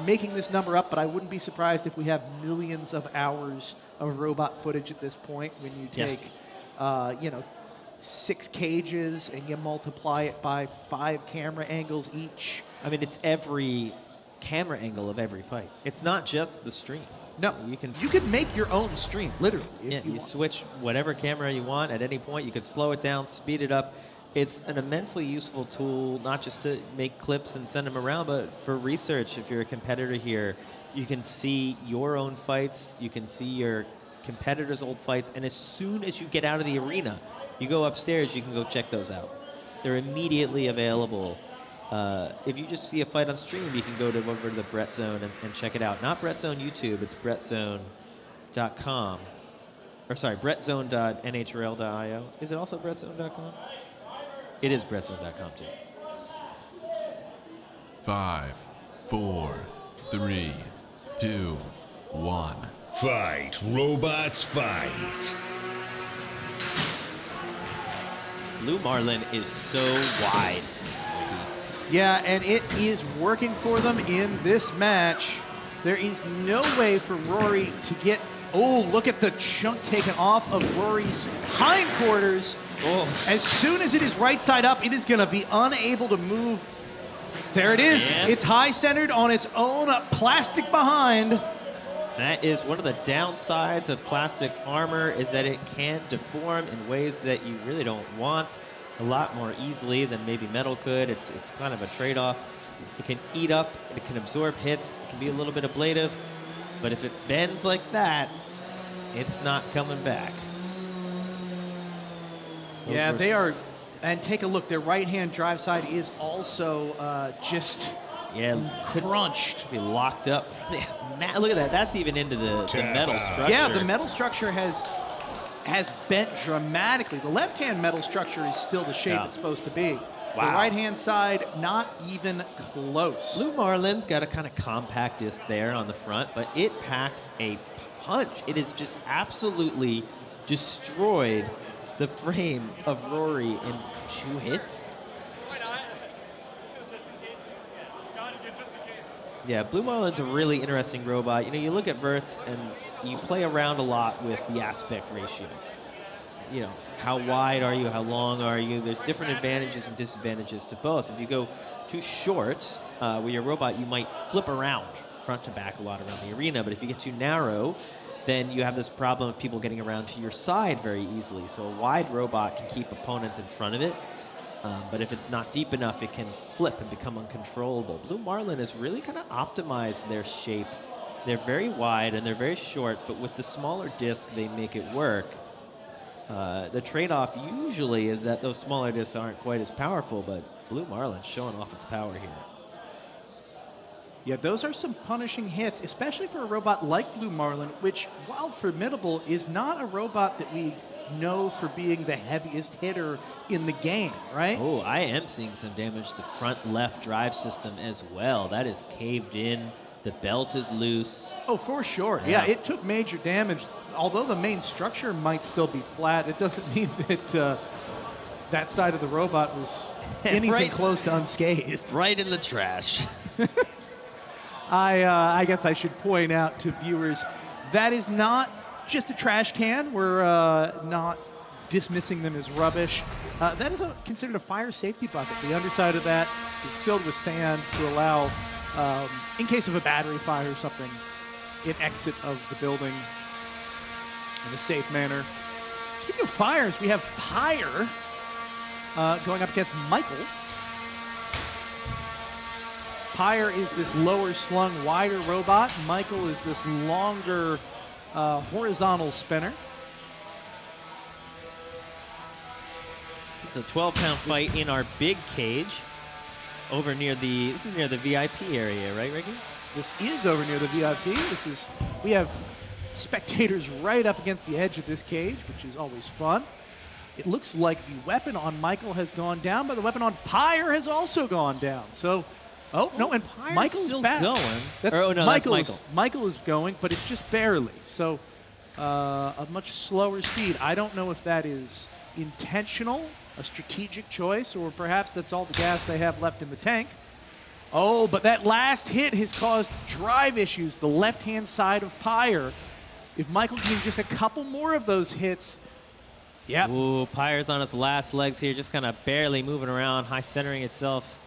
making this number up, but I wouldn't be surprised if we have millions of hours of robot footage at this point when you take, 6 cages and you multiply it by 5 camera angles each. I mean, it's every camera angle of every fight. It's not just the stream. No, you can make your own stream, literally. Yeah, you switch whatever camera you want at any point. You can slow it down, speed it up. It's an immensely useful tool, not just to make clips and send them around, but for research. If you're a competitor here, you can see your own fights, you can see your competitors' old fights, and as soon as you get out of the arena, you go upstairs, you can go check those out. They're immediately available. If you just see a fight on stream, you can go over to the Brett Zone and check it out. Not Brett Zone YouTube, it's brettzone.com. Or sorry, brettzone.nhrl.io. Is it also brettzone.com? It is brettzone.com too. 5, 4, 3, 2, 1. Fight, robots, fight. Blue Marlin is so wide. Yeah, and it is working for them in this match. There is no way for Rory to get Oh, look at the chunk taken off of Rory's hindquarters. Oh. As soon as it is right side up, it is going to be unable to move. There it is. And it's high centered on its own plastic behind. that is one of the downsides of plastic armor, is that it can deform in ways that you really don't want a lot more easily than maybe metal could. It's kind of a trade-off. It can eat up, it can absorb hits, it can be a little bit ablative, but if it bends like that, it's not coming back. Yeah, they are, and take a look, their right-hand drive side is also just crunched. Be locked up. Matt, look at that. That's even into the metal structure. Yeah, the metal structure has bent dramatically. The left-hand metal structure is still the shape it's supposed to be. Wow. The right-hand side, not even close. Blue Marlin's got a kind of compact disc there on the front, but it packs a punch. It has just absolutely destroyed the frame of Rory in 2 hits. Yeah, Blue Marlin's a really interesting robot. You know, you look at verts and you play around a lot with the aspect ratio. You know, how wide are you? How long are you? There's different advantages and disadvantages to both. If you go too short with your robot, you might flip around front to back a lot around the arena. But if you get too narrow, then you have this problem of people getting around to your side very easily. So a wide robot can keep opponents in front of it. But if it's not deep enough, it can flip and become uncontrollable. Blue Marlin has really kind of optimized their shape. They're very wide and they're very short, but with the smaller disc, they make it work. The trade-off usually is that those smaller discs aren't quite as powerful, but Blue Marlin's showing off its power here. Yeah, those are some punishing hits, especially for a robot like Blue Marlin, which, while formidable, is not a robot that we know for being the heaviest hitter in the game, right? Oh, I am seeing some damage to the front left drive system as well. That is caved in. The belt is loose. Oh, for sure. Yeah, it took major damage. Although the main structure might still be flat, it doesn't mean that that side of the robot was anything close to unscathed. Right in the trash. I guess I should point out to viewers, that is not just a trash can. We're not dismissing them as rubbish. That is considered a fire safety bucket. The underside of that is filled with sand to allow, in case of a battery fire or something, an exit of the building in a safe manner. Speaking of fires, we have Pyre going up against Michael. Pyre is this lower slung, wider robot. Michael is this longer horizontal spinner. It's a 12-pound fight in our big cage over near this is near the VIP area, right, Ricky? This is over near the VIP. We have spectators right up against the edge of this cage, which is always fun. It looks like the weapon on Michael has gone down, but the weapon on Pyre has also gone down. So, and Pyre's Michael's still back. going. That's Michael. Michael is going, but it's just barely. So, a much slower speed. I don't know if that is intentional, a strategic choice, or perhaps that's all the gas they have left in the tank. Oh, but that last hit has caused drive issues, the left-hand side of Pyre. If Michael can do just a couple more of those hits, yeah. Ooh, Pyre's on its last legs here, just kind of barely moving around, high centering itself.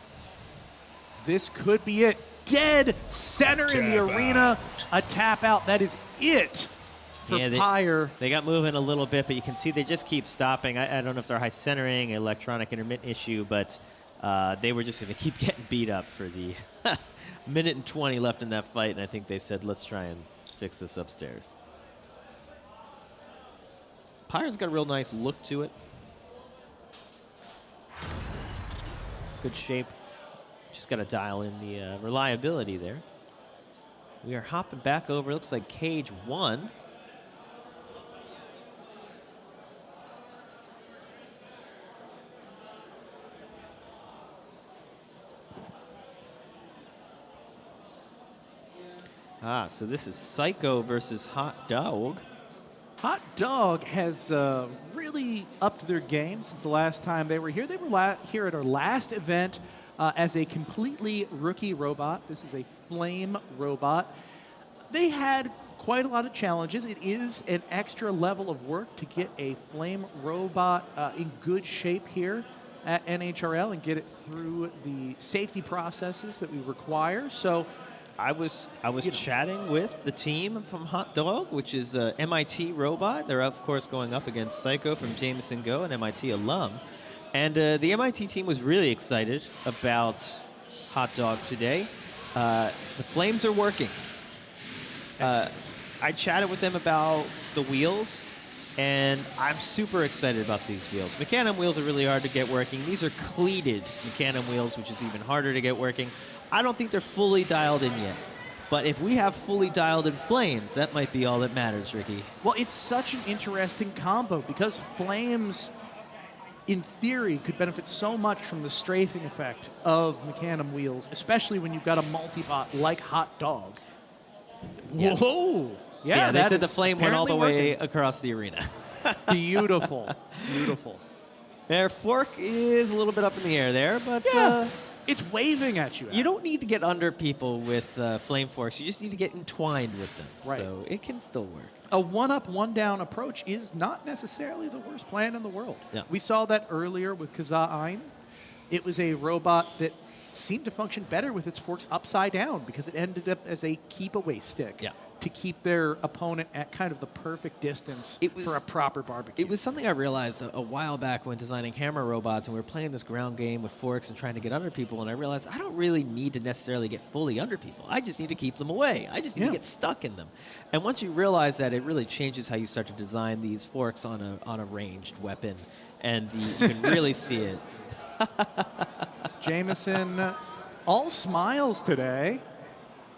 This could be it. Dead center in the arena. A tap out. That is it for Pyre. They got moving a little bit, but you can see they just keep stopping. I don't know if they're high centering, electronic intermittent issue, but they were just going to keep getting beat up for the minute and 20 left in that fight, and I think they said, let's try and fix this upstairs. Pyre's got a real nice look to it. Good shape. Just got to dial in the reliability there. We are hopping back over. Looks like cage 1. So this is Psycho versus Hot Dog. Hot Dog has really upped their game since the last time they were here. They were here at our last event as a completely rookie robot. This is a flame robot. They had quite a lot of challenges. It is an extra level of work to get a flame robot in good shape here at NHRL and get it through the safety processes that we require. So I was chatting with the team from Hot Dog, which is a MIT robot. They're, of course, going up against Psycho from Jameson Go, an MIT alum. And the MIT team was really excited about Hot Dog today. The flames are working. I chatted with them about the wheels, and I'm super excited about these wheels. Mecanum wheels are really hard to get working. These are cleated Mecanum wheels, which is even harder to get working. I don't think they're fully dialed in yet. But if we have fully dialed in flames, that might be all that matters, Ricky. Well, it's such an interesting combo because flames, in theory, could benefit so much from the strafing effect of Mecanum wheels, especially when you've got a multi-bot like Hot Dog. Yeah. Whoa! Yeah, they that said the is flame went all the apparently way working. across the arena. Beautiful. Beautiful. Their fork is a little bit up in the air there, but it's waving at you. You don't need to get under people with flame forks. You just need to get entwined with them. Right. So it can still work. A one-up, one-down approach is not necessarily the worst plan in the world. Yeah. We saw that earlier with Kazahin. It was a robot that seemed to function better with its forks upside down because it ended up as a keep-away stick to keep their opponent at kind of the perfect distance for a proper barbecue. It was something I realized a while back when designing hammer robots, and we were playing this ground game with forks and trying to get under people, and I realized I don't really need to necessarily get fully under people. I just need to keep them away. I just need to get stuck in them. And once you realize that, it really changes how you start to design these forks on a ranged weapon, and you can really see it. Jameson, all smiles today.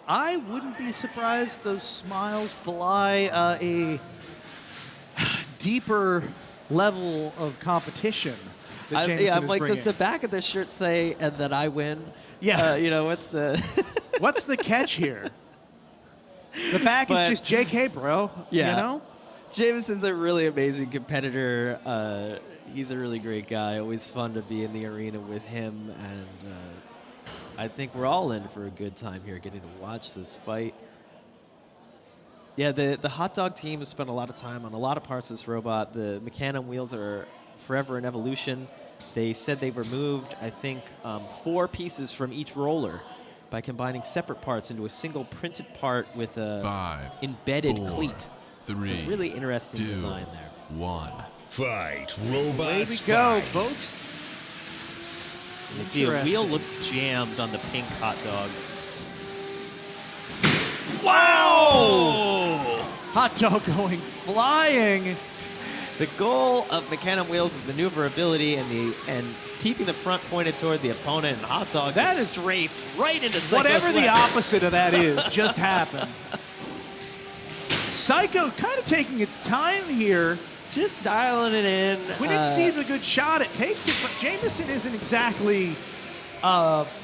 I wouldn't be surprised if those smiles belie a deeper level of competition that Jameson I'm is like, bringing. does the back of this shirt say, and that I win? Yeah. What's the... What's the catch here? The back is just JK, bro. Yeah. You know? Jameson's a really amazing competitor. He's a really great guy. Always fun to be in the arena with him, and I think we're all in for a good time here, getting to watch this fight. Yeah, the Hot Dog team has spent a lot of time on a lot of parts of this robot. The Mecanum wheels are forever in evolution. They said they removed, I think, 4 pieces from each roller by combining separate parts into a single printed part with a 5, embedded 4, cleat. 3, so really interesting 2, design there. 1. Fight, robots. Way we go, fight. folks. You see a wheel looks jammed on the pink Hot Dog. Wow! Hot Dog going flying. The goal of Mecanum wheels is maneuverability and keeping the front pointed toward the opponent. And Hot Dog That just is strafed right into Psycho's Whatever the weapon. opposite of that is just happened. Psycho kind of taking its time here. Just dialing it in. When it sees a good shot, it takes it. But Jameson isn't exactly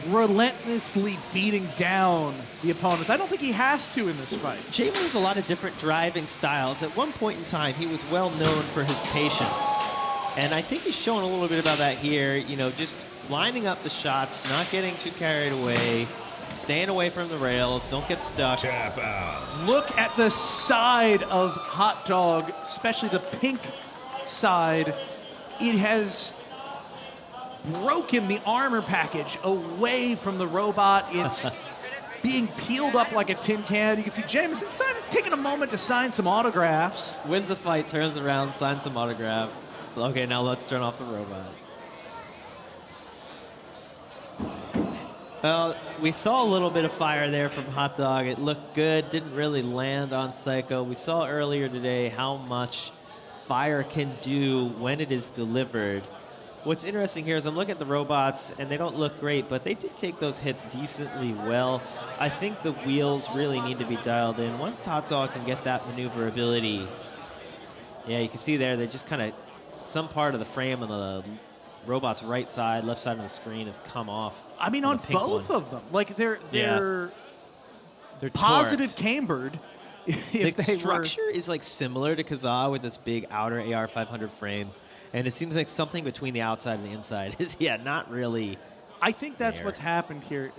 relentlessly beating down the opponents. I don't think he has to in this fight. James has a lot of different driving styles. At one point in time, he was well known for his patience. And I think he's showing a little bit about that here. You know, just lining up the shots, not getting too carried away, staying away from the rails, don't get stuck. Tap out. Look at the side of Hot Dog, especially the pink side. It has broken the armor package away from the robot. It's being peeled up like a tin can. You can see Jameson taking a moment to sign some autographs. Wins a fight, turns around, signs some autograph. Okay, now let's turn off the robot. Well, we saw a little bit of fire there from Hot Dog. It looked good, didn't really land on Psycho. We saw earlier today how much fire can do when it is delivered. What's interesting here is I'm looking at the robots, and they don't look great, but they did take those hits decently well. I think the wheels really need to be dialed in. Once Hot Dog can get that maneuverability, yeah, you can see there, they just kind of, some part of the frame on the robot's right side, left side of the screen has come off. I mean, on both of them. Like, they're positive torqued. cambered. The structure is like similar to Kazaa with this big outer AR500 frame, and it seems like something between the outside and the inside is not really. I think that's there. what's happened here.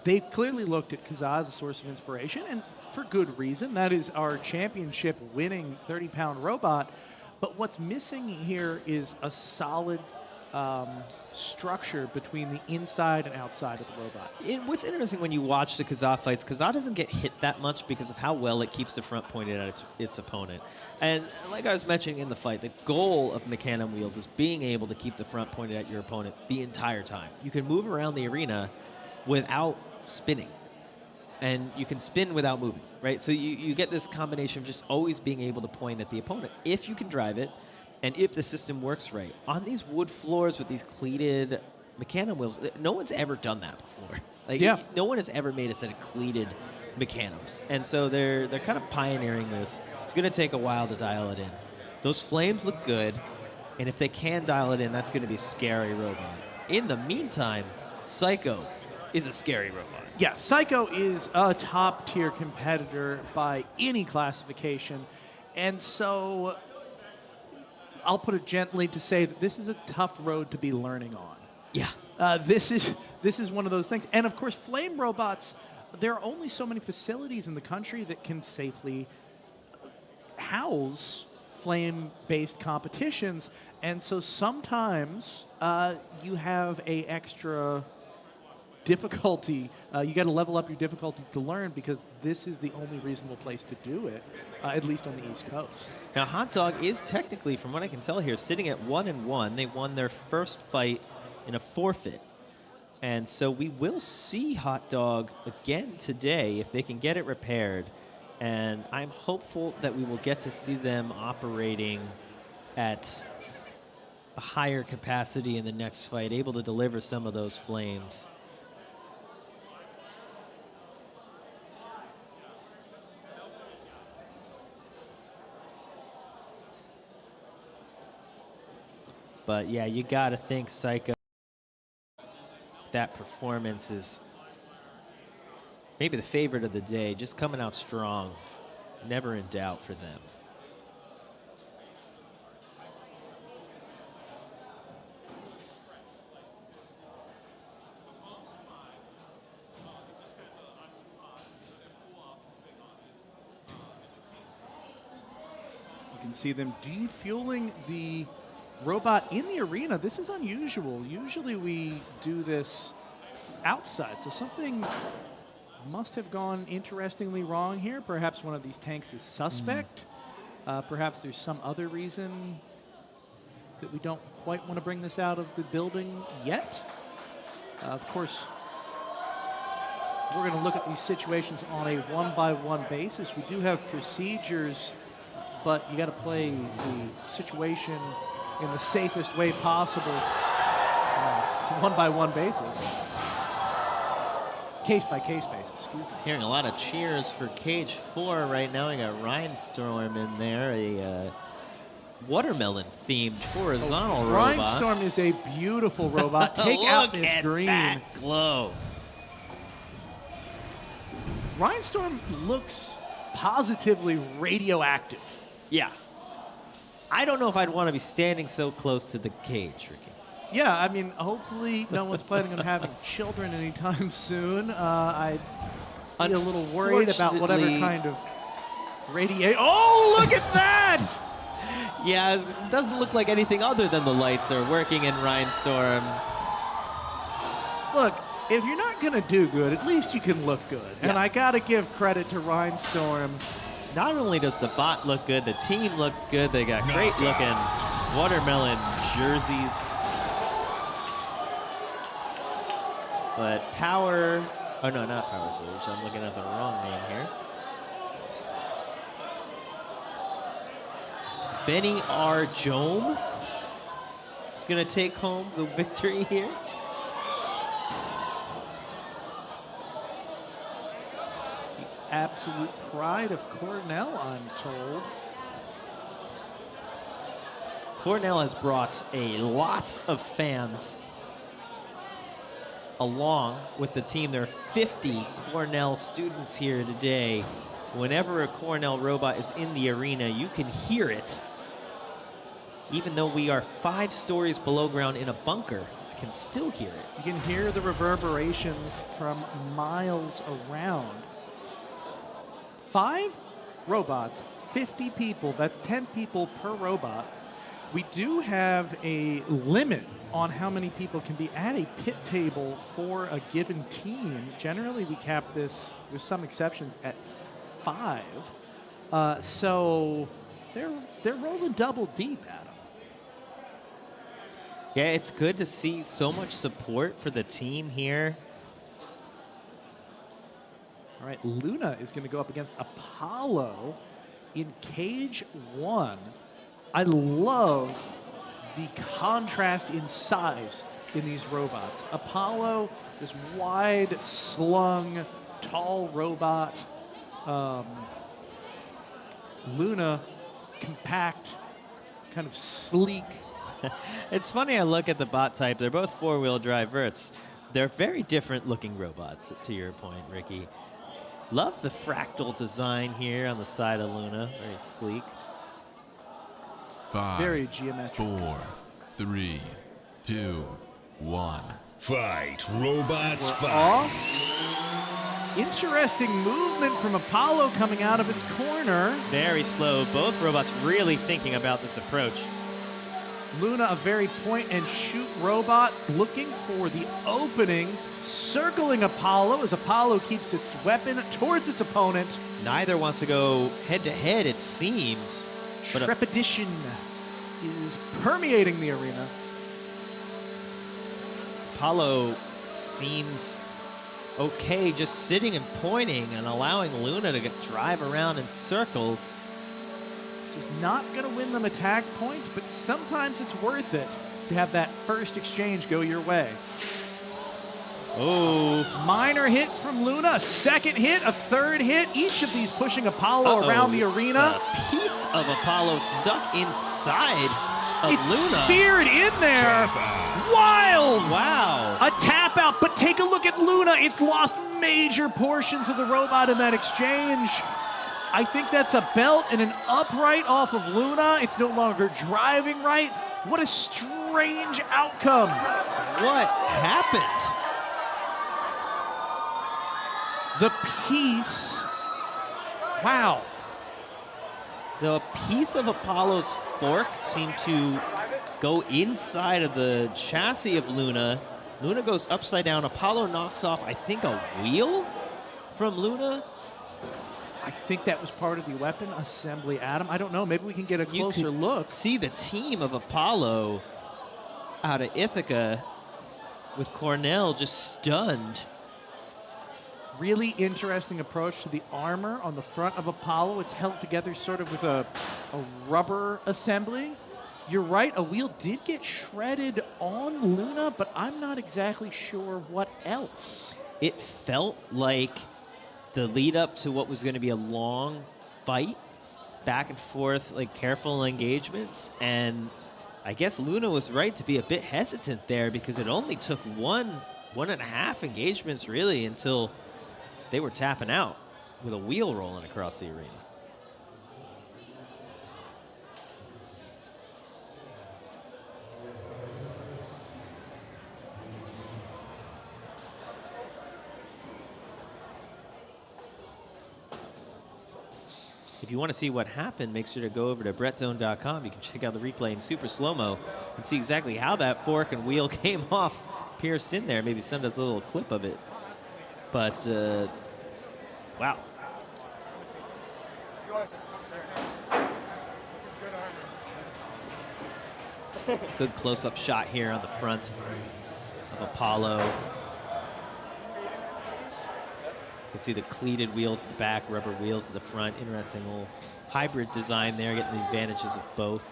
they clearly looked at Kazaa as a source of inspiration, and for good reason. That is our championship-winning 30-pound robot. But what's missing here is a solid structure between the inside and outside of the robot. What's interesting when you watch the Kazaa fights, Kazaa doesn't get hit that much because of how well it keeps the front pointed at its opponent. And like I was mentioning in the fight, the goal of Mecanum Wheels is being able to keep the front pointed at your opponent the entire time. You can move around the arena without spinning, and you can spin without moving, right? So you get this combination of just always being able to point at the opponent if you can drive it, and if the system works right. On these wood floors with these cleated Mecanum wheels, no one's ever done that before. No one has ever made a set of cleated Mecanums. And so they're kind of pioneering this. It's going to take a while to dial it in. Those flames look good, and if they can dial it in, that's going to be a scary robot. In the meantime, Psycho is a scary robot. Yeah, Psycho is a top-tier competitor by any classification, and so I'll put it gently to say that this is a tough road to be learning on. Yeah. This is one of those things. And of course, flame robots, there are only so many facilities in the country that can safely house flame-based competitions. And so sometimes you have a extra difficulty. You got to level up your difficulty to learn, because this is the only reasonable place to do it, at least on the East Coast. Now, Hot Dog is technically, from what I can tell here, sitting at 1-1. They won their first fight in a forfeit. And so we will see Hot Dog again today if they can get it repaired. And I'm hopeful that we will get to see them operating at a higher capacity in the next fight, able to deliver some of those flames. But yeah, you got to think Psycho. That performance is maybe the favorite of the day, just coming out strong. Never in doubt for them. You can see them defueling the robot in the arena. This is unusual. Usually we do this outside, so something must have gone interestingly wrong here. Perhaps one of these tanks is suspect. Perhaps there's some other reason that we don't quite want to bring this out of the building yet. Of course, we're going to look at these situations on a one-by-one basis. We do have procedures, but you got to play the situation in the safest way possible, one-by-one basis. Case-by-case basis, excuse me. Hearing a lot of cheers for Cage 4 right now. We got Rinstorm in there, a watermelon-themed horizontal robot. Rinstorm is a beautiful robot. Take out this green. Look at that glow. Rinstorm looks positively radioactive. Yeah. I don't know if I'd want to be standing so close to the cage, Ricky. Yeah, I mean, hopefully no one's planning on having children anytime soon. I'd be a little worried about whatever kind of radiation. Oh, look at that! Yeah, it doesn't look like anything other than the lights are working in Rinstorm. Look, if you're not going to do good, at least you can look good. Yeah. And I got to give credit to Rinstorm. Not only does the bot look good, the team looks good. They got great looking watermelon jerseys. But Power, oh no, not Power Surge. I'm looking at the wrong name here. Benny R. Jome is going to take home the victory here. Absolute pride of Cornell, I'm told. Cornell has brought a lot of fans along with the team. There are 50 Cornell students here today. Whenever a Cornell robot is in the arena, you can hear it. Even though we are 5 stories below ground in a bunker, I can still hear it. You can hear the reverberations from miles around. 5 robots, 50 people. That's 10 people per robot. We do have a limit on how many people can be at a pit table for a given team. Generally, we cap this, there's some exceptions, at 5. So they're rolling double deep, Adam. Yeah, it's good to see so much support for the team here. All right, Luna is going to go up against Apollo in Cage 1. I love the contrast in size in these robots. Apollo, this wide, slung, tall robot. Luna, compact, kind of sleek. It's funny, I look at the bot type. They're both 4-wheel drive verts. They're very different looking robots, to your point, Ricky. Love the fractal design here on the side of Luna. Very sleek. 5, very geometric. 4, 3, 2, 1. Fight, robots, We're fight. off. Interesting movement from Apollo coming out of its corner. Very slow. Both robots really thinking about this approach. Luna, a very point-and-shoot robot, looking for the opening, circling Apollo as Apollo keeps its weapon towards its opponent. Neither wants to go head-to-head, it seems. But Trepidation is permeating the arena. Apollo seems okay just sitting and pointing and allowing Luna to drive around in circles. This is not going to win them attack points, but sometimes it's worth it to have that first exchange go your way. Oh. Minor hit from Luna, a second hit, a third hit, each of these pushing Apollo around the arena. It's a piece of Apollo stuck inside of It's Luna. speared in there. Wild. Wow. A tap out, but take a look at Luna. It's lost major portions of the robot in that exchange. I think that's a belt and an upright off of Luna. It's no longer driving right. What a strange outcome. What happened? The piece, wow. The piece of Apollo's fork seemed to go inside of the chassis of Luna. Luna goes upside down. Apollo knocks off, I think, a wheel from Luna. I think that was part of the weapon assembly, Adam. I don't know. Maybe we can get a closer look. See the team of Apollo out of Ithaca with Cornell just stunned. Really interesting approach to the armor on the front of Apollo. It's held together sort of with a rubber assembly. You're right, a wheel did get shredded on Luna, but I'm not exactly sure what else. It felt like the lead up to what was going to be a long fight, back and forth, like careful engagements. And I guess Luna was right to be a bit hesitant there because it only took one and a half engagements really until they were tapping out with a wheel rolling across the arena. If you want to see what happened, make sure to go over to brettzone.com. You can check out the replay in super slow-mo and see exactly how that fork and wheel came off, pierced in there. Maybe send us a little clip of it. But, wow. Good close-up shot here on the front of Apollo. You can see the cleated wheels at the back, rubber wheels at the front. Interesting little hybrid design there, getting the advantages of both.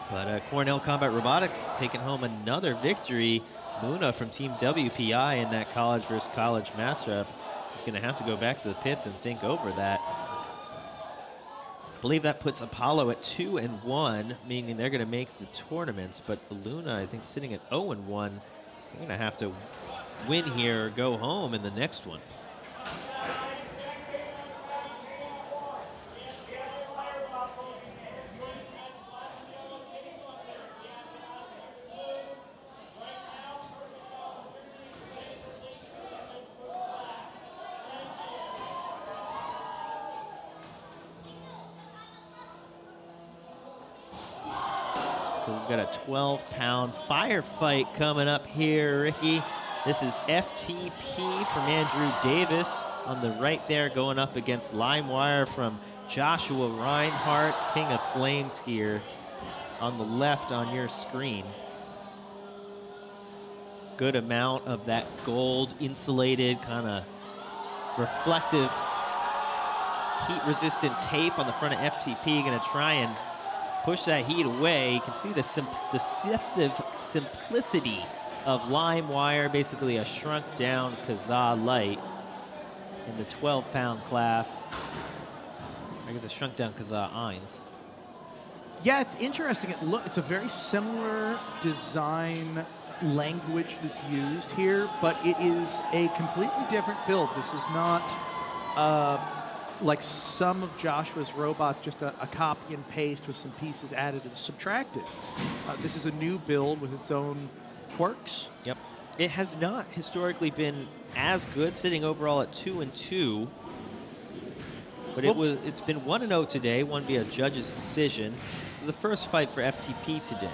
But Cornell Combat Robotics taking home another victory. Luna from Team WPI in that college versus college matchup is going to have to go back to the pits and think over that. I believe that puts Apollo at 2-1, meaning they're going to make the tournaments. But Luna, I think, sitting at 0-1. They're going to have to win here or go home in the next one. So we've got a 12-pound firefight coming up here, Ricky. This is FTP from Andrew Davis on the right there, going up against Limewire from Joshua Reinhardt, King of Flames here on the left on your screen. Good amount of that gold insulated, kind of reflective, heat-resistant tape on the front of FTP. Going to try and push that heat away. You can see the deceptive simplicity of Limewire, basically a shrunk-down Kazah Light in the 12-pound class. I guess a shrunk-down Kazah Eins. Yeah, it's interesting. It's a very similar design language that's used here, but it is a completely different build. This is not like some of Joshua's robots, just a copy and paste with some pieces added and subtracted. This is a new build with its own quirks. Yep. It has not historically been as good, sitting overall at 2-2. But it's been 1-0 today, won via judge's decision. This is the first fight for FTP today.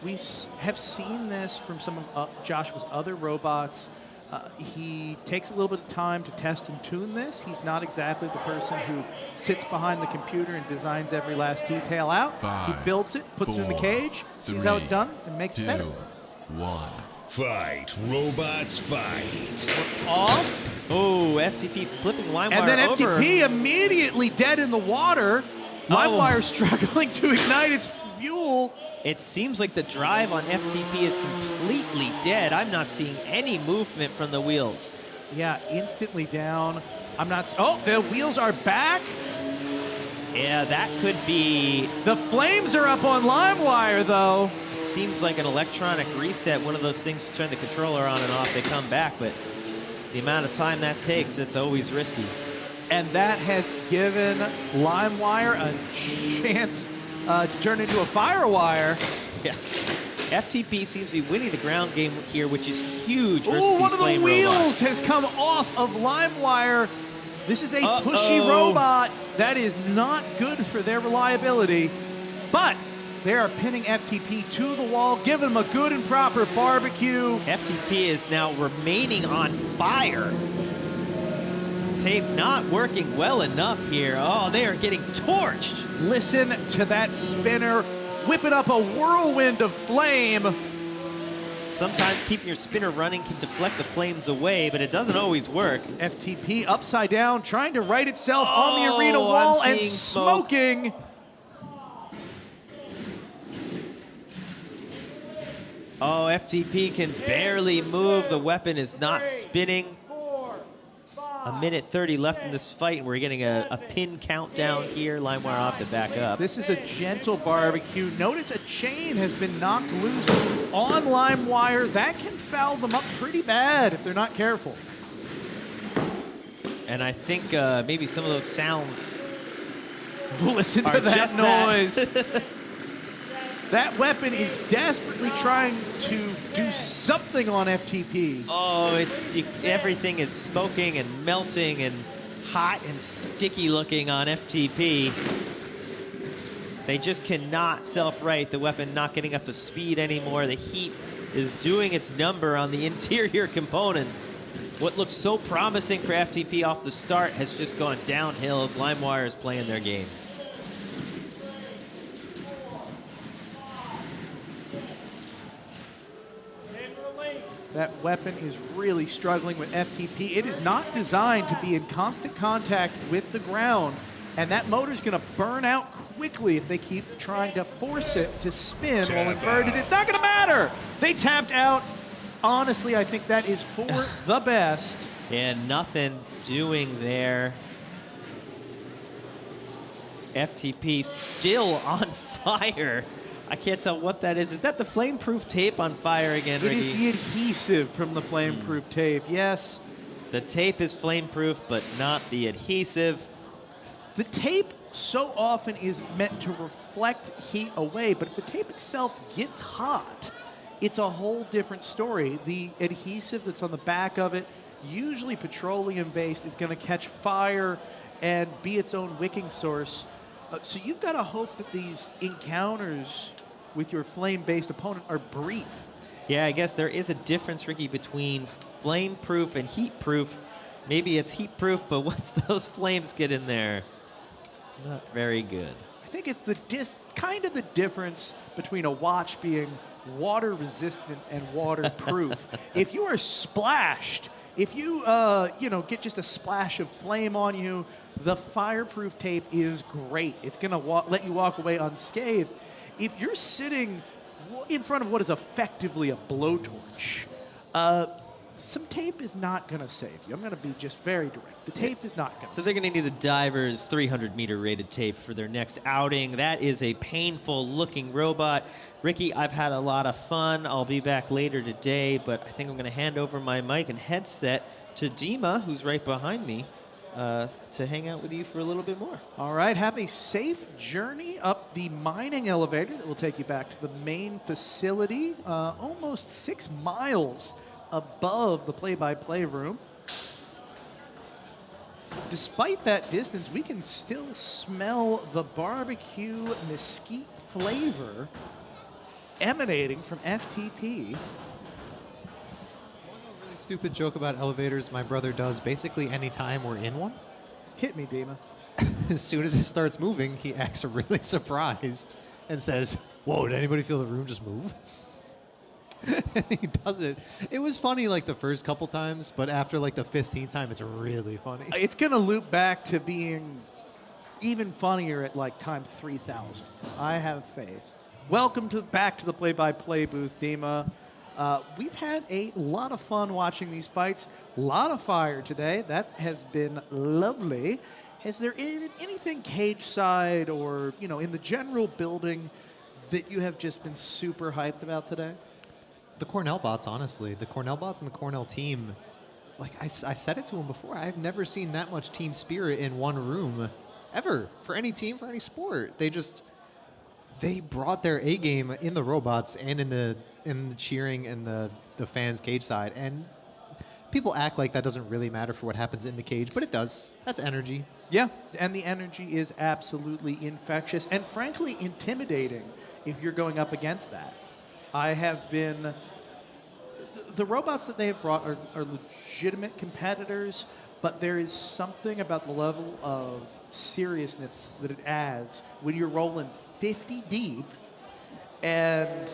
We have seen this from some of Joshua's other robots. He takes a little bit of time to test and tune this. He's not exactly the person who sits behind the computer and designs every last detail out. 5, he builds it, puts it in the cage, sees how it's done, and makes it better. 1. Fight, robots, fight. Oh, FTP flipping Limewire and then over. FTP immediately dead in the water. Limewire struggling to ignite its fuel. It seems like the drive on FTP is completely dead. I'm not seeing any movement from the wheels. Yeah, instantly down. Oh, the wheels are back. Yeah, that could be. The flames are up on Limewire, though. It seems like an electronic reset, one of those things to turn the controller on and off, they come back, but the amount of time that takes, it's always risky. And that has given Limewire a chance to turn into a Firewire. Yeah. FTP seems to be winning the ground game here, which is huge versus Ooh, one these of the flame wheels robots. has come off of Limewire. This is a pushy robot. That is not good for their reliability. But they are pinning FTP to the wall, giving him a good and proper barbecue. FTP is now remaining on fire. Tape not working well enough here. Oh, they are getting torched. Listen to that spinner whipping up a whirlwind of flame. Sometimes keeping your spinner running can deflect the flames away, but it doesn't always work. FTP upside down, trying to right itself on the arena wall and smoking. Oh, FTP can barely move. The weapon is not spinning. A minute 30 left in this fight, and we're getting a pin countdown here. Limewire off to back up. This is a gentle barbecue. Notice a chain has been knocked loose on Limewire. That can foul them up pretty bad if they're not careful. And I think maybe some of those sounds. Listen to that noise. That weapon is desperately trying to do something on FTP. Oh, everything is smoking and melting and hot and sticky looking on FTP. They just cannot self-right. The weapon not getting up to speed anymore. The heat is doing its number on the interior components. What looks so promising for FTP off the start has just gone downhill as Limewire is playing their game. That weapon is really struggling with FTP. It is not designed to be in constant contact with the ground, and that motor's going to burn out quickly if they keep trying to force it to spin while inverted. It's not going to matter. They tapped out. Honestly, I think that is for the best. Yeah, nothing doing there. FTP still on fire. I can't tell what that is. Is that the flame-proof tape on fire again, Ricky? It is the adhesive from the flame-proof tape, yes. The tape is flame-proof, but not the adhesive. The tape so often is meant to reflect heat away, but if the tape itself gets hot, it's a whole different story. The adhesive that's on the back of it, usually petroleum-based, is going to catch fire and be its own wicking source. So you've got to hope that these encounters with your flame-based opponent are brief. Yeah, I guess there is a difference, Ricky, between flame-proof and heat-proof. Maybe it's heat-proof, but once those flames get in there, not very good. I think it's the kind of the difference between a watch being water-resistant and waterproof. If you are splashed, if you get just a splash of flame on you, the fireproof tape is great. It's going to let you walk away unscathed. If you're sitting in front of what is effectively a blowtorch, some tape is not going to save you. I'm going to be just very direct. The tape is not going to. So they're going to need the Divers 300-meter rated tape for their next outing. That is a painful-looking robot. Ricky, I've had a lot of fun. I'll be back later today, but I think I'm going to hand over my mic and headset to Dima, who's right behind me, to hang out with you for a little bit more. All right, have a safe journey up the mining elevator that will take you back to the main facility, almost 6 miles above the play-by-play room. Despite that distance, we can still smell the barbecue mesquite flavor emanating from FTP. Stupid joke about elevators my brother does basically any time we're in one. Hit me, Dima. As soon as it starts moving, he acts really surprised and says, "Whoa, did anybody feel the room just move?" And he does it. It was funny like the first couple times, but after like the 15th time, it's really funny. It's going to loop back to being even funnier at like time 3,000. I have faith. Welcome back to the play-by-play booth, Dima. We've had a lot of fun watching these fights. A lot of fire today. That has been lovely. Has there been anything cage side or, in the general building that you have just been super hyped about today? The Cornell bots, honestly. The Cornell bots and the Cornell team, like I said it to him before, I've never seen that much team spirit in one room, ever, for any team, for any sport. They brought their A game in the robots and in the cheering and the fans cage side. And people act like that doesn't really matter for what happens in the cage, but it does. That's energy. Yeah, and the energy is absolutely infectious and frankly intimidating if you're going up against that. I have been... The robots that they have brought are legitimate competitors, but there is something about the level of seriousness that it adds when you're rolling 50 deep and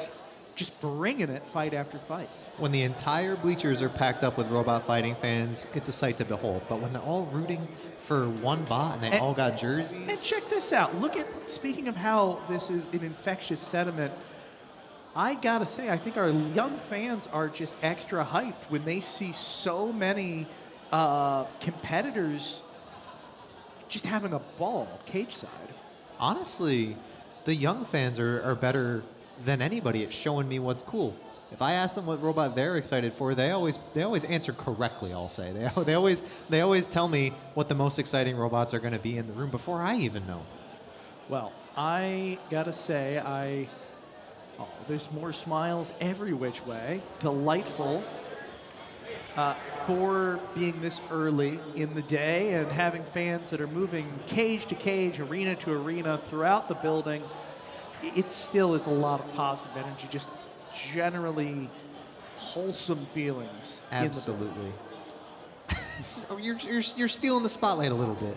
just bringing it fight after fight. When the entire bleachers are packed up with robot fighting fans, it's a sight to behold. But when they're all rooting for one bot and they all got jerseys... And check this out. Speaking of how this is an infectious sentiment, I gotta say, I think our young fans are just extra hyped when they see so many competitors just having a ball cage side. Honestly, the young fans are better than anybody at showing me what's cool. If I ask them what robot they're excited for, they always answer correctly. I'll say they always tell me what the most exciting robots are going to be in the room before I even know. Well, I gotta say, there's more smiles every which way. Delightful for being this early in the day and having fans that are moving cage to cage, arena to arena throughout the building. It still is a lot of positive energy, just generally wholesome feelings. Absolutely. You're stealing the spotlight a little bit.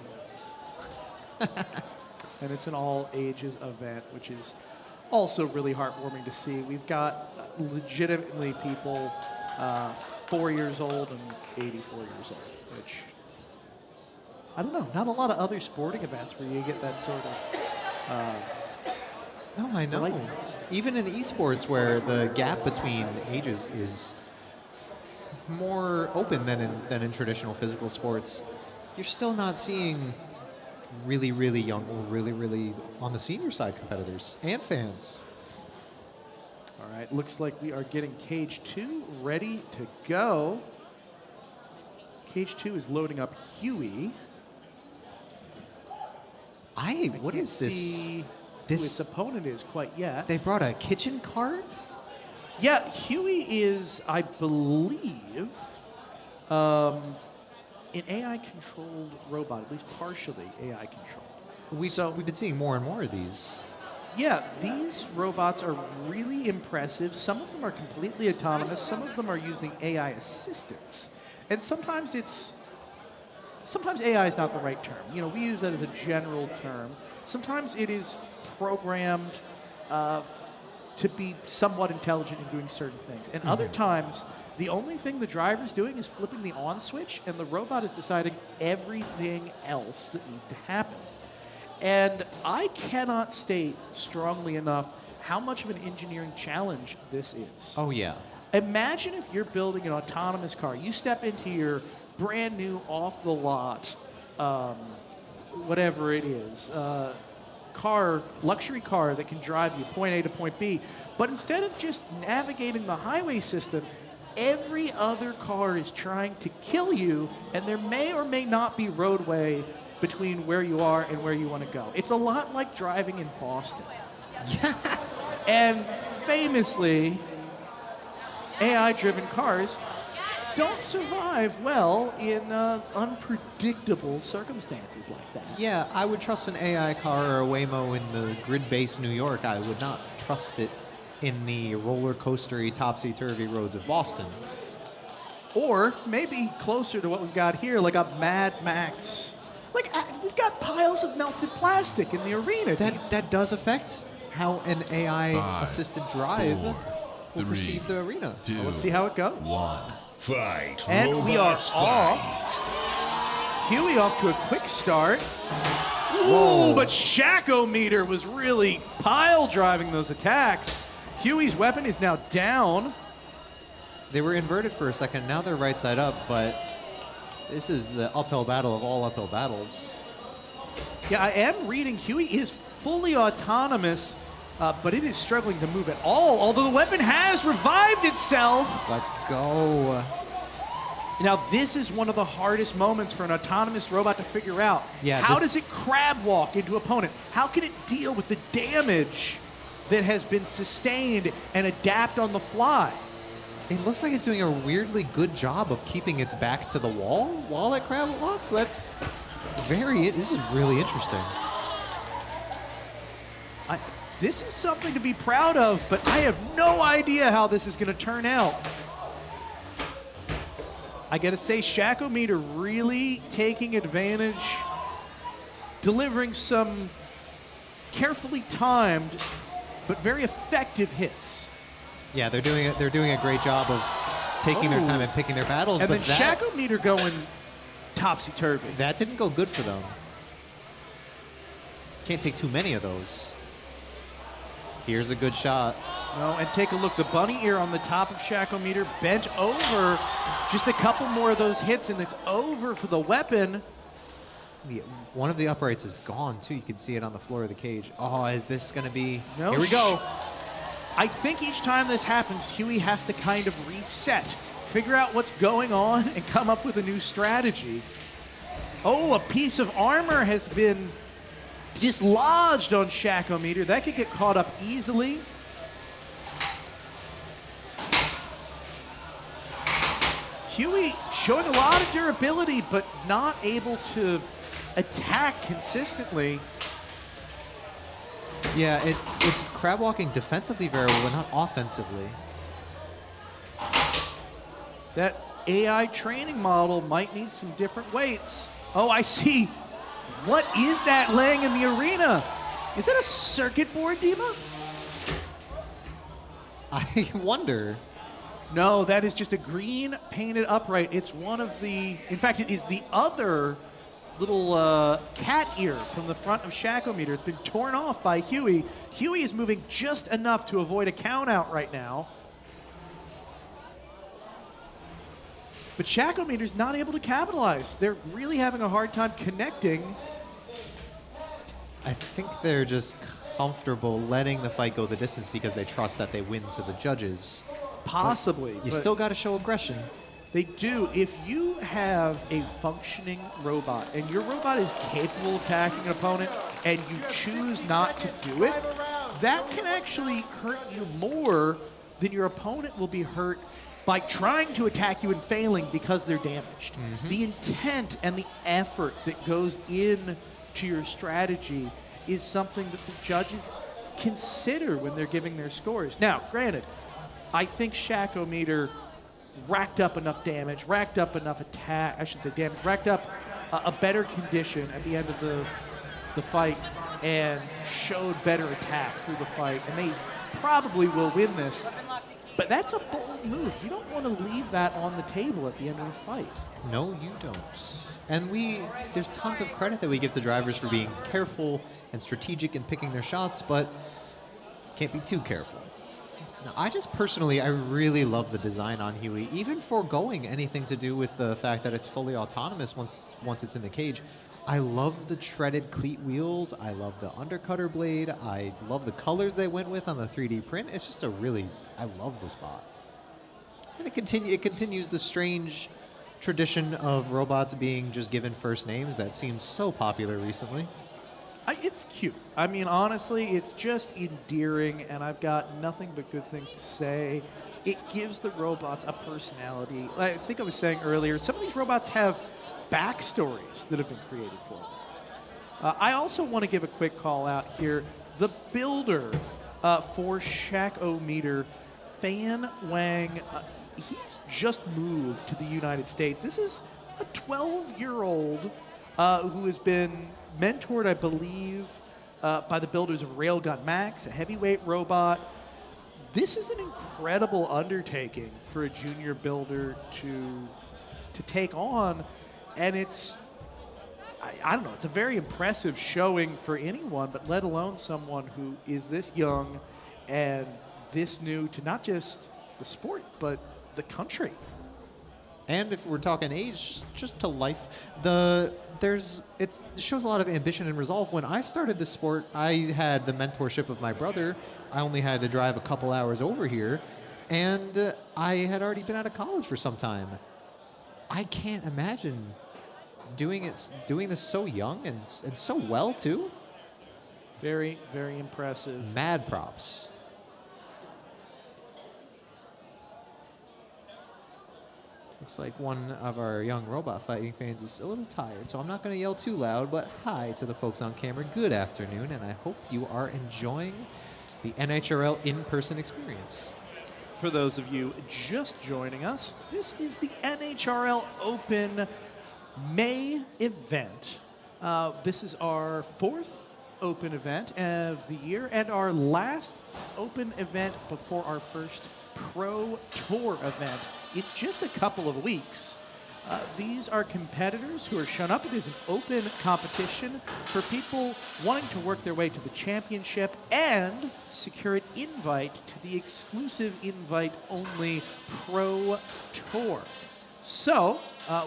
And it's an all ages event, which is also really heartwarming to see. We've got legitimately people 4 years old and 84 years old, which, I don't know, not a lot of other sporting events where you get that sort of No, I know. Even in esports where the gap between ages is more open than in traditional physical sports, you're still not seeing really, really young or really, really on the senior side competitors and fans. All right, looks like we are getting Cage 2 ready to go. Cage 2 is loading up Huey. What is this? Who its opponent is quite yet. They brought a kitchen cart? Yeah, Huey is, I believe, an AI-controlled robot, at least partially AI-controlled. We've been seeing more and more of these. yeah, these robots are really impressive. Some of them are completely autonomous. Some of them are using AI assistance. And sometimes AI is not the right term. You know, we use that as a general term. Sometimes it is programmed to be somewhat intelligent in doing certain things. And other times, the only thing the driver's doing is flipping the on switch, and the robot is deciding everything else that needs to happen. And I cannot state strongly enough how much of an engineering challenge this is. Oh, yeah. Imagine if you're building an autonomous car. You step into your brand new off-the-lot, whatever it is, luxury car that can drive you point A to point B. But instead of just navigating the highway system, every other car is trying to kill you, and there may or may not be roadway between where you are and where you want to go. It's a lot like driving in Boston. And famously, AI-driven cars don't survive well in unpredictable circumstances like that. Yeah, I would trust an AI car or a Waymo in the grid-based New York. I would not trust it in the roller coastery, topsy-turvy roads of Boston. Or maybe closer to what we've got here, like a Mad Max. Like, we've got piles of melted plastic in the arena. That does affect how an AI-assisted drive will perceive the arena. Well, let's see how it goes. Fight. And we are Robots off. Huey off to a quick start. Whoa. Ooh, but Shakamter was really pile driving those attacks. Huey's weapon is now down. They were inverted for a second. Now they're right side up, but this is the uphill battle of all uphill battles. Yeah, I am reading Huey is fully autonomous, but it is struggling to move at all, although the weapon has revived itself. Let's go. Now, this is one of the hardest moments for an autonomous robot to figure out. Yeah, how does it crab walk into opponent? How can it deal with the damage that has been sustained and adapt on the fly? It looks like it's doing a weirdly good job of keeping its back to the wall while it crab walks. This is really interesting. This is something to be proud of, but I have no idea how this is going to turn out. I got to say, Shakamter really taking advantage, delivering some carefully timed but very effective hits. Yeah, they're doing a great job of taking their time and picking their battles. And but then Shakamter going topsy-turvy. That didn't go good for them. Can't take too many of those. Here's a good shot. No, and take a look. The bunny ear on the top of Shakamter bent over. Just a couple more of those hits, and it's over for the weapon. One of the uprights is gone, too. You can see it on the floor of the cage. Oh, is this going to be... No, here we go. I think each time this happens, Huey has to kind of reset, figure out what's going on, and come up with a new strategy. Oh, a piece of armor has been dislodged on Shakamter. That could get caught up easily. Huey showing a lot of durability, but not able to attack consistently. Yeah, it's crab walking defensively very well, but not offensively. That AI training model might need some different weights. Oh, I see. What is that laying in the arena? Is that a circuit board, Dima? I wonder. No, that is just a green painted upright. It's one of the, in fact, it is the other little cat ear from the front of Shakamter. It's been torn off by Huey. Huey is moving just enough to avoid a count out right now. But Shakamter's not able to capitalize. They're really having a hard time connecting. I think they're just comfortable letting the fight go the distance because they trust that they win to the judges. Possibly. But you still got to show aggression. They do. If you have a functioning robot and your robot is capable of attacking an opponent and you choose not to do it, that can actually hurt you more than your opponent will be hurt by trying to attack you and failing because they're damaged. Mm-hmm. The intent and the effort that goes in to your strategy is something that the judges consider when they're giving their scores. Now, granted, I think Shakamter racked up enough damage, racked up enough attack, I should say damage, racked up a better condition at the end of the fight and showed better attack through the fight, and they probably will win this. But that's a bold move. You don't want to leave that on the table at the end of the fight. No, you don't. And there's tons of credit that we give to drivers for being careful and strategic in picking their shots, but can't be too careful. Now, I really love the design on Huey, even foregoing anything to do with the fact that it's fully autonomous once it's in the cage. I love the treaded cleat wheels. I love the undercutter blade. I love the colors they went with on the 3D print. It's just I love this bot. And it continues the strange tradition of robots being just given first names that seems so popular recently. It's cute. I mean, honestly, it's just endearing, and I've got nothing but good things to say. It gives the robots a personality. I think I was saying earlier, some of these robots have backstories that have been created for them. I also want to give a quick call out here. The builder for Shakamter, Fan Wang, he's just moved to the United States. This is a 12-year-old who has been mentored, I believe, by the builders of Railgun Max, a heavyweight robot. This is an incredible undertaking for a junior builder to take on. And I don't know, it's a very impressive showing for anyone, but let alone someone who is this young and this new to not just the sport, but the country. And if we're talking age, just to life, it shows a lot of ambition and resolve. When I started this sport, I had the mentorship of my brother. I only had to drive a couple hours over here, and I had already been out of college for some time. I can't imagine doing this so young and so well too. Very, very impressive. Mad props. Looks like one of our young robot fighting fans is a little tired, so I'm not going to yell too loud, but hi to the folks on camera. Good afternoon, and I hope you are enjoying the NHRL in-person experience. For those of you just joining us, this is the NHRL Open May event. This is our 4th Open event of the year and our last Open event before our first Pro Tour event in just a couple of weeks. These are competitors who are shown up. It is an open competition for people wanting to work their way to the championship and secure an invite to the exclusive invite-only Pro Tour. So,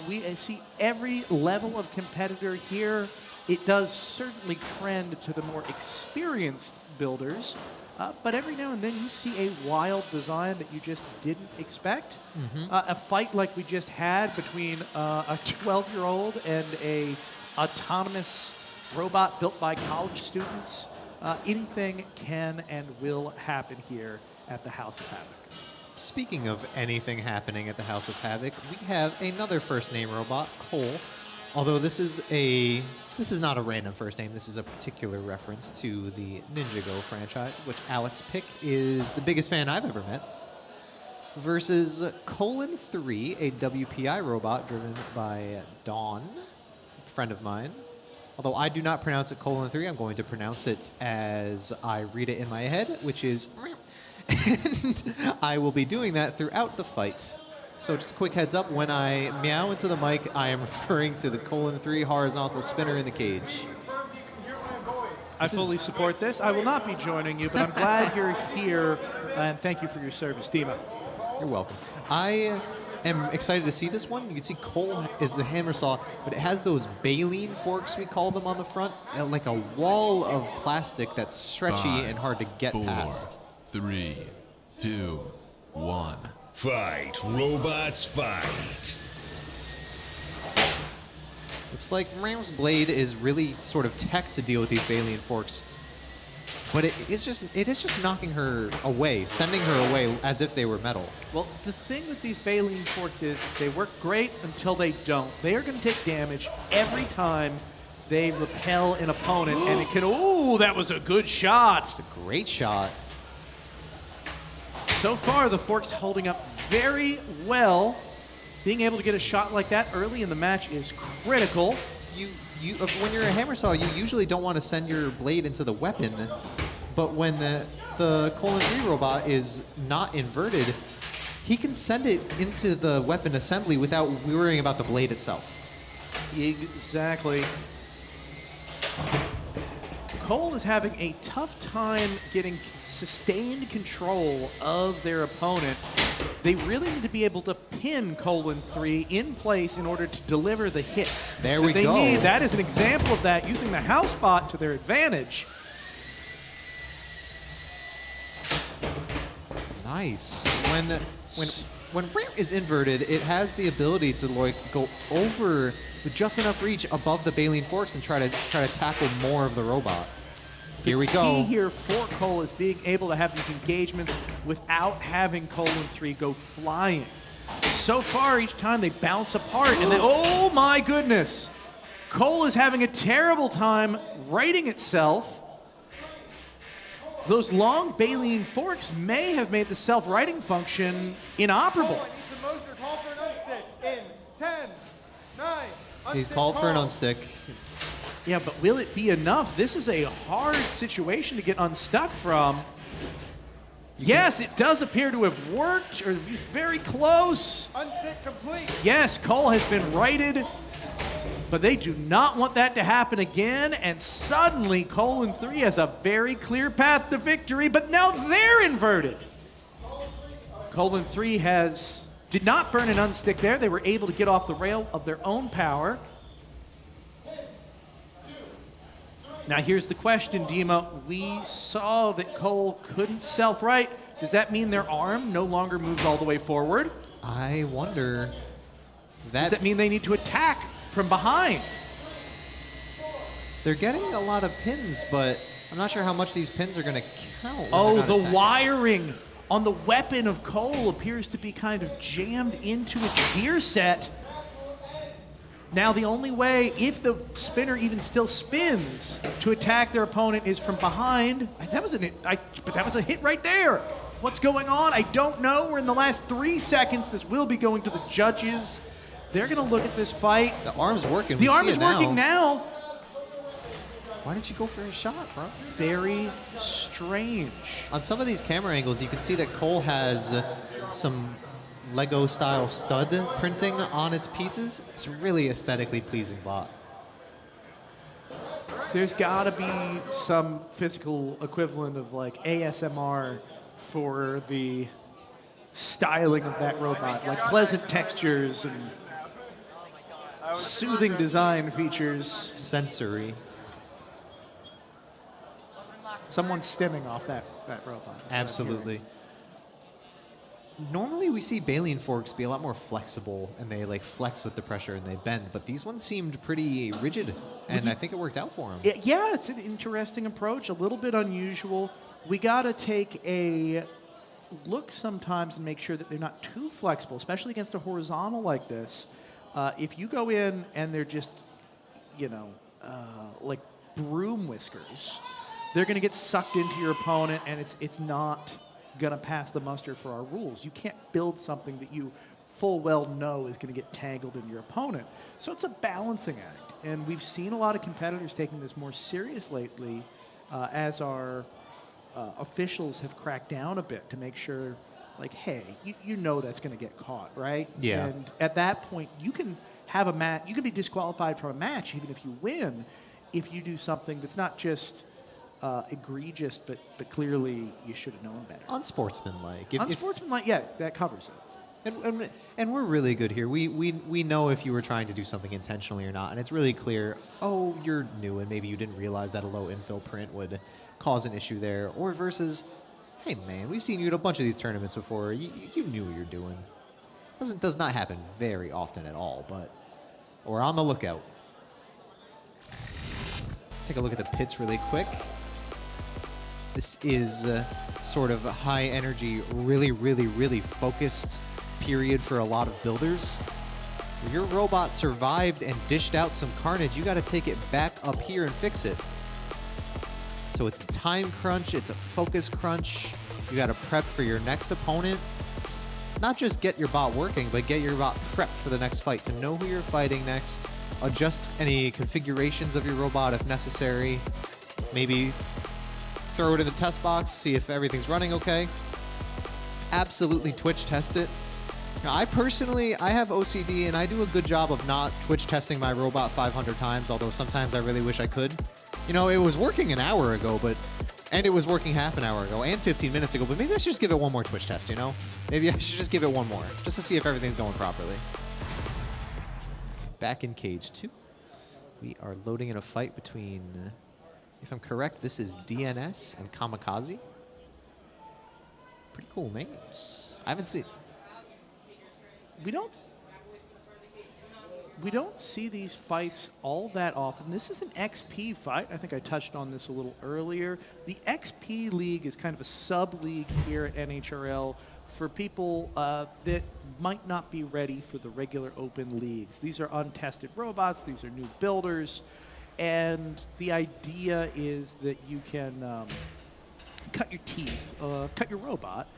we see every level of competitor here. It does certainly trend to the more experienced builders, but every now and then you see a wild design that you just didn't expect. A fight like we just had between a 12-year-old and a autonomous robot built by college students. Anything can and will happen here at the House of Havoc. Speaking of anything happening at the House of Havoc, we have another first name robot, Cole. Although this is not a random first name. This is a particular reference to the Ninjago franchise, which Alex Pick is the biggest fan I've ever met. Versus Colon 3, a WPI robot driven by Dawn, a friend of mine. Although I do not pronounce it Colon 3, I'm going to pronounce it as I read it in my head, which is... And I will be doing that throughout the fight. So just a quick heads up, when I meow into the mic, I am referring to the Colon 3 horizontal spinner in the cage. I fully support this. I will not be joining you, but I'm glad you're here, and thank you for your service, Dima. You're welcome. I am excited to see this one. You can see Cole is the hammer saw, but it has those baleen forks, we call them, on the front, like a wall of plastic that's stretchy 5, and hard to get 4, past. 3, 2, 1. Fight, robots, fight. Looks like Ram's blade is really sort of tech to deal with these baleen forks. But it is just knocking her away, sending her away as if they were metal. Well, the thing with these baleen forks is they work great until they don't. They are going to take damage every time they repel an opponent, and it can, ooh, that was a good shot. It's a great shot. So far, the Forks holding up very well. Being able to get a shot like that early in the match is critical. When you're a hammer saw, you usually don't want to send your blade into the weapon, but when the Colon 3 robot is not inverted, he can send it into the weapon assembly without worrying about the blade itself. Exactly. Cole is having a tough time getting sustained control of their opponent. They really need to be able to pin Colon 3 in place in order to deliver the hits. There we they go. Need. That is an example of that, using the house bot to their advantage. Nice. When rear is inverted, it has the ability to like go over with just enough reach above the baleen forks and try to tackle more of the robot. Here we go. The key here for Cole is being able to have these engagements without having Colon 3 go flying. So far, each time they bounce apart, and then, oh my goodness! Cole is having a terrible time righting itself. Those long baleen forks may have made the self-righting function inoperable. In 10, 9, He's called for an unstick. Yeah, but will it be enough? This is a hard situation to get unstuck from. Yes, it does appear to have worked, or he's very close. Unstick complete. Yes, Cole has been righted, but they do not want that to happen again, and suddenly Colon 3 has a very clear path to victory, but now they're inverted. Colon 3 did not burn an unstick there. They were able to get off the rail of their own power. Now here's the question, Dima. We saw that Cole couldn't self-right. Does that mean their arm no longer moves all the way forward? I wonder. Does that mean they need to attack from behind? They're getting a lot of pins, but I'm not sure how much these pins are going to count. Oh, the wiring on the weapon of Cole appears to be kind of jammed into its gear set. Now the only way, if the spinner even still spins, to attack their opponent is from behind. But that was a hit right there. What's going on? I don't know. We're in the last 3 seconds. This will be going to the judges. They're going to look at this fight. The arm's working. The arm is working now. Why didn't you go for a shot, bro? Very strange. On some of these camera angles, you can see that Cole has some Lego-style stud printing on its pieces. It's really aesthetically pleasing bot. There's got to be some physical equivalent of like ASMR for the styling of that robot, like pleasant textures and soothing design features. Sensory. Someone's stemming off that robot. Absolutely. Normally we see baleen forks be a lot more flexible and they like flex with the pressure and they bend, but these ones seemed pretty rigid and I think it worked out for them. Yeah, it's an interesting approach, a little bit unusual. We got to take a look sometimes and make sure that they're not too flexible, especially against a horizontal like this. If you go in and they're just, like broom whiskers, they're going to get sucked into your opponent and it's not going to pass the muster for our rules. You can't build something that you full well know is going to get tangled in your opponent. So it's a balancing act. And we've seen a lot of competitors taking this more serious lately as our officials have cracked down a bit to make sure, like, hey, you know that's going to get caught, right? Yeah. And at that point, you can have a match. You can be disqualified from a match even if you win, if you do something that's not just egregious, but clearly you should have known better. Unsportsmanlike. Unsportsmanlike, yeah, that covers it. And we're really good here. We know if you were trying to do something intentionally or not, and it's really clear, oh, you're new and maybe you didn't realize that a low infill print would cause an issue there, or versus, hey man, we've seen you at a bunch of these tournaments before. You knew what you're doing. Does not happen very often at all, but we're on the lookout. Let's take a look at the pits really quick. This is sort of a high energy, really, really, really focused period for a lot of builders. Your robot survived and dished out some carnage. You got to take it back up here and fix it. So it's a time crunch, it's a focus crunch. You got to prep for your next opponent. Not just get your bot working, but get your bot prepped for the next fight to know who you're fighting next. Adjust any configurations of your robot if necessary. Maybe throw it in the test box, see if everything's running okay. Absolutely Twitch test it. Now, I have OCD and I do a good job of not Twitch testing my robot 500 times, although sometimes I really wish I could. You know, it was working an hour ago, and it was working half an hour ago and 15 minutes ago, but maybe I should just give it one more Twitch test, you know? Maybe I should just give it one more, just to see if everything's going properly. Back in cage 2. We are loading in a fight between, if I'm correct, this is DNS and Kamikaze. Pretty cool names. I haven't seen... We don't see these fights all that often. This is an XP fight. I think I touched on this a little earlier. The XP League is kind of a sub-league here at NHRL for people that might not be ready for the regular open leagues. These are untested robots. These are new builders. And the idea is that you can cut your teeth, cut your robot,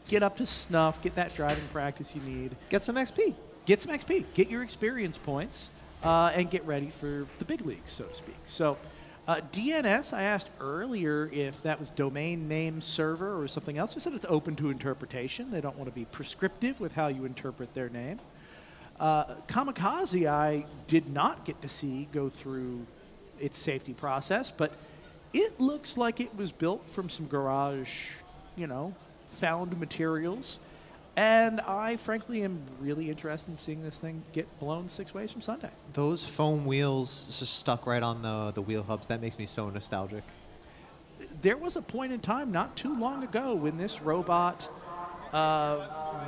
get up to snuff, get that driving practice you need. Get some XP. Get some XP. Get your experience points and get ready for the big leagues, so to speak. So DNS, I asked earlier if that was domain name server or something else. I said it's open to interpretation. They don't want to be prescriptive with how you interpret their name. Kamikaze, I did not get to see go through its safety process, but it looks like it was built from some garage, found materials. And I, frankly, am really interested in seeing this thing get blown 6 ways from Sunday. Those foam wheels just stuck right on the wheel hubs. That makes me so nostalgic. There was a point in time not too long ago when this robot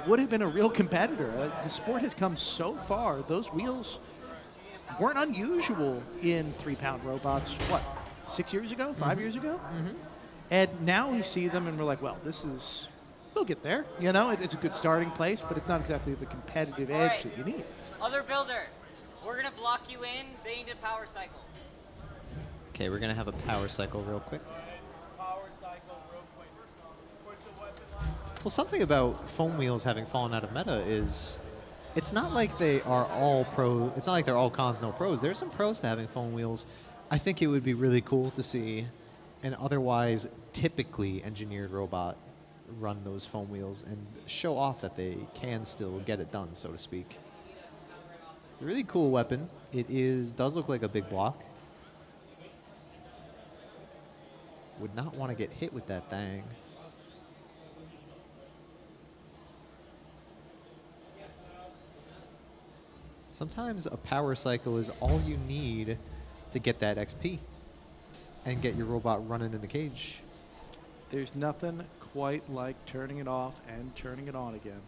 would have been a real competitor. The sport has come so far. Those wheels weren't unusual in 3-pound robots, 6 years ago, 5 years ago? Mm-hmm. And now we see them and we're like, well, this is... We'll get there. It's a good starting place, but it's not exactly the competitive edge that you need. Other builder, we're going to block you in. They need a power cycle. Okay, we're going to have a power cycle real quick. Well, something about foam wheels having fallen out of meta is it's not like they are all pro. It's not like they're all cons, no pros. There's some pros to having foam wheels. I think it would be really cool to see an otherwise typically engineered robot run those foam wheels and show off that they can still get it done, so to speak. A really cool weapon. It does look like a big block. Would not want to get hit with that thing. Sometimes a power cycle is all you need to get that XP and get your robot running in the cage. There's nothing quite like turning it off and turning it on again.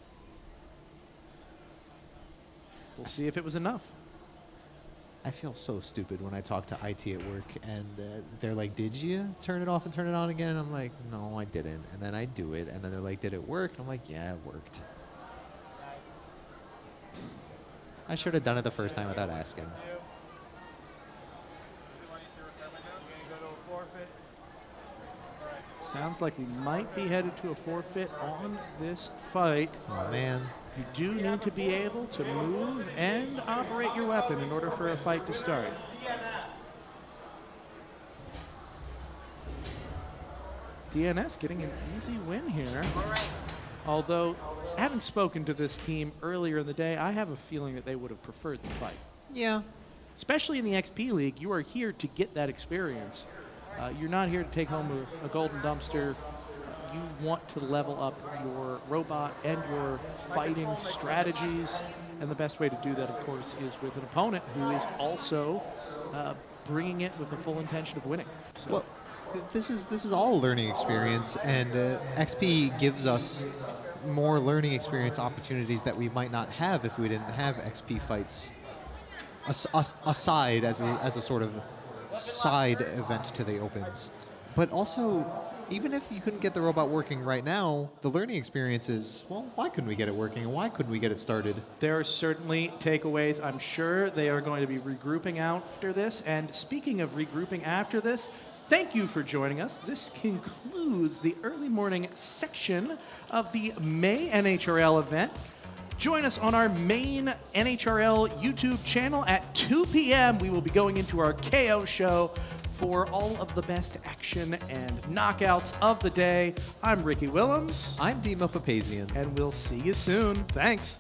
We'll see if it was enough. I feel so stupid when I talk to IT at work and they're like, did you turn it off and turn it on again? And I'm like, no, I didn't. And then I do it. And then they're like, did it work? And I'm like, yeah, it worked. I should have done it the first time without asking. Sounds like we might be headed to a forfeit on this fight. Oh, man. You do need to be able to move and operate your weapon in order for a fight to start. DNS getting an easy win here. Although, having spoken to this team earlier in the day, I have a feeling that they would have preferred the fight. Yeah. Especially in the XP League, you are here to get that experience. You're not here to take home a golden dumpster. You want to level up your robot and your fighting strategies. And the best way to do that, of course, is with an opponent who is also bringing it with the full intention of winning. So. Well, this is all a learning experience, and XP gives us more learning experience opportunities that we might not have if we didn't have XP fights aside as a sort of side event to the opens. But also, even if you couldn't get the robot working right now, the learning experience is, well, why couldn't we get it working and why couldn't we get it started? There are certainly takeaways. I'm sure they are going to be regrouping after this. And speaking of regrouping after this, thank you for joining us. This concludes the early morning section of the May NHRL event. Join us on our main NHRL YouTube channel at 2 p.m. We will be going into our KO show for all of the best action and knockouts of the day. I'm Ricky Willems. I'm Dima Papazian. And we'll see you soon. Thanks.